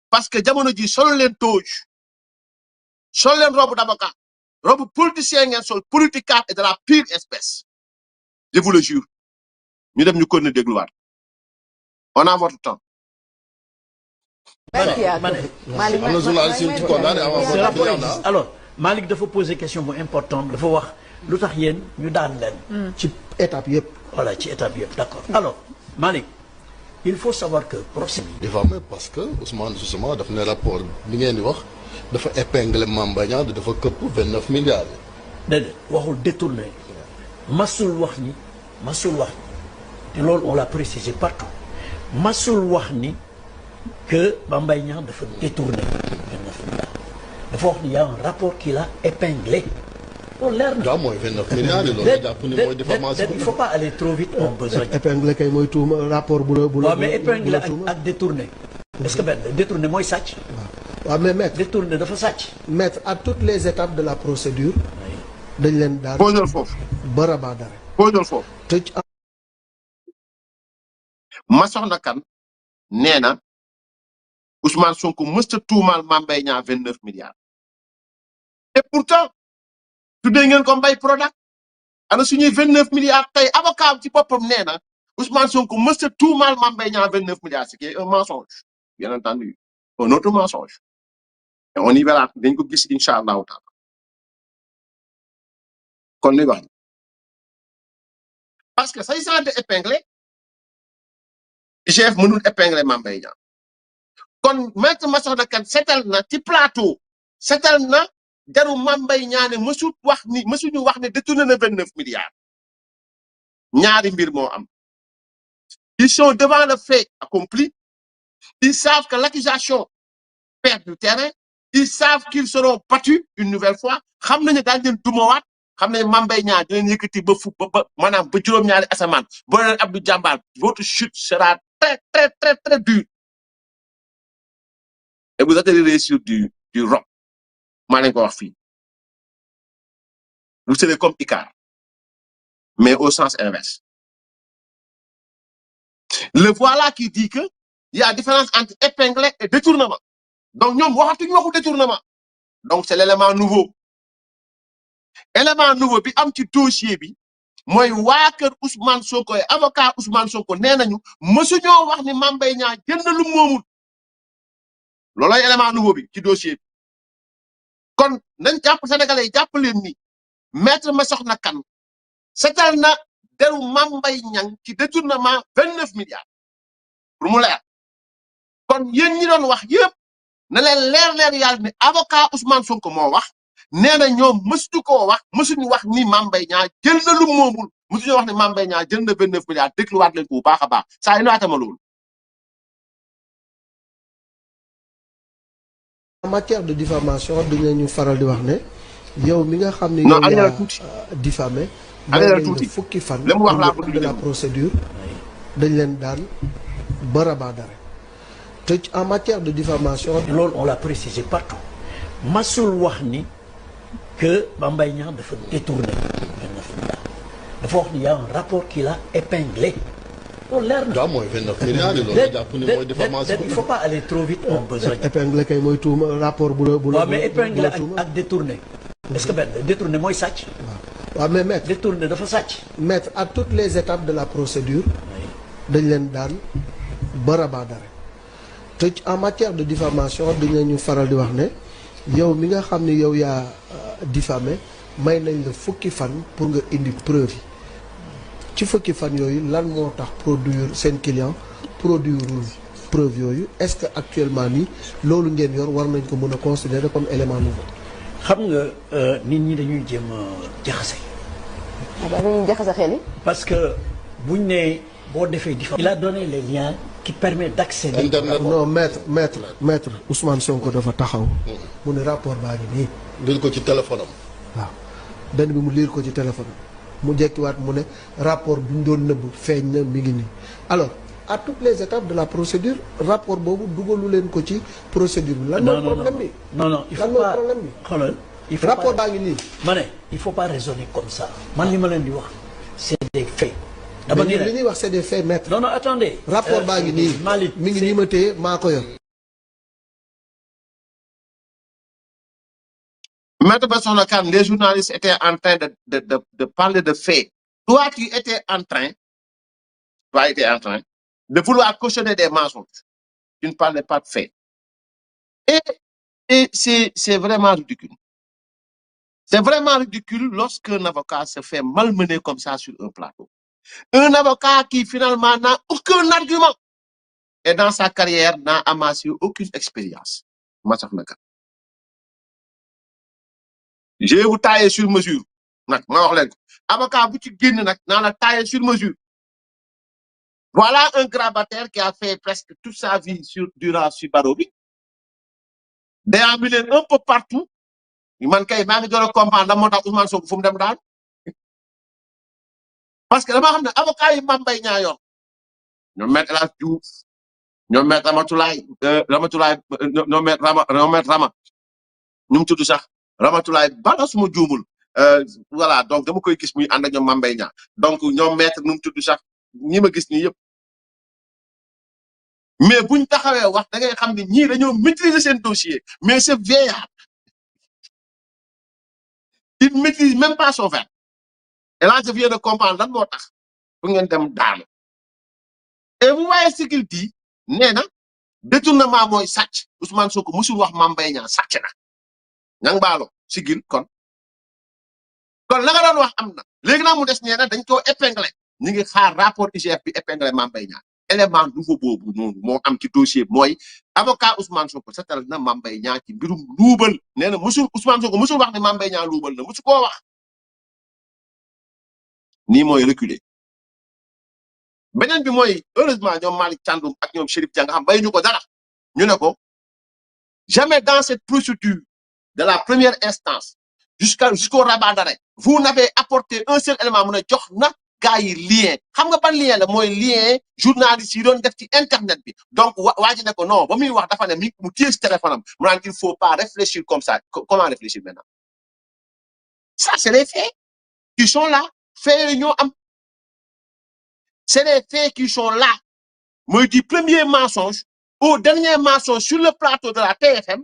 parce que jamono ji solo len touche solo len robe d'avocat robe politicien ngeen sol politique et de la pire espèce je vous le jure ñu dem ñu connaît dégluwaat on a votre temps. Alors Malick dafa poser question bu importante dafa wax lu tax yéen ñu daan leen ci étape yëpp voilà ci étape yëpp d'accord alors Malick il faut savoir que procès diffamé parce que Ousmane justement daf ne rapport bi ngeen di wax dafa épinglé Mame Mbaye Niang dafa këpp 29 milliards déedéet waxul détourné masul wax ni te loolu on l'a précisé partout masul wax ni que Mame Mbaye Niang dafa détourné 29 milliards dafa wax ni y a un rapport qui l'a épinglé loolu leer na. mooy 29 milliards yi loolu jàpp ni mooy diffamation. Il faut pas aller trop vite on besoin. épinglé kay mooy tuuma rapport bu la waaw mais épinglé ak détourné est-ce que benn détourné mooy sàcc. waaw mais maître détourné dafa sàcc. maître à toutes les étapes de la procédure dañ leen daal posal foofu ba rabat d'arrêt posal foofu tëj ma soxna kan nee na Ousmane Sonko mësta tuumaal Mame Mbaye Niang 29 milliards et pourtant tuddee ngeen ko Mbaye Prodac ana suñuy 29 milliards tey avocat ci boppam nee na Ousmane Sonko mësta tuumaal Mame Mbaye Niang 29 milliards ce qui est un mensonge bien entendu un autre mensonge et on y verra dañ ko gis incha allahu taala kon li wax parce que s'agissant de épingler IGF mënul épingler Mame Mbaye Niang kon maître Massokhna Kane seetal na ci plateau seetal na jaru Mame Mbaye Niang ne mësuñu wax ne détourné na 29 milliards ñaari mbir moo am ils sont devant le fait accompli ils savent que l'accusation perd du terrain ils savent qu'ils seront battus une nouvelle fois xam nañu daal leen dumawaat xam nañu Mame Mbaye Niang dinañ yëkkati ba fu ba maanaam ba juróom-ñaari asamaan boo leen Abdou Diambar votre chute sera très très très très dure et vous atterrirez sur du roc maa leen ko wax fii vous serez comme Icare mais au sens inverse le voilà qui dit que il y a différence entre épingler et détournement donc ñoom waxatuñu waxu détournement donc c'est l'élément nouveau bi am ci dossier bi mooy waa kër Ousmane Sonko et avocat Ousmane Sonko nee nañu mësuñoo wax ni Mame Mbaye Niang jël na lu moomul loolooy élément nouveau bi ci dossier bi kon nañ jàpp sénégalais yi jàpp leen ni maître Massokhna Kane setal na deru Mame Mbaye Niang ci détournement 29 milliards pour mu leer kon yéen ñi doon wax yëpp na leen leer yàlla ni avocat Ousmane Sonko moo wax nee na ñoom mësuñu koo wax mësuñu wax ni Mame Mbaye Niang jël na lu moomul mësuñu wax ni Mame Mbaye Niang jël na 29 milliards dégluwaat leen ko bu baax a baax saa yu naatama loolu. en matière de diffamation dinañu faral di wax ne yow mi nga xam ne yow yaa diffamé dañ fukki fan de la procédure dañ leen daan ba rabat d'arrêt te en matière de diffamation loolu on l'a précisé partout masul wax ni que Mame Mbaye Niang dafa détourné 29 milliards dafa wax ni y a un rapport qui l'a épinglé loolu leer na. mooy 29 milliards yi loolu jàpp ni mooy diffamation. Il faut pas aller trop vite on besoin. épinglé kay mooy tuuma rapport bu la waaw mais épinglé ak détourné est-ce que benn détourné mooy sàcc. waaw mais maître détourné dafa sàcc. maître à toutes les étapes de la procédure dañ leen daan ba rabat d'arrêt te en matière de diffamation dinañu faral di wax ne yow mi nga xam ne yow yaa diffamé may nañ la fukki fan pour nga indi preuve yi ci fukki fan yooyu lan moo tax produire seen client produire preuve yooyu est-ce que actuellement nii loolu ngeen yor war nañ ko mën a considérer comme élément nouveau. xam nga nit ñi dañuy jéem a jaxase. dañuy jaxase xel yi. parce que buñ ne boo defee diffamation. il a donné les liens qui permettent d'accéder. Internet. non maître Ousmane Sonko dafa taxaw. mu ne rapport baa ngi nii. lire ko ci téléphone am. waaw benn bi mu lire ko ci téléphone am mu jekkiwaat mu ne rapport bi ñu doon nëbb feeñ na mi ngi nii alors à toutes les étapes de la procédure rapport boobu dugalu leen ko ci procédure bi. lan mooy problème bi non il faut lan mooy pas problème bi. xoolal il faut rapport baa ngi nii. ma ne il faut pas raisonner comme ça man li ma leen di wax c'est des faits. dama ni li ñuy wax c'est des faits maître. non attendez. rapport baa ngi nii Malick mi ngi nii ma téye maa ko yor. Maître Bassirou Kane, les journalistes étaient en train de parler de faits. Toi, tu étais en train de vouloir cautionner des mensonges. Tu ne parlais pas de faits. Et c'est vraiment ridicule. C'est vraiment ridicule lorsqu'un avocat se fait malmener comme ça sur un plateau. Un avocat qui finalement n'a aucun argument et dans sa carrière n'a amassé aucune expérience. Je vais vous tailler sur mesure. Avocat, vous la taille sur mesure. Voilà un grabataire qui a fait presque toute sa vie durant Subarobi. Déambulé un peu partout. Il manque de comprendre Ousmane Sonko fu mu dem daan parce que dama xam ne avocat yi Mame Mbaye Niang yoon ñoom maître El Hadji Diouf ñoom maître Ramatoulaye Rama ñu mu tudd sax Ramatoulaye bala suma juumul voilà donc dama koy gis muy ànd ak ñoom Mame Mbaye Niang donc ñoom maître nu mu tudd sax ñi ma gis nii yëpp mais buñ taxawee wax da ngay xam ne ñii dañoo maîtriser seen dossier mais c'est vieillard. Il ne maîtrise même pas son verbe. Et là, je viens de comprendre lan moo tax fu ngeen dem daanu. Et vous voyez ce qu'il dit nee na détournement mooy sàcc Ousmane Sonko musul wax Mame Mbaye Niang sàcc na ñang baalo sigil kon la nga doon wax am na léegi nag mu des nee na dañ koo épinglé ñu ngi xaar rapport IGF bi épinglé Mame Mbaye Niang élément nouveau boobu noonu moo am ci dossier mooy avocat Ousmane Sonko setal na Mame Mbaye Niang ci mbirum luubal nee na musul Ousmane Sonko musul wax ne Mame Mbaye Niang luubal na musu koo wax nii mooy reculer beneen bi mooy heureusement ñoom Malick Thiandoum ak ñoom Chérif Dia nga xam bay ñu ko dara ñu ne ko jamais dans cette procédure de la première instance jusqu'au rabat d'arrêt vous n'avez apporté un seul élément mu ne jox na gaa yi lien xam nga ban lien la mooy lien journaliste yi doon def ci internet bi donc waa ji ne ko non ba muy wax dafa ne mu téye ci téléphone am mu naan il faut pas réfléchir comme ça comment réfléchir maintenant ça c'est les faits qui sont là faits ñoo am c'est les faits qui sont là mooy du premier mensonge au dernier mensonge sur le plateau de la TFM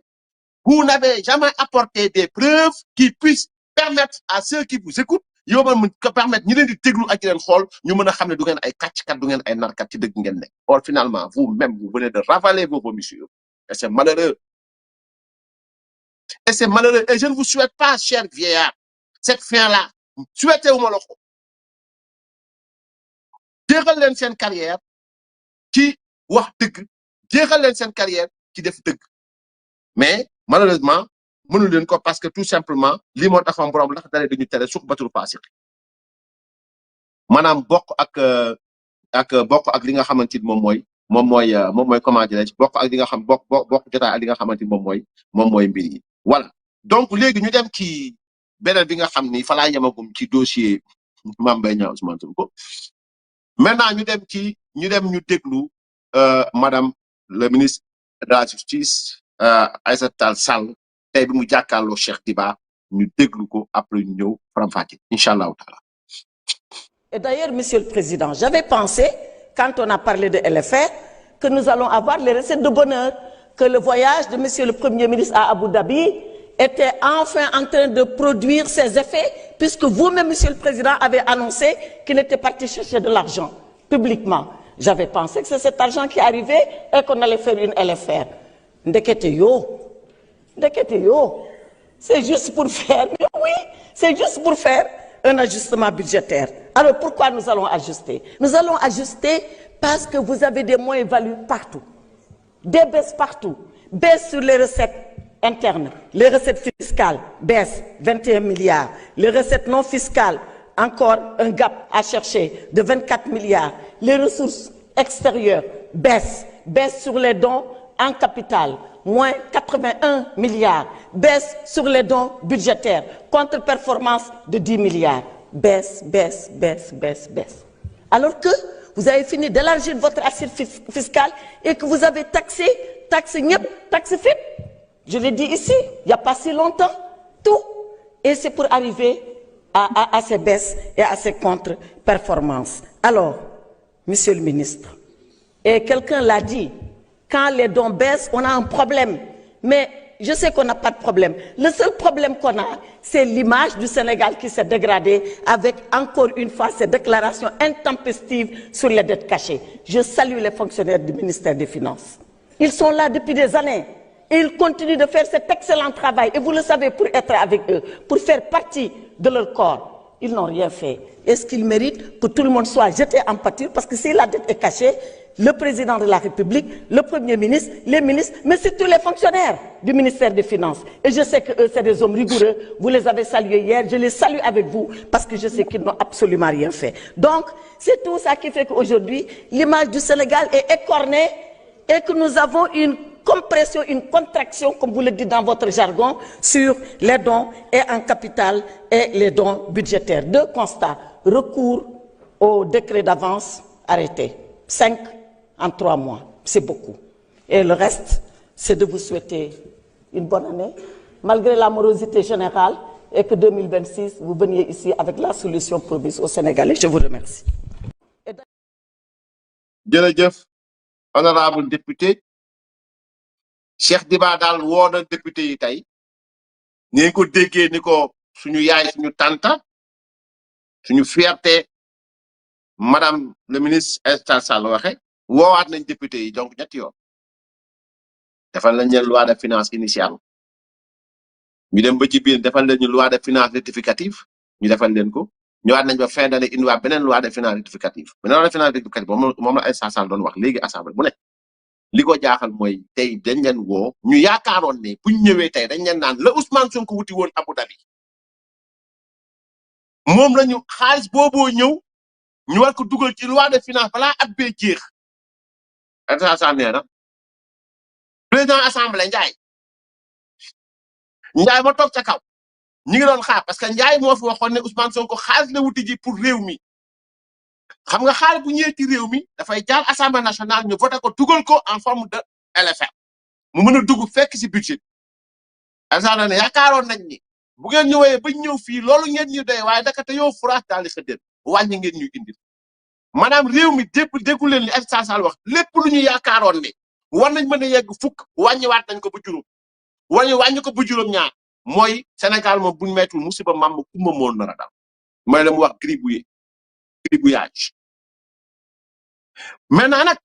vous n'avez jamais apporté des preuves qui puissent permettre à ceux qui vous écoutent yow man ko permettre ñi leen di déglu ak leen xool ñu mën a xam ne du ngeen ay kàcckat du ngeen ay narkat ci dëgg ngeen nekk or finalement vous-même vous venez de ravaler vos vomissures et c'est malheureux et je ne vous souhaite pas cher vieillard cette fin là souhaitez wu ma la ko jeexal leen seen carrière ci wax dëgg jeexal leen seen carrière ci def dëgg mais malheureusement mënu leen ko parce que tout simplement lii moo taxoon borom lax dara dañu tere suq batul paasik maanaam bokk ak li nga xamante ni moom mooy comment dirais-je bokk ak li nga xam bokk jotaay ak li nga xamante ni moom mooy mbir yi voilà donc léegi ñu dem ci beneen bi nga xam ni fa laa yemagum ci dossier Mame Mbaye Niang Ousmane Sonko maintenant ñu dem ñu déglu madame le ministre de la justice Aïssata Tall Sall tey bi mu jàkkaarloo Cheikh Diba ñu déglu ko après ñu ñëw faram-fàcce inchallahu taala. Et d'ailleurs, Monsieur le Président, j'avais pensé, quand on a parlé de LFR, que nous allons avoir les recettes de bonheur, que le voyage de Monsieur le Premier ministre à Abu Dhabi était enfin en train de produire ses effets, puisque vous-même, Monsieur le Président, avez annoncé qu'il était parti chercher de l'argent publiquement. J'avais pensé que c'est cet argent qui arrivait et qu'on allait faire une LFR. Ndekete yo, c'est juste pour faire, mais oui, c'est juste pour faire un ajustement budgétaire. Alors pourquoi nous allons ajuster? Nous allons ajuster parce que vous avez des moins-values partout. des baisses partout, baisse sur les recettes internes, les recettes fiscales baissent 21 milliards, les recettes non fiscales, encore un gap à chercher de 24 milliards, les ressources extérieures baissent sur les dons en capital, moins 81 milliards, baisse sur les dons budgétaires, contre-performance de 10 milliards, baisse. Alors que vous avez fini d'élargir votre assiette fiscale et que vous avez taxé FIP. Je l'ai dit ici, il n'y a pas si longtemps, tout. Et c'est pour arriver à ces baisses et à ces contre-performances. Alors, Monsieur le ministre, et quelqu'un l'a dit, quand les dons baissent, on a un problème. Mais je sais qu'on n'a pas de problème. Le seul problème qu'on a, c'est l'image du Sénégal qui s'est dégradée avec, encore une fois, ces déclarations intempestives sur les dettes cachées. Je salue les fonctionnaires du ministère des Finances. Ils sont là depuis des années et ils continuent de faire cet excellent travail. Et vous le savez, pour être avec eux, pour faire partie de leur corps. Ils n'ont rien fait. Est-ce qu'ils méritent que tout le monde soit jeté en pâture? Parce que si la dette est cachée, le président de la République, le Premier ministre, les ministres, mais surtout les fonctionnaires du ministère des Finances. Et je sais qu'eux, c'est des hommes rigoureux. Vous les avez salués hier, je les salue avec vous parce que je sais qu'ils n'ont absolument rien fait. Donc, c'est tout ça qui fait qu'aujourd'hui, l'image du Sénégal est écornée et que nous avons une compression, une contraction, comme vous le dites dans votre jargon, sur les dons et en capital et les dons budgétaires. Deux constats. Recours au décret d'avance arrêté. 5 en 3 mois. C'est beaucoup. Et le reste, c'est de vous souhaiter une bonne année, malgré la morosité générale, et que 2026, vous veniez ici avec la solution promise aux Sénégalais. Je vous remercie. jërëjëf honorable député Cheikh Diba daal woo na député yi tey ni ko déggee ni ko suñu yaay suñu tanta suñu fierté madame le ministre Aïssata Tall Sall waxe woowaat nañ député yi donc ñetti yoon defal nañ leen loi de finance initiale ñu dem ba ci biir defal nañ loi de finance rectificative ñu defal leen ko ñëwaat nañ ba fin d'année indiwaat beneen loi de finance rectificative beneen loi de finance rectificative moom la Aïssata Tall Sall doon wax léegi assemblée bu ne li ko jaaxal mooy tey dañ leen woo ñu yaakaaroon ne buñ ñëwee tey dañ leen naan la Ousmane Sonko wuti woon Abu Dhabi moom la ñu xaalis booboo ñëw ñu war ko dugal ci loi de finance balaa at bee jeex Aïssata Tall Sall nee na président assemblée Ndiaye ma toog ca kaw ñi ngi doon xaar parce que Ndiaye moo fi waxoon ne Ousmane Sonko xaalis la wuti ji pour réew mi xam nga xaalis bu ñëwee ci réew mi dafay jaar assemblée nationale ñu voté ko dugal ko en forme de LFR mu mën a dugg fekk ci budget assemblée ne yaakaaroon nañ ni bu ngeen ñëwee ba ñëw fii loolu ngeen ñu doy waaye daka te yow furaas daal di xëddeen wàññi ngeen ñu indil maanaam réew mi déggu leen li Aïssata Tall Sall wax lépp lu ñu yaakaaroon ne war nañ mën a yegg fukk wàññiwaat nañ ko ba juróom wàññi ko ba juróom ñaar mooy Sénégal moom buñ mettul musiba mam kumba moon nar a dal mooy la mu wax gribouillage maintenant nag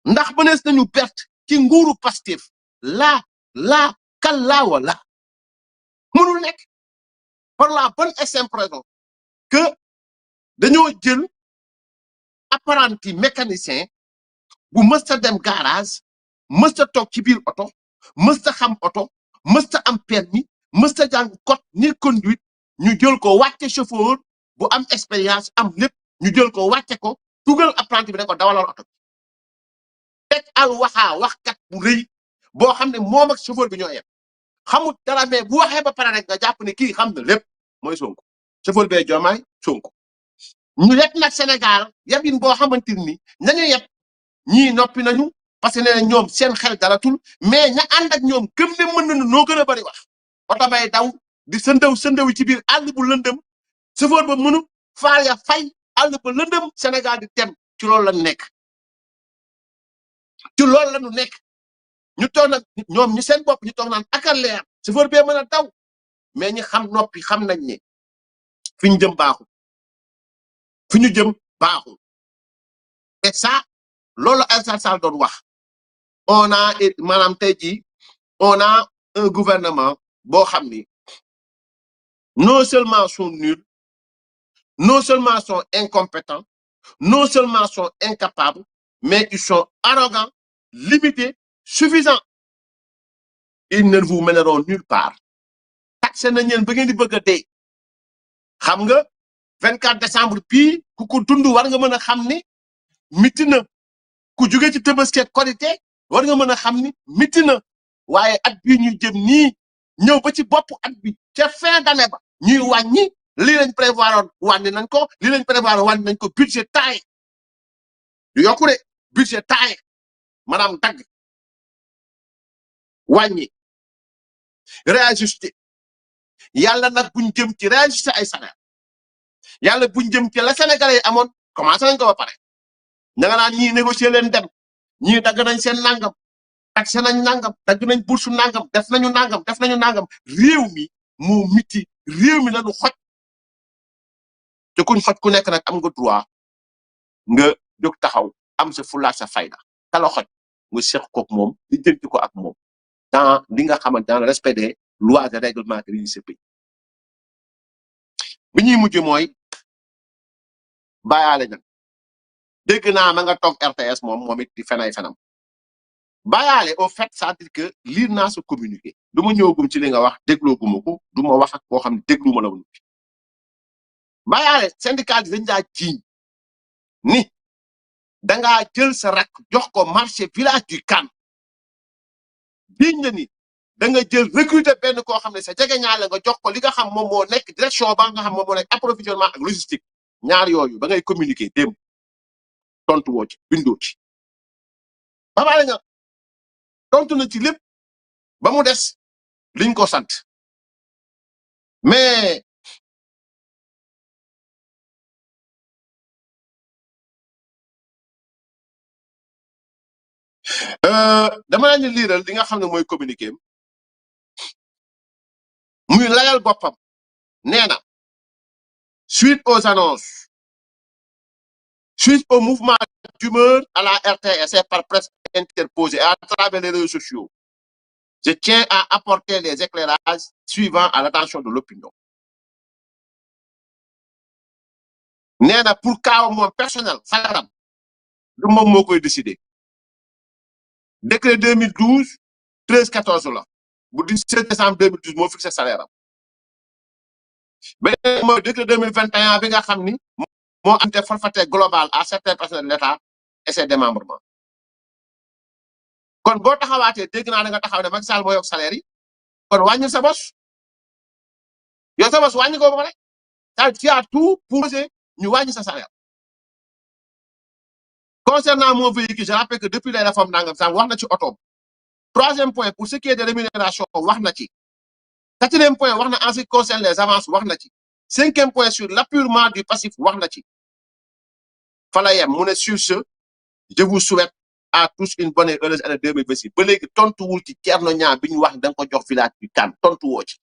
ndax mënees nañu perte ci nguuru Pastef kallaa wala mënul nekk par la bonne et simple raison que dañoo jël apprenti mécanicien bu mësta dem garage mësta toog ci biir oto mësta xam oto mësta am permis mësta jàng code ni conduite ñu jël ko wàcce chauffeur bu am expérience am lépp ñu jël ko wàcce ko dugal apprenti bi ne ko dawalal oto teg al waxkat bu rëy boo xam ne moom ak chauffeur bi ñoo yem xamul dara mais bu waxee ba pare rek nga jàpp ne kii xam na lépp mooy Sonko chauffeur bee Diomaye Sonko ñu yegg nag Sénégal yabin boo xamante ni nañu yeb ñii noppi nañu parce que nee na ñoom seen xel dalatul mais ña ànd ak ñoom gëm ne mën nañu noo gën a bari wax oto bay daw di sëndaw ci biir àll bu lëndëm chauffeur ba mënu faar ya fay àll ba lëndëm Sénégal di tem ci loolu la nekk ñu toog nag ñoom ñu seen bopp ñu toog naan ak a leer chauffeur bee mën a daw mais ñi xam noppi xam nañ ne fi ñu jëm baaxul et ça loolu Aïssata Tall Sall doon wax on a maanaam tey jii on a un gouvernement boo xam ni non seulement sont nuls non seulement sont incompétents non seulement sont incapables mais ils sont arrogants limité suffisant ils ne vous mèneront nulle part taxé nañ leen ba ngeen di bëgg a dee xam nga 24 décembre bii ku ko dund war nga mën a xam ni miti na ku jóge ci Tabaski ak Korité war nga mën a xam ni miti na waaye at bii ñuy jëm nii ñëw ba ci bopp at bi ca fin d'année ba ñuy wàññi li lañ prévoir wàññi nañ ko li lañ prévoir wàññi nañ ko budget taille du yokku de budget taille maanaam dagg wàññi réajusté yàlla nag buñ jëm ci réajusté ay salaire yàlla buñ jëm ci la Sénégalais yi amoon commencé nañ ko ba pare ña nga naan ñii négocier leen dem ñii dagg nañ seen nangam taxé nañ nangam dagg nañ bourse nangam def nañu nangam réew mi moo miti réew mi lañu xoj te kuñ xoj ku nekk nag am nga droit nga jóg taxaw am sa fulaak sa fayda kala xoj nga seq koog moom di jënti ko ak moom dans li nga xamante dans le respect des lois et règlements de ce pays bi ñuy mujj mooy bàyyaale nag dégg naa ma nga toog RTS moom it di fenay fenam bàyyaale au fait ça veut dire que lire naa sa communiqué du ma ñëwagum ci li nga wax dégloo guma ko du ma wax ak koo xam ne déglu ma la woon bàyyaale syndicat dañ daa jiiñ ni dangaa jël sa rak jox ko marché village du Kane jiiñ la ni da nga jël recruter benn koo xam ne sa jegeñaale nga jox ko li nga xam moom moo nekk direction ba nga xam moom moo nekk approvisionnement ak logistique ñaar yooyu ba ngay communiquer démb tontu woo ci bindoo ci bàyyaale nga tontu na ci lépp ba mu des liñ ko sant mais dama leen di liiral li nga xam ne mooy communiqué muy layal boppam nee na suite aux annonces suite au mouvement d'humeur à la RTS et par presse interposée à travers les réseaux sociaux je tiens à apporter les éclairages suivants à l'attention de l'opinion nee na pour cas moom personnel salaram du moom moo koy décider décret 2012 13-14 la bu 17 décembre 2012 moo fixé salaire am beneen mooy décret 2021 bi nga xam ni moo am te forfaitaire global à certains personnels de l'État et ses démembrements kon boo taxawaatee dégg naa da nga taxaw ne Macky Sall moo yokk salaire yi kon wàññil sa bos yow sa bos wàññi ko ba pare ça tu as tout posé ñu wàññi sa salaire concernant mon véhicule je rappelle que depuis les réformes nangam sànq wax na ci oto troisième point pour ce qui est de rémunération wax na ci quatrième point wax na en ce qui concerne les avances wax na ci cinquième point sur l'appurement du passif wax na ci fa la yem mu ne sur ce je vous souhaite à tous une bonne et heureuse année 2026 ba léegi tontuwul ci Thierno Niang bi ñu wax da nga ko jox village du Kane tontu woo ci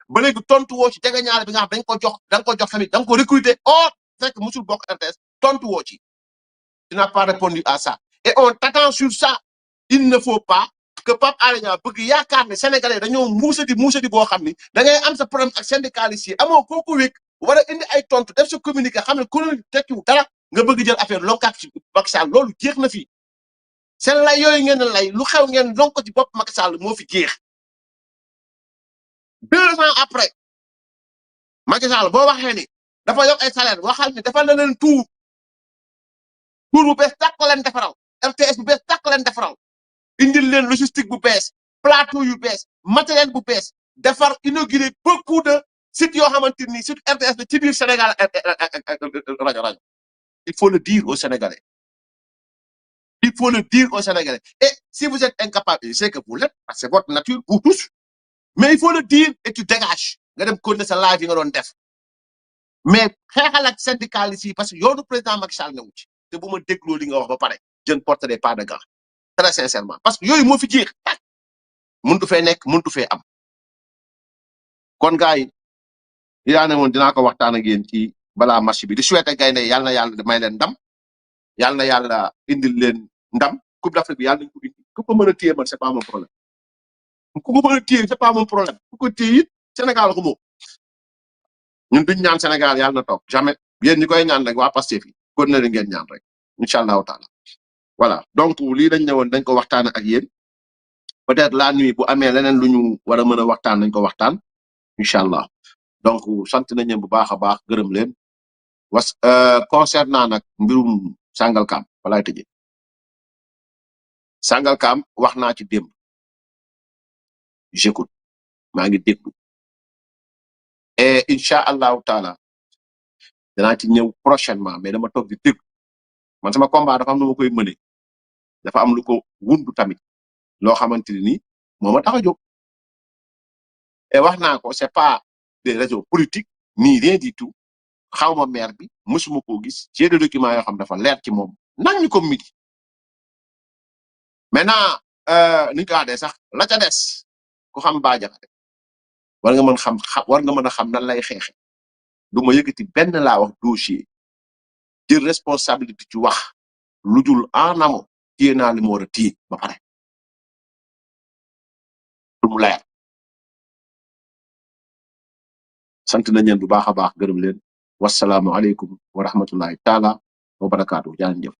ba léegi tontu woo ci jege ñaare bi nga xam dañ ko jox da nga ko jox famille da nga ko recruter oh fekk musul bokk RTS tontu woo ci tu n'as pas répondu à ça et on t'attend sur ça il ne faut pas que Pape Alé Niang bëgg yaakaar ne sénégalais dañoo muusati boo xam ni da ngay am sa problème ak syndicaliste yi amoo kooku wékk war a indi ay tontu def sa communiqué xam ne ku ne tekkiwu dara nga bëgg jël affaire lonkaat ci Macky Sall loolu jeex na fi seen lay yooyu ngeen lay lu xew ngeen lonk ko ci bopp Macky Sall moo fi jeex 2 ans après Macky Sall boo waxee ni dafa yokk ay salaire waxal ni defal na leen tuur bu bees tàq leen defaral RTS bu bees tàq leen defaral indil leen logistique bu bees plateau yu bees matériel bu bees defar inauguré beaucoup de sites yoo xamante ni surtout RTS la ci biir Sénégal rajo il faut le dire aux Sénégalais il faut le dire aux Sénégalais et si vous êtes incapable je sais que vous l'êtes parce que c'est votre nature vous tous mais il faut le dire et tu dégages nga dem continuer sa live yi nga doon def mais xeexal ak syndicalistes yi parce que yoonu président Macky Sall newu ci te bu ma dégloo li nga wax ba pare je ne porterai pas de gants très sincèrement parce que yooyu moo fi jeex mëntu fee nekk mëntu fee am kon gars yi yaa ne woon dinaa ko waxtaan ak yéen ci balaa match bi di souhaiter gaynde yàlla na yàlla may leen ndam yàlla na yàlla indil leen ndam coupe d'Afrique bi yàlla nañ ko indi ku ko mën a téye man c'est pas mon problème ku ko mën a téye c'est pas mon problème ku ko téye it Sénégal ko moom ñun duñ ñaan Sénégal yàlla na toog jamais yéen ñi koy ñaan rek waa Pastef yi kon na ngeen ñaan rek incha allahu taala voilà donc lii dañ ñëwoon dañ ko waxtaan ak yéen peut-être la nuit bu amee leneen lu ñu war a mën a waxtaan nañ ko waxtaan incha allah donc sant nañ leen bu baax a baax gërëm leen concernant nag mbirum Sangalkam walaay tëjee Sangalkam wax naa ci démb j'écoute maa ngi déglu et incha allahu taala danaa ci ñëw prochainement mais dama toog di déglu man sama combat dafa am nu ma koy mëne dafa am lu ko wundu tamit loo xamante ni moo ma tax a jóg et wax naa ko c'est pas des raisons politiques ni rien du tout xawma maire bi mësuma koo gis j'ai des documents yoo xam dafa leer ci moom nañ ñu ko midi maintenant ni ñu ko waxee sax la ca des ku xam Bah Diakhaté war nga mën war nga mën a xam nan lay xeexe du ma yëkkati benn laa wax dossier jël responsabilité ci wax lu dul en amont téye naa li ma war a téye ba pare lu mu leer sant nañ leen bu baax a baax gërëm leen wasalaamu aleykum wa rahmatullahi taala wa barakaatu jaa ngeen jëf